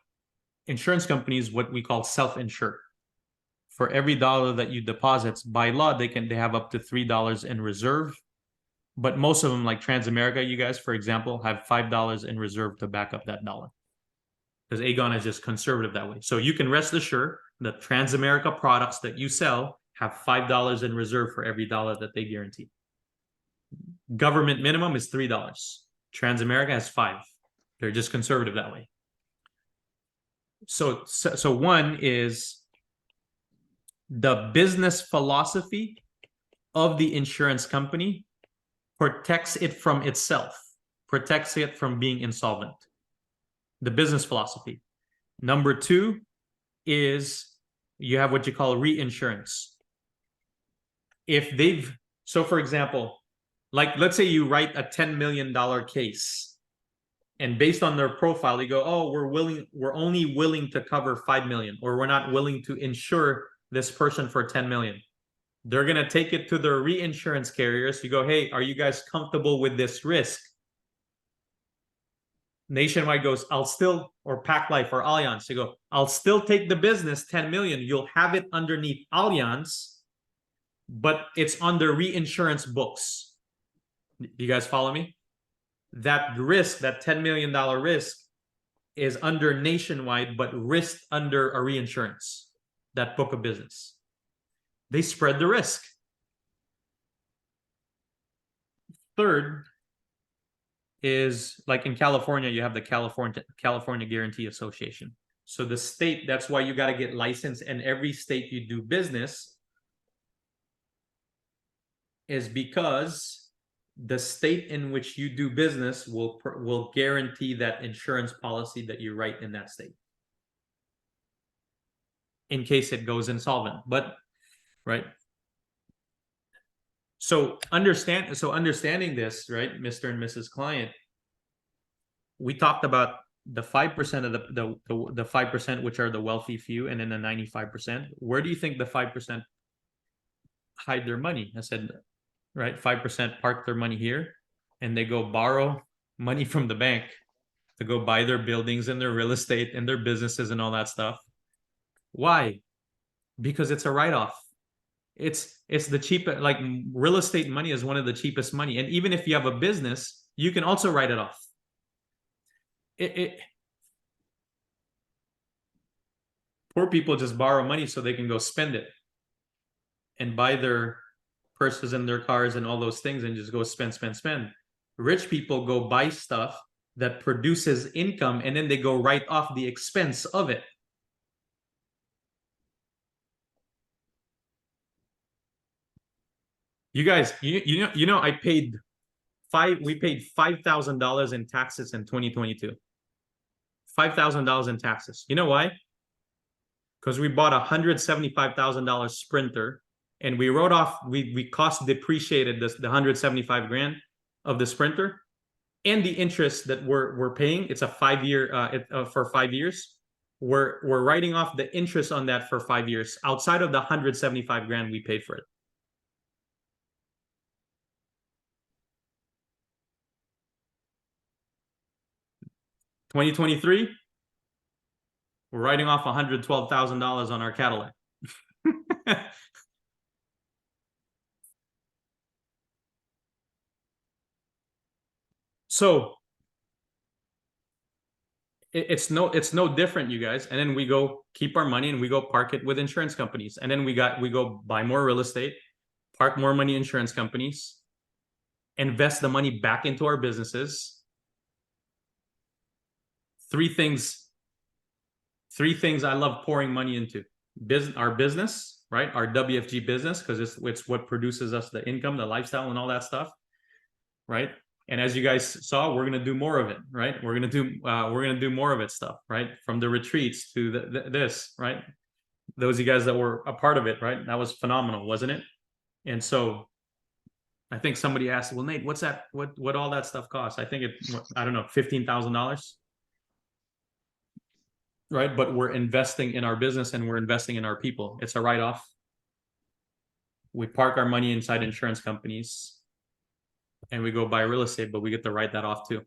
Insurance companies, what we call self-insure. For every dollar that you deposit, by law, they have up to $3 in reserve. But most of them, like Transamerica, you guys, for example, have $5 in reserve to back up that dollar. Because Aegon is just conservative that way. So you can rest assured that Transamerica products that you sell have $5 in reserve for every dollar that they guarantee. Government minimum is $3. Transamerica has $5. They're just conservative that way. So one is the business philosophy of the insurance company protects it from itself, protects it from being insolvent. The business philosophy. Number two is you have what you call reinsurance. So for example, like let's say you write a $10 million case, and based on their profile, you go, oh, we're only willing to cover 5 million, or we're not willing to insure this person for 10 million. They're going to take it to their reinsurance carriers. You go, hey, are you guys comfortable with this risk? Nationwide goes, I'll still, or Pac Life or Allianz, you go, I'll still take the business, 10 million. You'll have it underneath Allianz, but on their reinsurance books. You guys follow me? That risk, that $10 million risk, is under Nationwide, but risked under a reinsurance, that book of business. They spread the risk. Third is, like in California, you have the California Guarantee Association. So the state, that's why you got to get licensed, and every state you do business is because the state in which you do business will guarantee that insurance policy that you write in that state in case it goes insolvent. But right, so understanding this, right, Mr. and Mrs. Client, we talked about the 5% of the 5%, which are the wealthy few, and then the 95%. Where do you think the 5% hide their money? I said, right, 5% park their money here, and they go borrow money from the bank to go buy their buildings and their real estate and their businesses and all that stuff. Why? Because it's a write-off. It's the cheapest, like real estate money is one of the cheapest money. And even if you have a business, you can also write it off. poor people just borrow money so they can go spend it and buy their purses and their cars and all those things and just go spend. Rich people go buy stuff that produces income and then they go write off the expense of it. You guys, you know, we paid $5,000 in taxes in 2022. $5,000 in taxes. You know why? Because we bought a $175,000 Sprinter and we wrote off, we cost depreciated the 175 grand of the Sprinter and the interest that we're paying. It's a 5-year for 5 years. We're writing off the interest on that for 5 years outside of the 175 grand we paid for it. $2023, we're writing off $112,000 on our Cadillac. So it's no different, you guys. And then we go keep our money and we go park it with insurance companies. And then we go buy more real estate, park more money in insurance companies, invest the money back into our businesses. Three things I love pouring money into. Our business, right? Our WFG business, because it's what produces us the income, the lifestyle, and all that stuff, right? And as you guys saw, we're gonna do more of it, right? We're gonna do more of it stuff, right? From the retreats to this, right? Those of you guys that were a part of it, right? That was phenomenal, wasn't it? And so I think somebody asked, well, Nate, what's that? What all that stuff costs? I think I don't know, $15,000. Right, but we're investing in our business and we're investing in our people. It's a write-off. We park our money inside insurance companies and we go buy real estate, but we get to write that off too.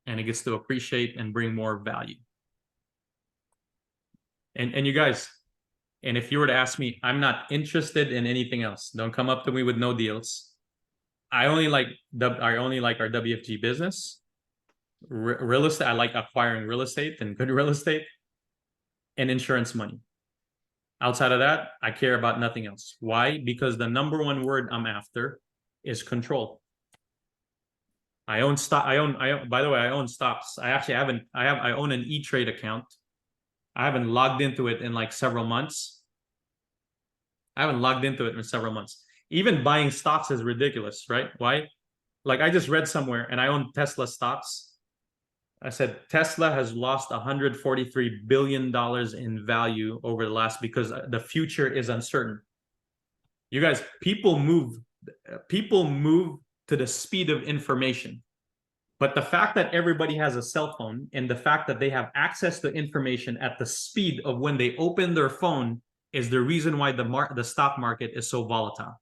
And it gets to appreciate and bring more value. And you guys, and if you were to ask me, I'm not interested in anything else. Don't come up to me with no deals. I only like our WFG business. Real estate, I like acquiring real estate and good real estate and insurance money. Outside of that, I care about nothing else. Why? Because the number one word I'm after is control. I own stock. By the way, I own stocks. I own an E-Trade account. I haven't logged into it in like several months. Even buying stocks is ridiculous, right? Why? Like I just read somewhere and I own Tesla stocks. I said Tesla has lost $143 billion in value over the last, because the future is uncertain. You guys, people move to the speed of information. But the fact that everybody has a cell phone and the fact that they have access to information at the speed of when they open their phone is the reason why the stock market is so volatile.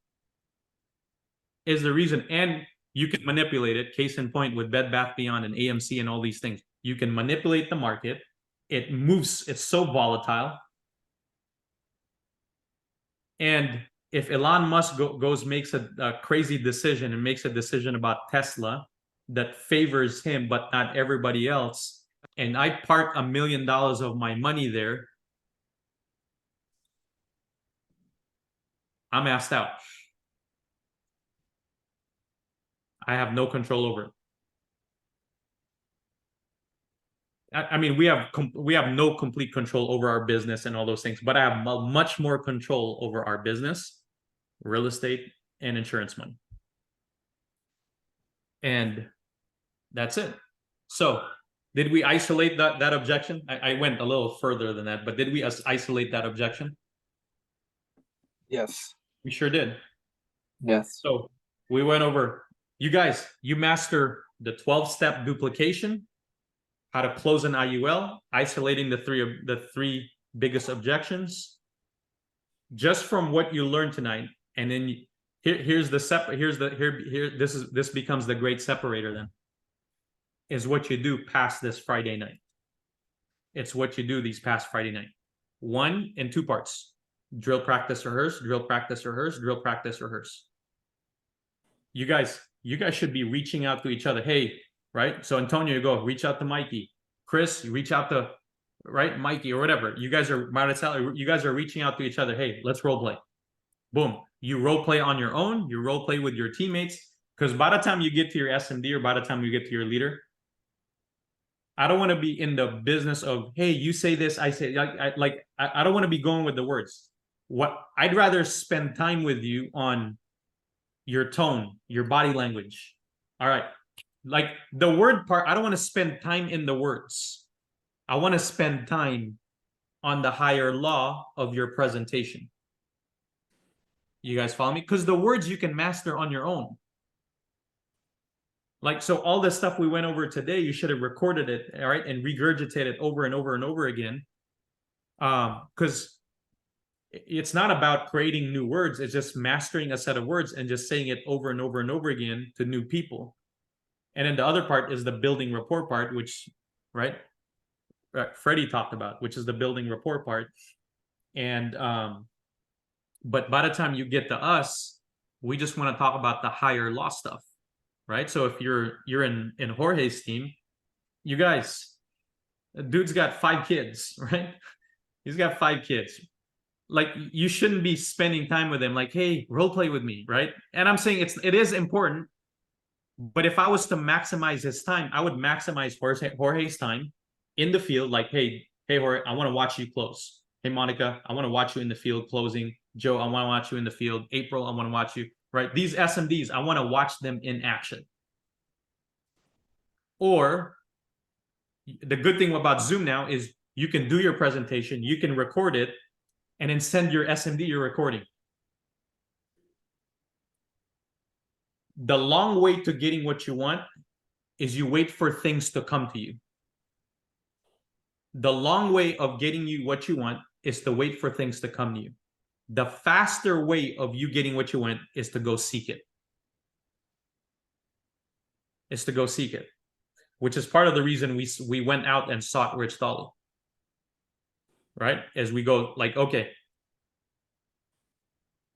Is the reason. And you can manipulate it. Case in point with Bed Bath Beyond and AMC and all these things. You can manipulate the market. It moves. It's so volatile. And if Elon Musk makes a crazy decision and makes a decision about Tesla that favors him but not everybody else, and I park $1 million of my money there, I'm asked out. I have no control over it. I mean, we have no complete control over our business and all those things, but I have much more control over our business, real estate, and insurance money. And that's it. So did we isolate that objection? I went a little further than that, but did we isolate that objection? Yes. We sure did. Yes. So we went over, you guys, you master the 12-step duplication, how to close an IUL, isolating the three biggest objections, just from what you learned tonight. And then this becomes the great separator then, is what you do past this Friday night. It's what you do these past Friday night. 1 in 2 parts: drill, practice, rehearse, drill, practice, rehearse, drill, practice, rehearse. You guys should be reaching out to each other. Hey, right? So Antonio, you go reach out to Mikey. Chris, you reach out to, right, Mikey or whatever. You guys are Marisela, you guys are reaching out to each other. Hey, let's role play. Boom. You role play on your own. You role play with your teammates. Because by the time you get to your SMD or by the time you get to your leader, I don't want to be in the business of, hey, you say this, I say, I don't want to be going with the words. What I'd rather spend time with you on your tone, your body language. All right. Like the word part, I don't want to spend time in the words. I want to spend time on the higher law of your presentation. You guys follow me? Because the words you can master on your own. Like, so all the stuff we went over today, you should have recorded it, all right, and regurgitated it over and over and over again. Because it's not about creating new words. It's just mastering a set of words and just saying it over and over and over again to new people. And then the other part is the building rapport part, which, right, Freddie talked about, which is the building rapport part. And, but by the time you get to us, we just want to talk about the higher law stuff. Right. So if you're in Jorge's team, you guys, the dude's got 5 kids, right? He's got 5 kids. Like, you shouldn't be spending time with him like, hey, role play with me, right? And I'm saying it is important, but if I was to maximize his time, I would maximize Jorge's time in the field. Like, hey Jorge, I want to watch you close. Hey Monica, I want to watch you in the field closing. Joe, I want to watch you in the field. April, I want to watch you. Right? These SMDs, I want to watch them in action. Or the good thing about Zoom now is you can do your presentation, you can record it, and then send your SMD your recording. The long way to getting what you want is you wait for things to come to you. The long way of getting you what you want is to wait for things to come to you. The faster way of you getting what you want is to go seek it. Is to go seek it, which is part of the reason we went out and sought Rich Dolly. Right? As we go like, okay,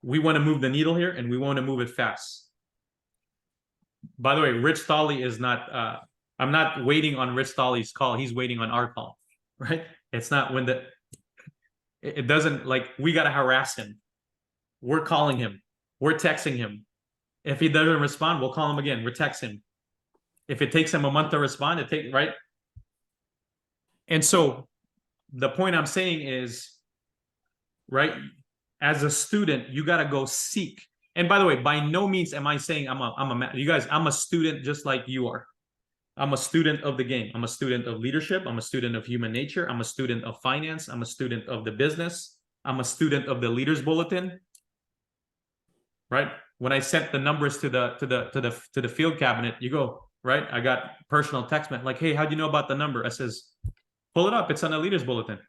we want to move the needle here and we want to move it fast. By the way, Rich Dolly is not, I'm not waiting on Rich Dolly's call. He's waiting on our call, right? It's not when it doesn't, like, we got to harass him. We're calling him. We're texting him. If he doesn't respond, we'll call him again. We're texting him. If it takes him a month to respond, right? And so the point I'm saying is, right, as a student, you got to go seek. And by the way, by no means am I saying you guys, I'm a student just like you are. I'm a student of the game. I'm a student of leadership. I'm a student of human nature. I'm a student of finance. I'm a student of the business. I'm a student of the Leaders Bulletin. Right? When I sent the numbers to the field cabinet, you go, right? I got personal text message like, hey, how'd you know about the number? I says, pull it up. It's on the Leaders Bulletin.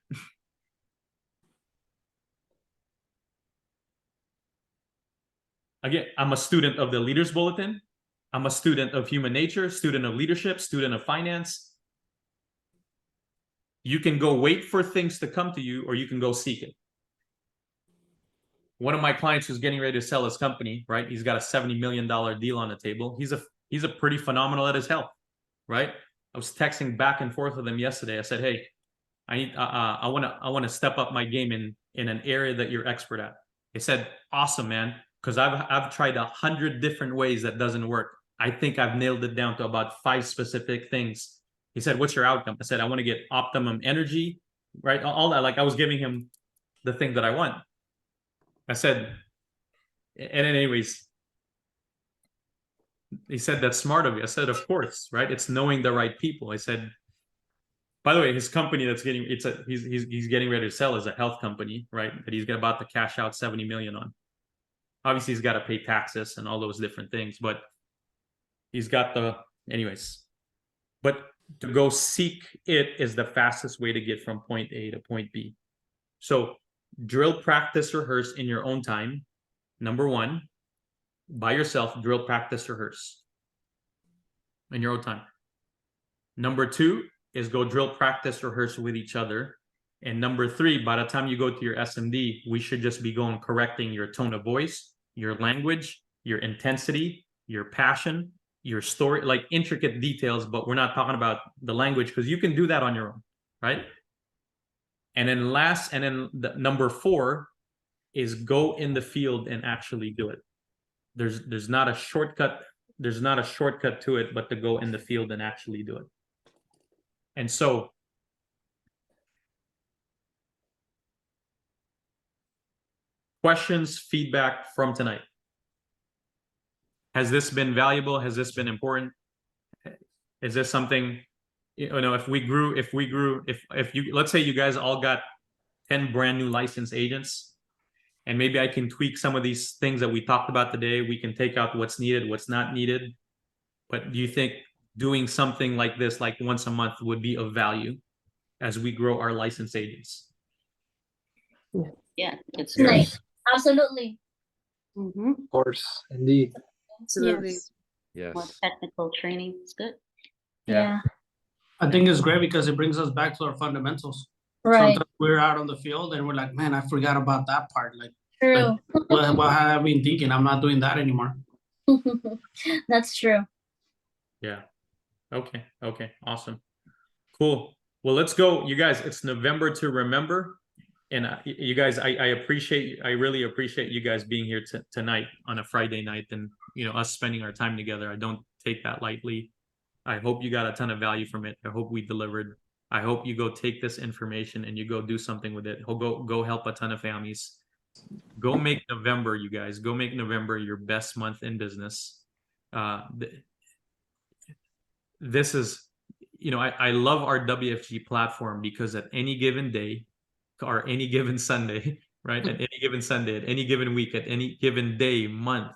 Again, I'm a student of the Leaders Bulletin. I'm a student of human nature, student of leadership, student of finance. You can go wait for things to come to you, or you can go seek it. One of my clients who's getting ready to sell his company, right? He's got a $70 million deal on the table. He's a pretty phenomenal at his health, right? I was texting back and forth with him yesterday. I said, hey, I want to step up my game in an area that you're expert at. He said, awesome, man, because I've tried 100 different ways that doesn't work. I think I've nailed it down to about 5 specific things. He said, what's your outcome? I said, I want to get optimum energy, right? All that, like I was giving him the thing that I want. I said, and anyways, he said, that's smart of you. I said, of course, right? It's knowing the right people. I said, by the way, his company that's getting, he's getting ready to sell is a health company, right? That he's about to cash out 70 million on. Obviously he's got to pay taxes and all those different things, but he's got anyways, but to go seek it is the fastest way to get from point A to point B. So drill, practice, rehearse in your own time. Number 1, by yourself, drill, practice, rehearse in your own time. Number 2 is go drill, practice, rehearse with each other. And number 3, by the time you go to your SMD, we should just be correcting your tone of voice, your language, your intensity, your passion, your story, like intricate details, but we're not talking about the language because you can do that on your own, right? And then number 4 is go in the field and actually do it. There's not a shortcut. There's not a shortcut to it, but to go in the field and actually do it. And so questions, feedback from tonight. Has this been valuable? Has this been important? Is this something, you know, if you, let's say you guys all got 10 brand new licensed agents, and maybe I can tweak some of these things that we talked about today. We can take out what's needed, what's not needed. But do you think doing something like this, like once a month, would be of value as we grow our licensed agents? Yeah, it's Right. Absolutely. Mhm. Of course, indeed. Absolutely. Yes. Yes. More technical training. It's good. Yeah. I think it's great because it brings us back to our fundamentals. Right. Sometimes we're out on the field and we're like, man, I forgot about that part. Like, True. what have I been thinking? I'm not doing that anymore. That's true. Yeah. Okay. Okay. Awesome. Cool. Well, let's go. You guys, it's November to remember. And you guys, I really appreciate you guys being here tonight on a Friday night, and, you know, us spending our time together. I don't take that lightly. I hope you got a ton of value from it. I hope we delivered. I hope you go take this information and you go do something with it. Go help a ton of families. Go make November, you guys. Go make November your best month in business. This is, you know, I love our WFG platform because at any given day or any given Sunday, right? At any given Sunday, at any given week, at any given day, month,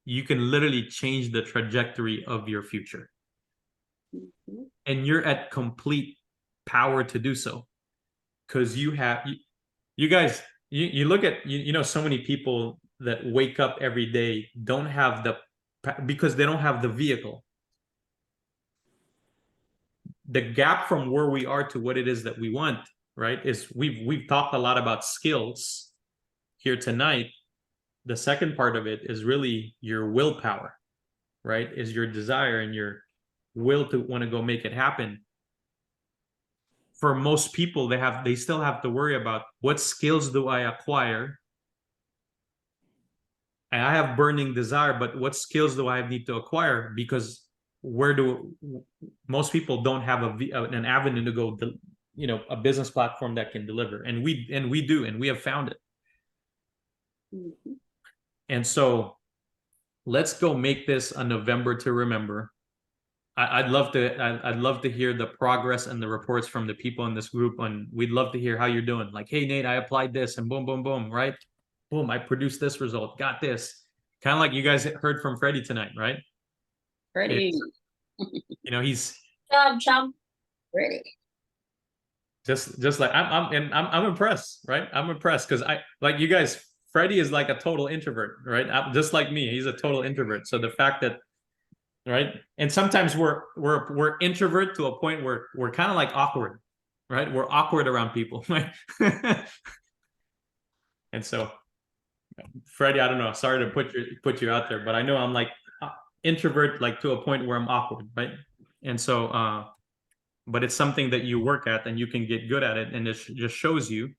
you can literally change the trajectory of your future. And you're at complete power to do so. Because you guys, you look at, you know, so many people that wake up every day don't have because they don't have the vehicle. The gap from where we are to what it is that we want, right, is we've talked a lot about skills here tonight. The second part of it is really your willpower, right? Is your desire and your will to want to go make it happen. For most people, they still have to worry about what skills do I acquire? And I have burning desire, but what skills do I need to acquire? Because most people don't have an avenue to go, you know, a business platform that can deliver, and we do, and we have found it. Mm-hmm. And so let's go make this a November to remember. I'd love to hear the progress and the reports from the people in this group, and we'd love to hear how you're doing. Like, hey, Nate, I applied this, and boom, boom, boom, right? Boom, I produced this result, got this. Kind of like you guys heard from Freddie tonight, right? Freddie. You know, he's Jump. Freddie. Just like I'm impressed, right? I'm impressed because like you guys, Freddie is like a total introvert, right? Just like me, he's a total introvert. So the fact that, right, and sometimes we're introvert to a point where we're kind of like awkward, right? We're awkward around people, right? And so, Freddie, I don't know. Sorry to put you out there, but I know I'm like introvert, like to a point where I'm awkward, right? And so, but it's something that you work at and you can get good at it, and it just shows you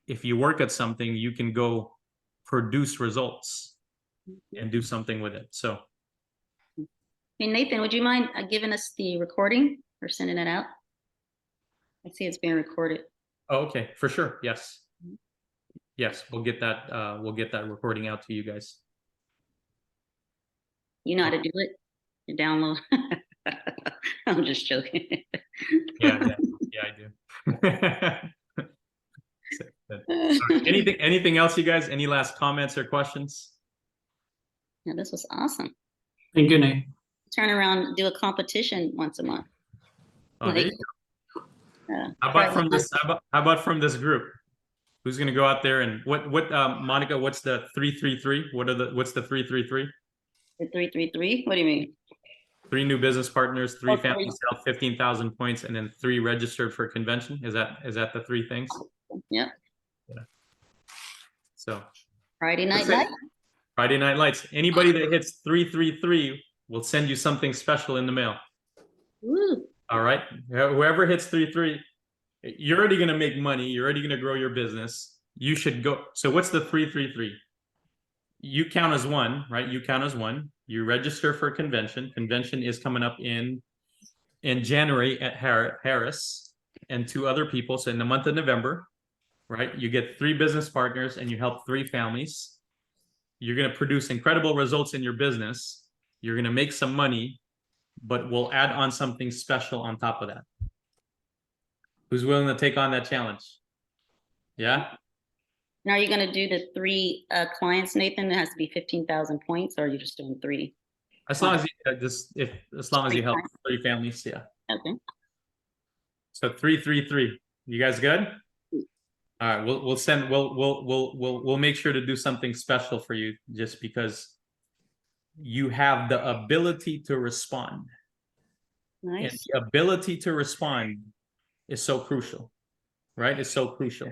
if you work at something, you can go produce results and do something with it. So. Hey, Nathan, would you mind giving us the recording or sending it out? I see it's being recorded. Oh, okay, for sure. Yes. Yes, we'll get that recording out to you guys. You know how to do it? You download. I'm just joking. Yeah, I do. Sorry. Anything else, you guys? Any last comments or questions? Yeah, this was awesome. Thank you, Nate. Turn around and do a competition once a month. Oh, there you go. How about from this group? Who's gonna go out there and what Monica, what's the 333? What's the 333? The 333? What do you mean? 3 new business partners, 3 families sell 15,000 points, and then 3 registered for convention. Is that the 3 things? Yep. Yeah. So Friday night lights. Friday night lights. Anybody that hits 333 we'll send you something special in the mail. Woo. All right. Whoever hits 3-3, you're already gonna make money. You're already gonna grow your business. You should go. So what's the 3-3-3? You count as one, right? You count as one. You register for a convention. Convention is coming up in January at Harris and 2 other people. So in the month of November, right? You get 3 business partners and you help 3 families. You're going to produce incredible results in your business. You're going to make some money, but we'll add on something special on top of that. Who's willing to take on that challenge? Yeah. Now, are you going to do the 3 clients, Nathan? It has to be 15,000 points, or are you just doing 3? As long as you as long as you help 3 families, yeah. Okay. So 3-3-3. You guys good? All right, we'll make sure to do something special for you, just because you have the ability to respond. Nice. And the ability to respond is so crucial, right? It's so crucial.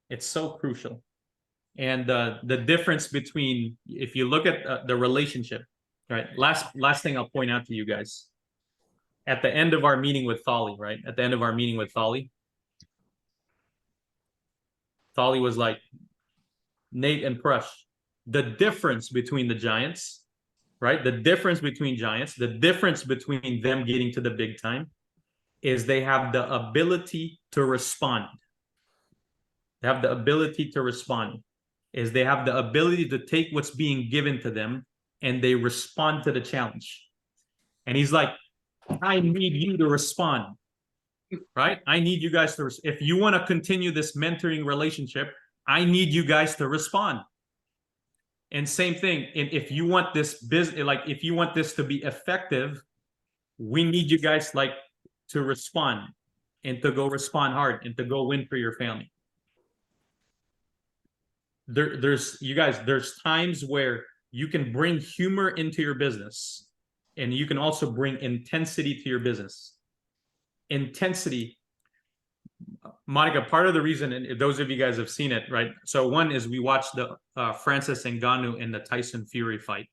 It's so crucial. And the difference between, if you look at the relationship, right? Last thing I'll point out to you guys. At the end of our meeting with Thali, right? At the end of our meeting with Thali was like, Nate and Prush, the difference between the giants, right? The difference between giants, the difference between them getting to the big time is they have the ability to respond. They have the ability to respond. Is they have the ability to take what's being given to them and they respond to the challenge. And he's like, I need you to respond, right? I need you guys to, if you want to continue this mentoring relationship, I need you guys to respond. And same thing, if you want this business, like if you want this to be effective, we need you guys like to respond and to go respond hard and to go win for your family. There's times where you can bring humor into your business, and you can also bring intensity to your business. Intensity, Monica, part of the reason, and those of you guys have seen it, right? So one is we watched the Francis Ngannou and the Tyson Fury fight.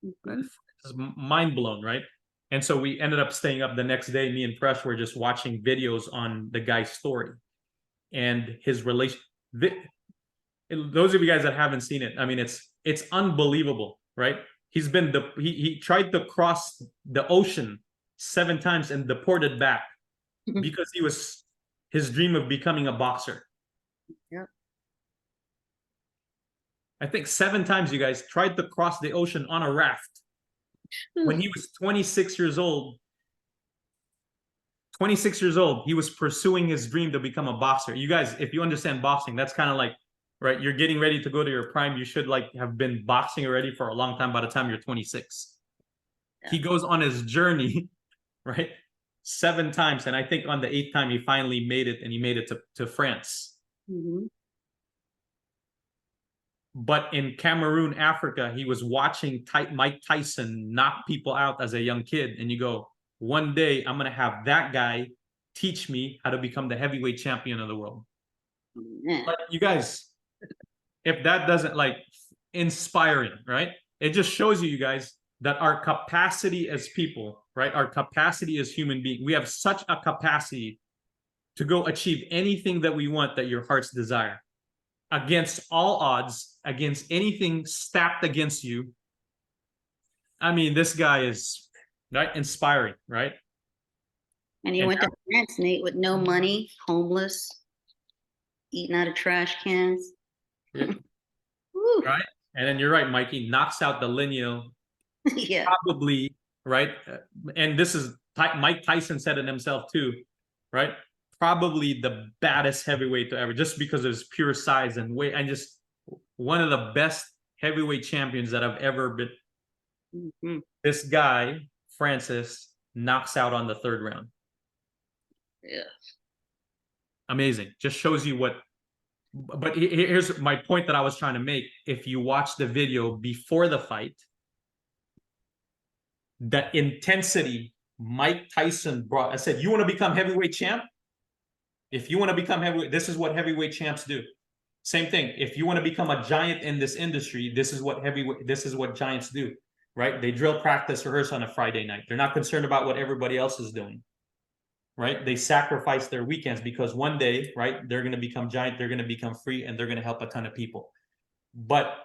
It's mind blown, right? And so we ended up staying up the next day. Me and Presh were just watching videos on the guy's story and his relation. Those of you guys that haven't seen it, I mean, it's unbelievable, right? He's been he tried to cross the ocean 7 times and deported back because he was his dream of becoming a boxer. Yeah. I think 7 times you guys tried to cross the ocean on a raft. When he was 26 years old, he was pursuing his dream to become a boxer. You guys, if you understand boxing, that's kind of like, right, you're getting ready to go to your prime. You should like have been boxing already for a long time by the time you're 26. Yeah. He goes on his journey, right, 7 times. And I think on the 8th time, he finally made it, and he made it to France. Mm-hmm. But in Cameroon, Africa, he was watching Mike Tyson knock people out as a young kid. And you go, one day I'm going to have that guy teach me how to become the heavyweight champion of the world. Yeah. But you guys, if that doesn't like inspiring, right? It just shows you guys that our capacity as people, right? Our capacity as human beings, we have such a capacity to go achieve anything that we want, that your heart's desire, against all odds, against anything stacked against you. I mean, this guy is right, inspiring, right? And he went to France, Nate, with no money, homeless, eating out of trash cans. Yeah. Right. And then you're right, Mikey knocks out the lineal. Yeah. Probably, right? And this is Mike Tyson said it himself too, right? Probably the baddest heavyweight to ever, just because of his pure size and weight, and just one of the best heavyweight champions that I've ever been. Mm-hmm. This guy, Francis, knocks out on the 3rd round. Yeah. Amazing. Just shows you what. But here's my point that I was trying to make. If you watch the video before the fight, the intensity Mike Tyson brought. I said, you want to become heavyweight champ? If you want to become heavyweight, this is what heavyweight champs do. Same thing. If you want to become a giant in this industry, this is what giants do, right? They drill, practice, rehearse on a Friday night. They're not concerned about what everybody else is doing, right? They sacrifice their weekends because one day, right, they're going to become giant, they're going to become free, and they're going to help a ton of people. But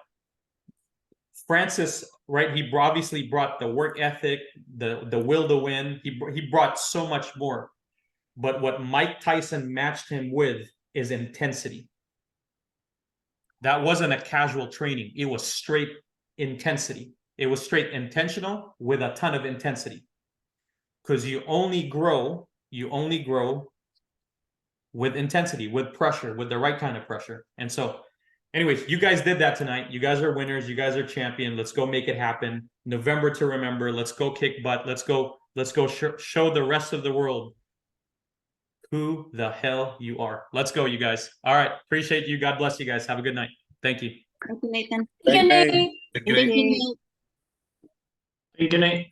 Francis, right, he obviously brought the work ethic, the will to win. He brought so much more. But what Mike Tyson matched him with is intensity. That wasn't a casual training. It was straight intensity. It was straight intentional with a ton of intensity. Because you only grow with intensity, with pressure, with the right kind of pressure. And so, anyways, you guys did that tonight. You guys are winners. You guys are champion. Let's go make it happen. November to remember. Let's go kick butt. Let's go show the rest of the world who the hell you are. Let's go, you guys. All right. Appreciate you. God bless you guys. Have a good night. Thank you. Thank you, Nathan. Good night. Thank you, Nate. Thank you, Nate. Good night.